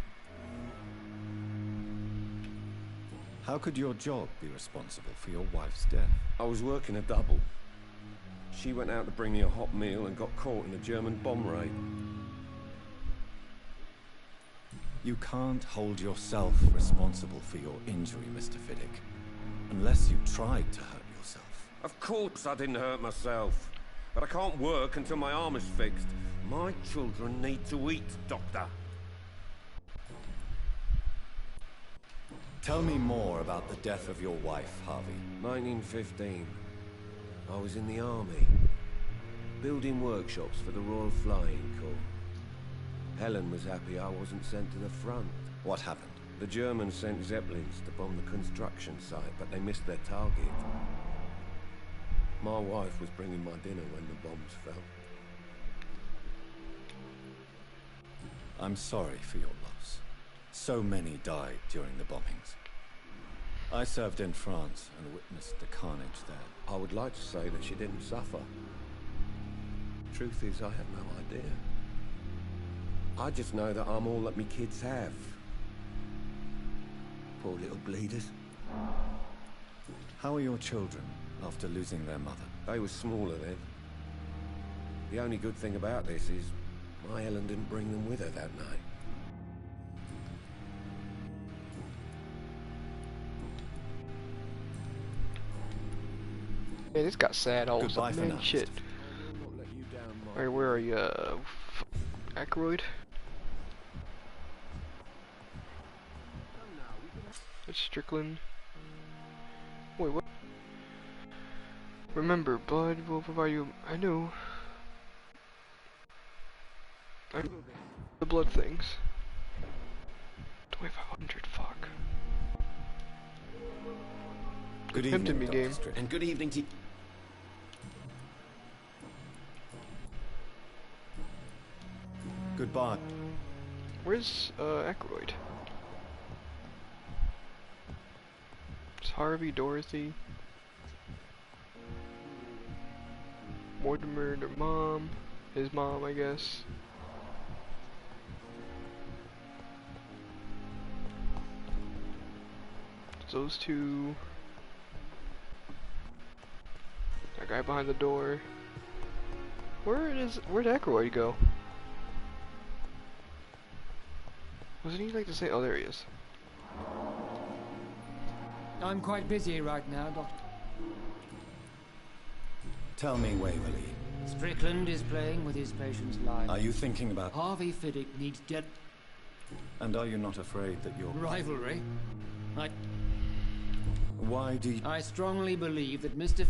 How could your job be responsible for your wife's death? I was working a double. She went out to bring me a hot meal and got caught in a German bomb raid. You can't hold yourself responsible for your injury, Mr. Fiddick. Unless you tried to hurt yourself. Of course I didn't hurt myself. But I can't work until my arm is fixed. My children need to eat, Doctor. Tell me more about the death of your wife, Harvey. 1915. I was in the army. Building workshops for the Royal Flying Corps. Helen was happy I wasn't sent to the front. What happened? The Germans sent Zeppelins to bomb the construction site, but they missed their target. My wife was bringing my dinner when the bombs fell. I'm sorry for your loss. So many died during the bombings. I served in France and witnessed the carnage there. I would like to say that she didn't suffer. Truth is, I have no idea. I just know that I'm all that me kids have. Poor little bleeders. How are your children after losing their mother? They were smaller then. The only good thing about this is my Helen didn't bring them with her that night. Man, this got sad all of a Goodbye sudden, for man. now, Shit. Alright, where are you? Aykroyd? It's Strickland. Wait, what? Remember, blood will provide you. I know. The blood things. 2500, fuck. Good Tempted evening, me, Dr. game. Strickland. And good evening to... Goodbye. Where's Aykroyd? It's Harvey, Dorothy, Mortimer, their mom, his mom, I guess. Those two. That guy behind the door. Where'd Aykroyd go? Wasn't he like the same? Oh, there he is. I'm quite busy right now, Doctor. Tell me, Waverly. Strickland is playing with his patient's life. Are you thinking about... Harvey Fiddick needs dead... And are you not afraid that your... Rivalry? Why do you... I strongly believe that Mr.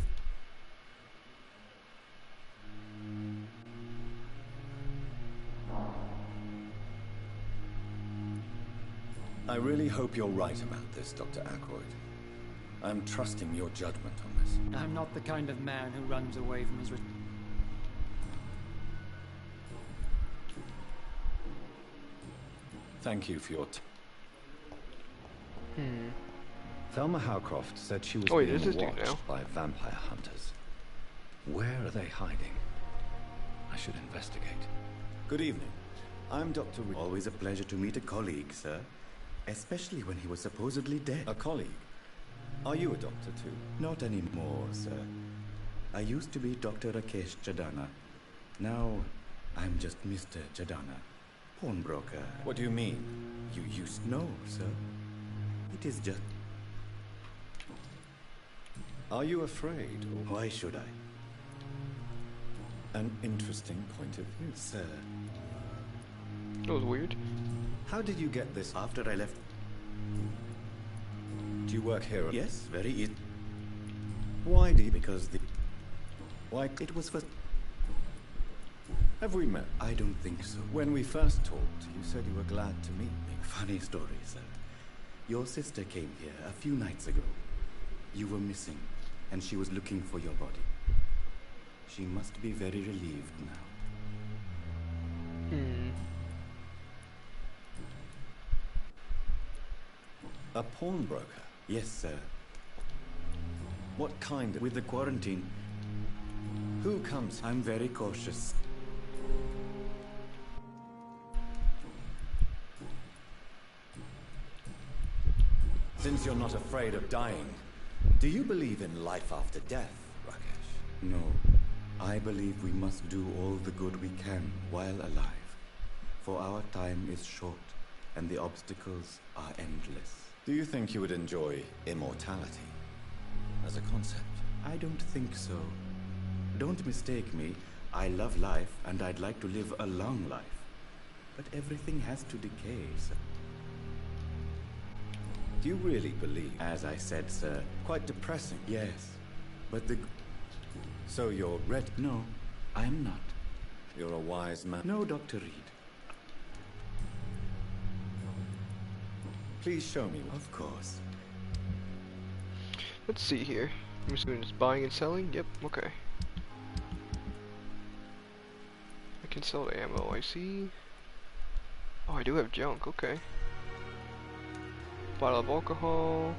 I really hope you're right about this, Dr. Aykroyd. I'm trusting your judgment on this. I'm not the kind of man who runs away from his... Thank you for your... Thelma Howcroft said she was being watched by vampire hunters. Where are they hiding? I should investigate. Good evening. I'm Dr. Reed. Always a pleasure to meet a colleague, sir. Especially when he was supposedly dead. A colleague? Are you a doctor too? Not anymore, sir. I used to be Dr. Rakesh Jadana. Now, I'm just Mr. Jadana, pawnbroker. What do you mean? You used to know, sir. It is just... Are you afraid? Or... Why should I? An interesting point of view. Sir. That was weird. How did you get this after I left? Do you work here? Yes, very easy. Why do you? Because the... Why? It was for... Have we met? I don't think so. When we first talked, you said you were glad to meet me. Funny story, sir. Your sister came here a few nights ago. You were missing, and she was looking for your body. She must be very relieved now. A pawnbroker? Yes, sir. What kind of... With the quarantine, Who comes? I'm very cautious. Since you're not afraid of dying, do you believe in life after death, Rakesh? No. I believe we must do all the good we can while alive. For our time is short, and the obstacles are endless. Do you think you would enjoy immortality as a concept? I don't think so. Don't mistake me. I love life, and I'd like to live a long life. But everything has to decay, sir. Do you really believe? As I said, sir. Quite depressing. Yes. But the... So you're ready? No, I'm not. You're a wise man. No, Dr. Reed. Please show me. Of course. Let's see here. I'm just doing just buying and selling. Yep, okay. I can sell the ammo, I see. Oh, I do have junk, okay. Bottle of alcohol.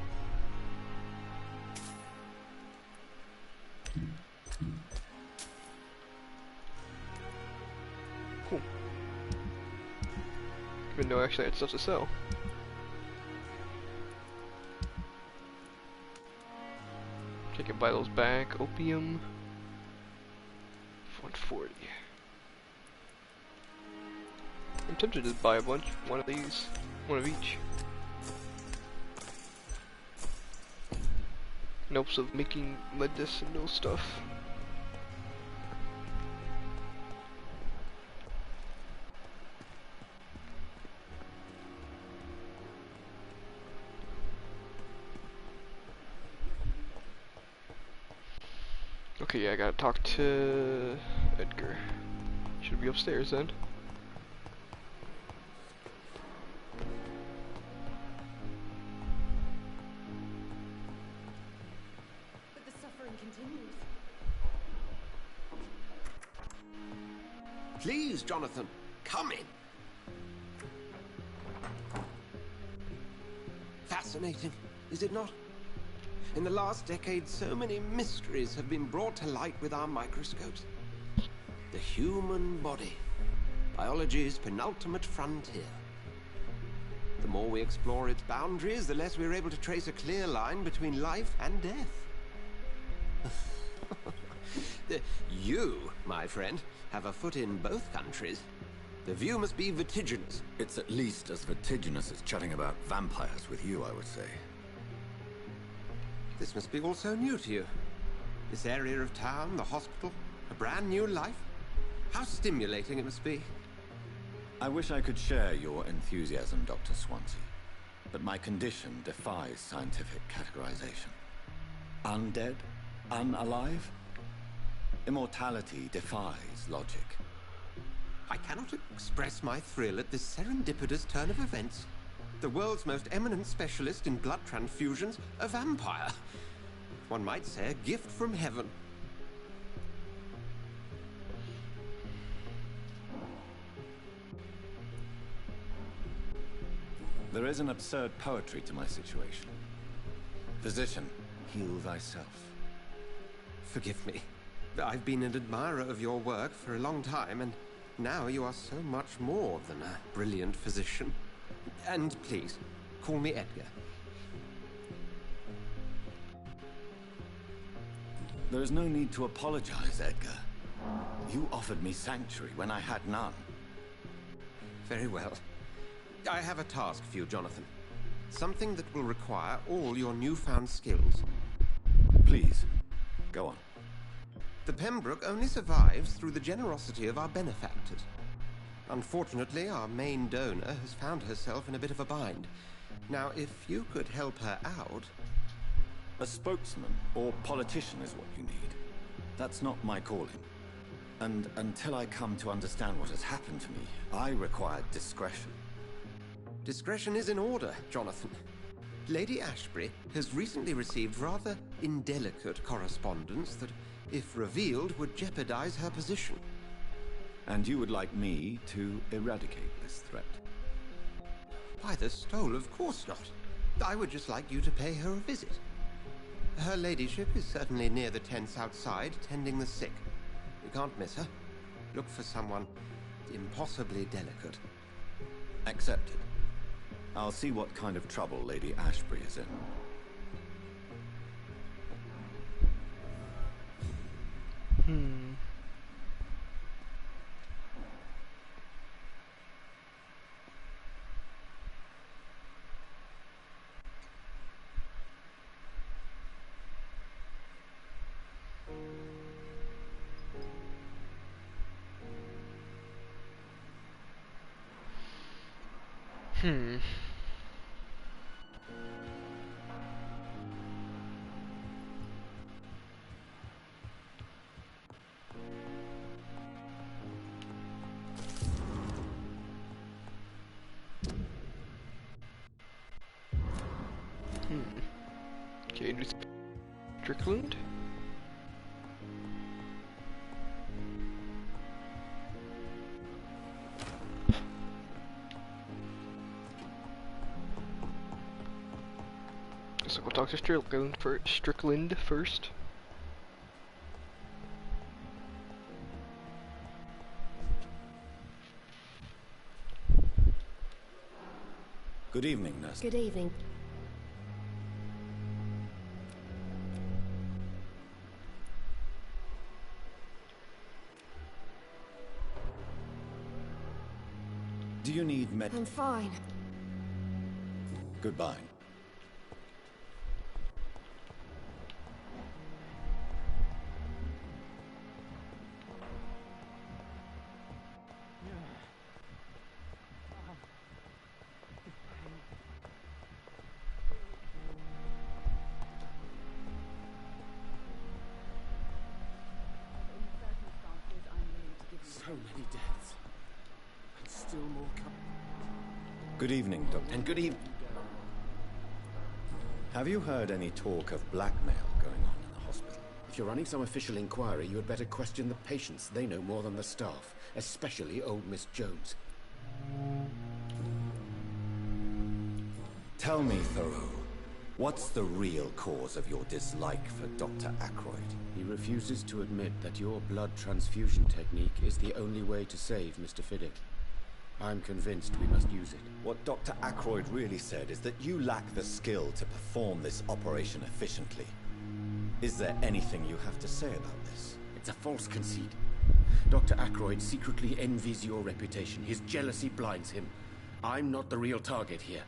Cool. Even though actually I had stuff to sell. I can buy those back. Opium. 140. I'm tempted to buy a bunch. One of these. One of each. Notes of making medicinal stuff. Okay, yeah, I gotta talk to Edgar. Should be upstairs then. But the suffering continues. Please, Jonathan, come in. Fascinating, is it not? In the last decade, so many mysteries have been brought to light with our microscopes. The human body, biology's penultimate frontier. The more we explore its boundaries, the less we're able to trace a clear line between life and death. You, my friend, have a foot in both countries. The view must be vertiginous. It's at least as vertiginous as chatting about vampires with you, I would say. This must be all so new to you. This area of town, the hospital, a brand new life. How stimulating it must be. I wish I could share your enthusiasm, Dr. Swansea, but my condition defies scientific categorization. Undead? Unalive? Immortality defies logic. I cannot express my thrill at this serendipitous turn of events. The world's most eminent specialist in blood transfusions, a vampire. One might say a gift from heaven. There is an absurd poetry to my situation. Physician, heal thyself. Forgive me. I've been an admirer of your work for a long time, and now you are so much more than a brilliant physician. And please, call me Edgar. There is no need to apologize, Edgar. You offered me sanctuary when I had none. Very well. I have a task for you, Jonathan. Something that will require all your newfound skills. Please, go on. The Pembroke only survives through the generosity of our benefactors. Unfortunately, our main donor has found herself in a bit of a bind. Now, if you could help her out... A spokesman or politician is what you need. That's not my calling. And until I come to understand what has happened to me, I require discretion. Discretion is in order, Jonathan. Lady Ashbury has recently received rather indelicate correspondence that, if revealed, would jeopardize her position. And you would like me to eradicate this threat? By the stole, of course not. I would just like you to pay her a visit. Her ladyship is certainly near the tents outside, tending the sick. You can't miss her. Look for someone impossibly delicate. Accepted. I'll see what kind of trouble Lady Ashbury is in. Okay, Strickland. So we'll talk to Strickland first. Good evening, nurse. Good evening. Do you need med? I'm fine. Goodbye. So many deaths. And still more coming. Good evening, Doctor. And good evening. Have you heard any talk of blackmail going on in the hospital? If you're running some official inquiry, you had better question the patients. They know more than the staff, especially old Miss Jones. Tell me, Thoreau, what's the real cause of your dislike for Dr. Ackroyd? He refuses to admit that your blood transfusion technique is the only way to save Mr. Fiddick. I'm convinced we must use it. What Dr. Ackroyd really said is that you lack the skill to perform this operation efficiently. Is there anything you have to say about this? It's a false conceit. Dr. Ackroyd secretly envies your reputation. His jealousy blinds him. I'm not the real target here.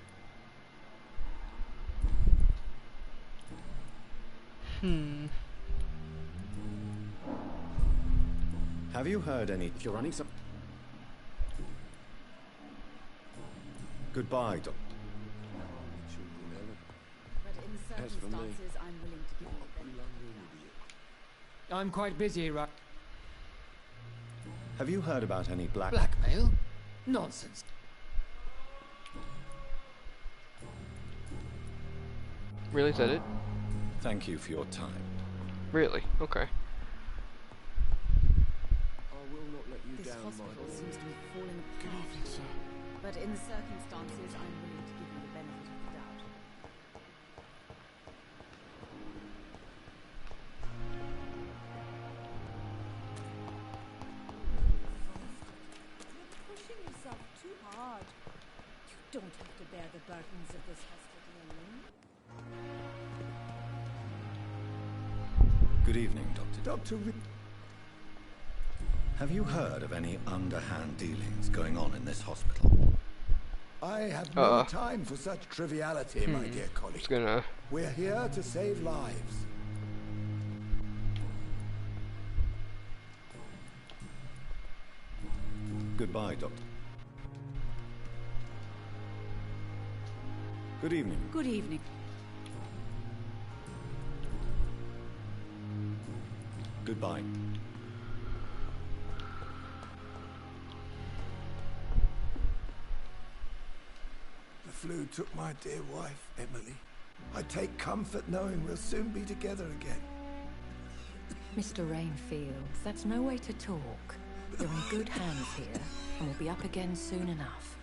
Have you heard any... If you're running some... Goodbye, Doctor. But in circumstances, I'm willing to give you the benefit of the doubt. I'm quite busy, right? Have you heard about any blackmail? Nonsense. Really said it? Thank you for your time. Really? Okay. I will not let you This down, hospital my seems to be falling apart. But in the circumstances, I'm willing to give you the benefit of the doubt. You're pushing yourself too hard. You don't have to bear the burdens of this hospital alone. Good evening, Doctor. Dr. Have you heard of any underhand dealings going on in this hospital? I have no time for such triviality, my dear colleague. We're here to save lives. Goodbye, Doctor. Good evening. Good evening. Goodbye. The flu took my dear wife, Emily. I take comfort knowing we'll soon be together again. Mr. Rainfield, that's no way to talk. You're in good hands here, and we'll be up again soon enough.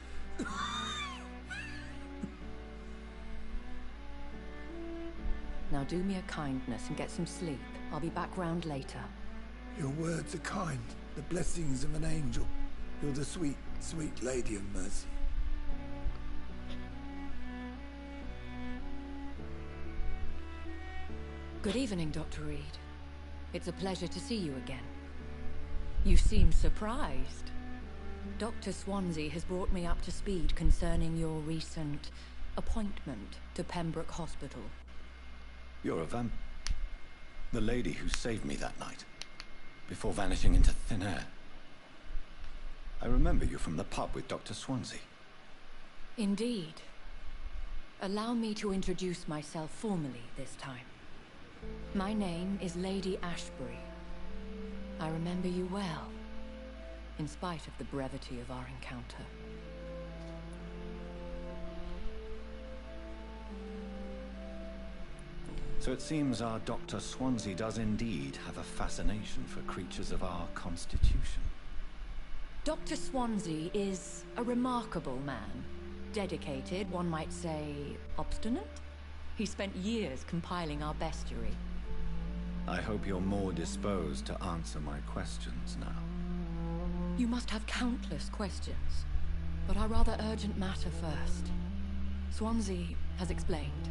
Now do me a kindness and get some sleep. I'll be back round later. Your words are kind, the blessings of an angel. You're the sweet, sweet lady of mercy. Good evening, Dr. Reed. It's a pleasure to see you again. You seem surprised. Dr. Swansea has brought me up to speed concerning your recent appointment to Pembroke Hospital. You're a the lady who saved me that night, before vanishing into thin air. I remember you from the pub with Dr. Swansea. Indeed. Allow me to introduce myself formally this time. My name is Lady Ashbury. I remember you well, in spite of the brevity of our encounter. So it seems our Dr. Swansea does indeed have a fascination for creatures of our constitution. Dr. Swansea is a remarkable man. Dedicated, one might say, obstinate? He spent years compiling our bestiary. I hope you're more disposed to answer my questions now. You must have countless questions, but our rather urgent matter first. Swansea has explained.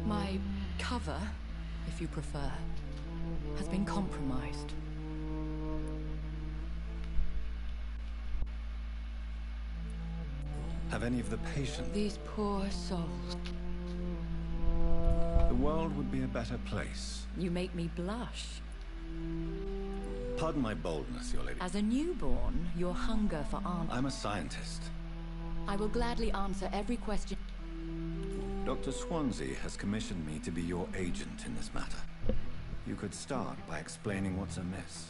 My cover, if you prefer, has been compromised. Have any of the patients... These poor souls. The world would be a better place. You make me blush. Pardon my boldness, your lady. As a newborn, your hunger for answers... I'm a scientist. I will gladly answer every question. Dr. Swansea has commissioned me to be your agent in this matter. You could start by explaining what's amiss.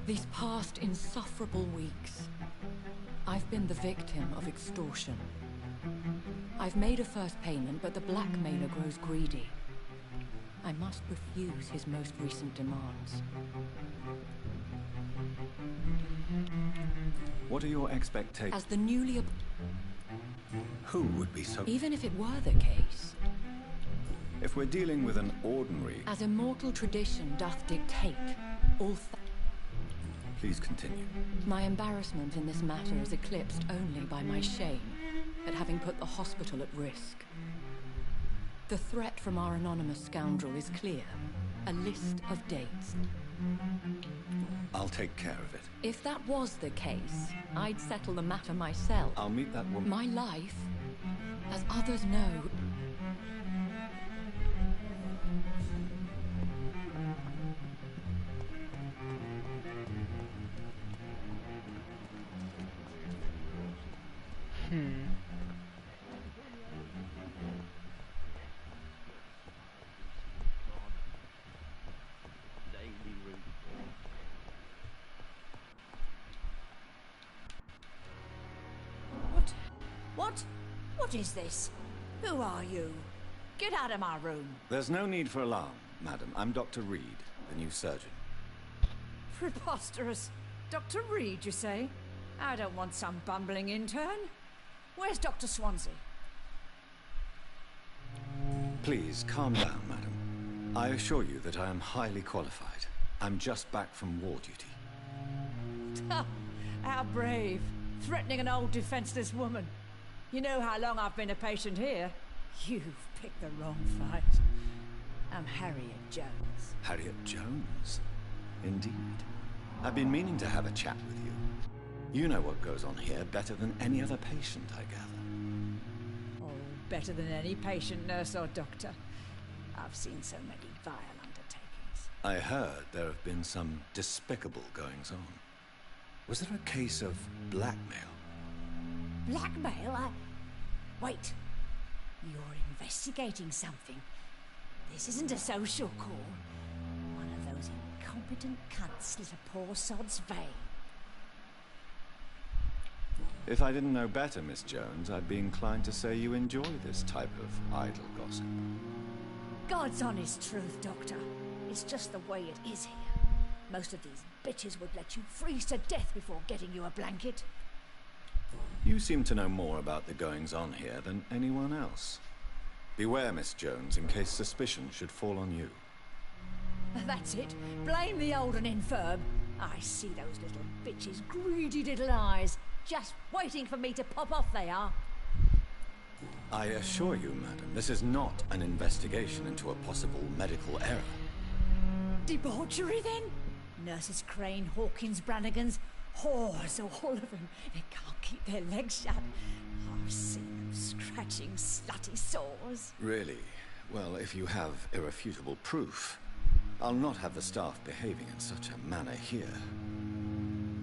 These past insufferable weeks, I've been the victim of extortion. I've made a first payment, but the blackmailer grows greedy. I must refuse his most recent demands. What are your expectations? As the newly... Who would be so... Even if it were the case... If we're dealing with an ordinary... As immortal tradition doth dictate, all... Please continue. My embarrassment in this matter is eclipsed only by my shame at having put the hospital at risk. The threat from our anonymous scoundrel is clear. A list of dates. I'll take care of it. If that was the case, I'd settle the matter myself. I'll meet that woman. My life, as others know... What is this? Who are you? Get out of my room. There's no need for alarm, madam. I'm Dr. Reed, the new surgeon. Preposterous. Dr. Reed, you say? I don't want some bumbling intern. Where's Dr. Swansea? Please, calm down, madam. I assure you that I am highly qualified. I'm just back from war duty. How brave. Threatening an old defenseless woman. You know how long I've been a patient here. You've picked the wrong fight. I'm Harriet Jones. Harriet Jones? Indeed. I've been meaning to have a chat with you. You know what goes on here better than any other patient, I gather. Oh, better than any patient, nurse or doctor. I've seen so many vile undertakings. I heard there have been some despicable goings-on. Was there a case of blackmail? Blackmail? Wait. You're investigating something. This isn't a social call. One of those incompetent cunts slit a poor sod's vein. If I didn't know better, Miss Jones, I'd be inclined to say you enjoy this type of idle gossip. God's honest truth, Doctor. It's just the way it is here. Most of these bitches would let you freeze to death before getting you a blanket. You seem to know more about the goings-on here than anyone else. Beware, Miss Jones, in case suspicion should fall on you. That's it. Blame the old and infirm. I see those little bitches' greedy little eyes. Just waiting for me to pop off, they are. I assure you, madam, this is not an investigation into a possible medical error. Debauchery, then? Nurses Crane, Hawkins, Brannigans, whores, all of them. They can't keep their legs shut. I've seen them scratching slutty sores. Really? Well, if you have irrefutable proof, I'll not have the staff behaving in such a manner here.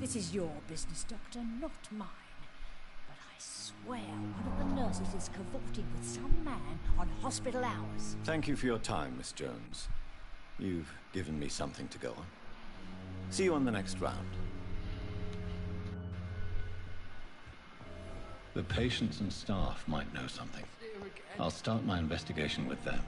This is your business, Doctor, not mine. But I swear one of the nurses is cavorting with some man on hospital hours. Thank you for your time, Miss Jones. You've given me something to go on. See you on the next round. The patients and staff might know something. I'll start my investigation with them.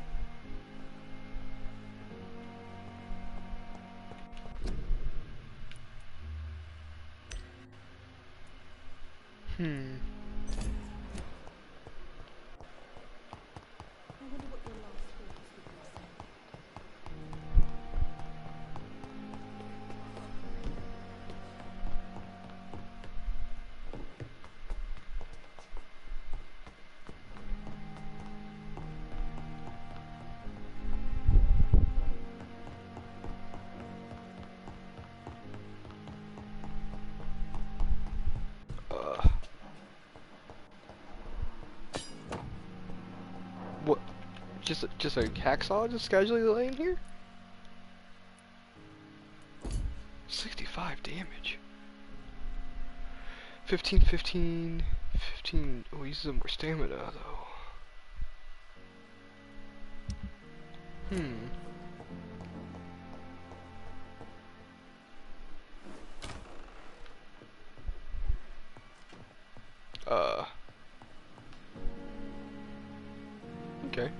What? Just a hacksaw just casually laying here? 65 damage. 15, 15, 15. Oh, he uses more stamina though. Okay.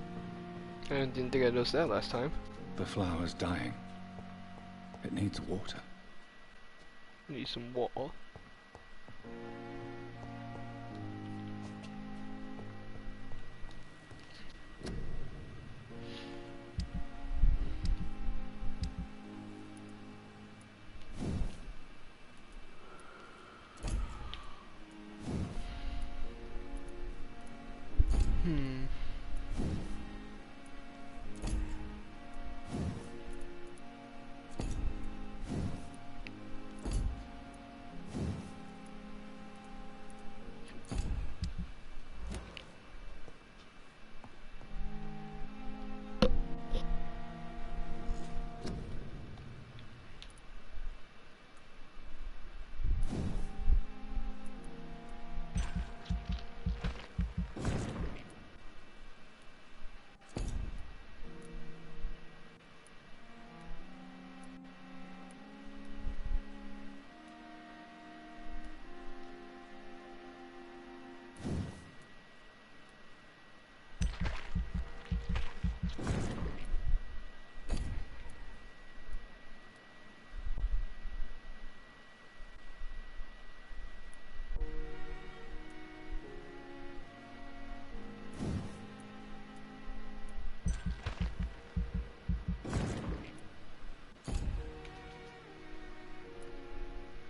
I didn't think I noticed that last time. The flower's dying. It needs water. Need some water.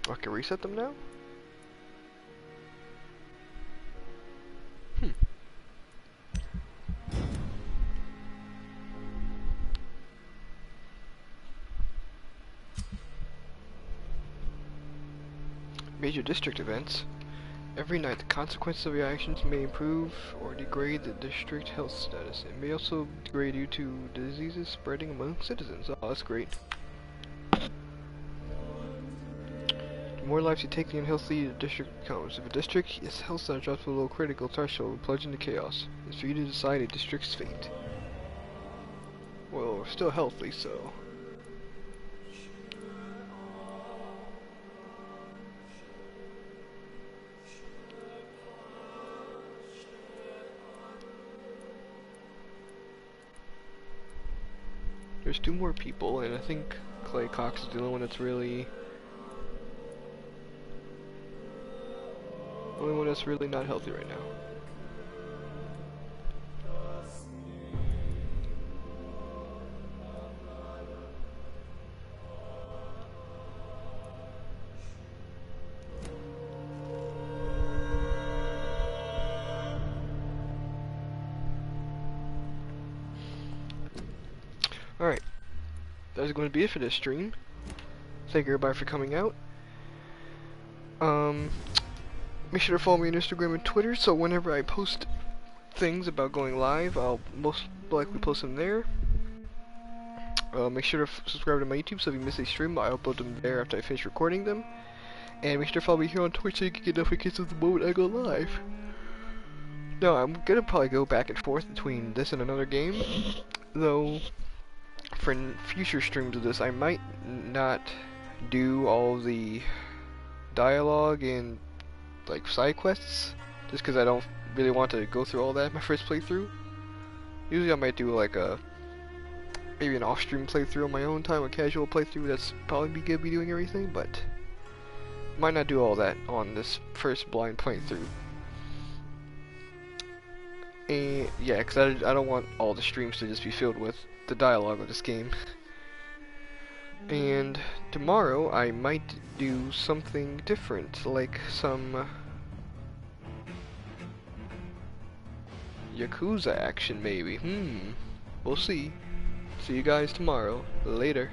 I can reset them now? Major district events. Every night, the consequences of your actions may improve or degrade the district health status. It may also degrade you to diseases spreading among citizens. Oh, that's great. The more lives you take, the unhealthy the district becomes. If a district's health status drops below critical threshold, plunge into chaos. It's for you to decide a district's fate. Well, we're still healthy, so... there's 2 more people, and I think Clay Cox is the only one that's really... not healthy right now. Alright, that's going to be it for this stream. Thank you everybody for coming out. Make sure to follow me on Instagram and Twitter, so whenever I post things about going live, I'll most likely post them there. Make sure to subscribe to my YouTube, so if you miss a stream, I upload them there after I finish recording them. And make sure to follow me here on Twitch so you can get notifications the moment I go live. Now, I'm gonna probably go back and forth between this and another game, though for future streams of this, I might not do all the dialogue and like side quests, just because I don't really want to go through all that in my first playthrough. Usually I might do like maybe an off-stream playthrough on my own time, a casual playthrough. That's probably gonna be doing everything, but might not do all that on this first blind playthrough. And yeah, because I don't want all the streams to just be filled with the dialogue of this game. And tomorrow I might do something different, like some Yakuza action maybe. We'll see. See you guys tomorrow. Later.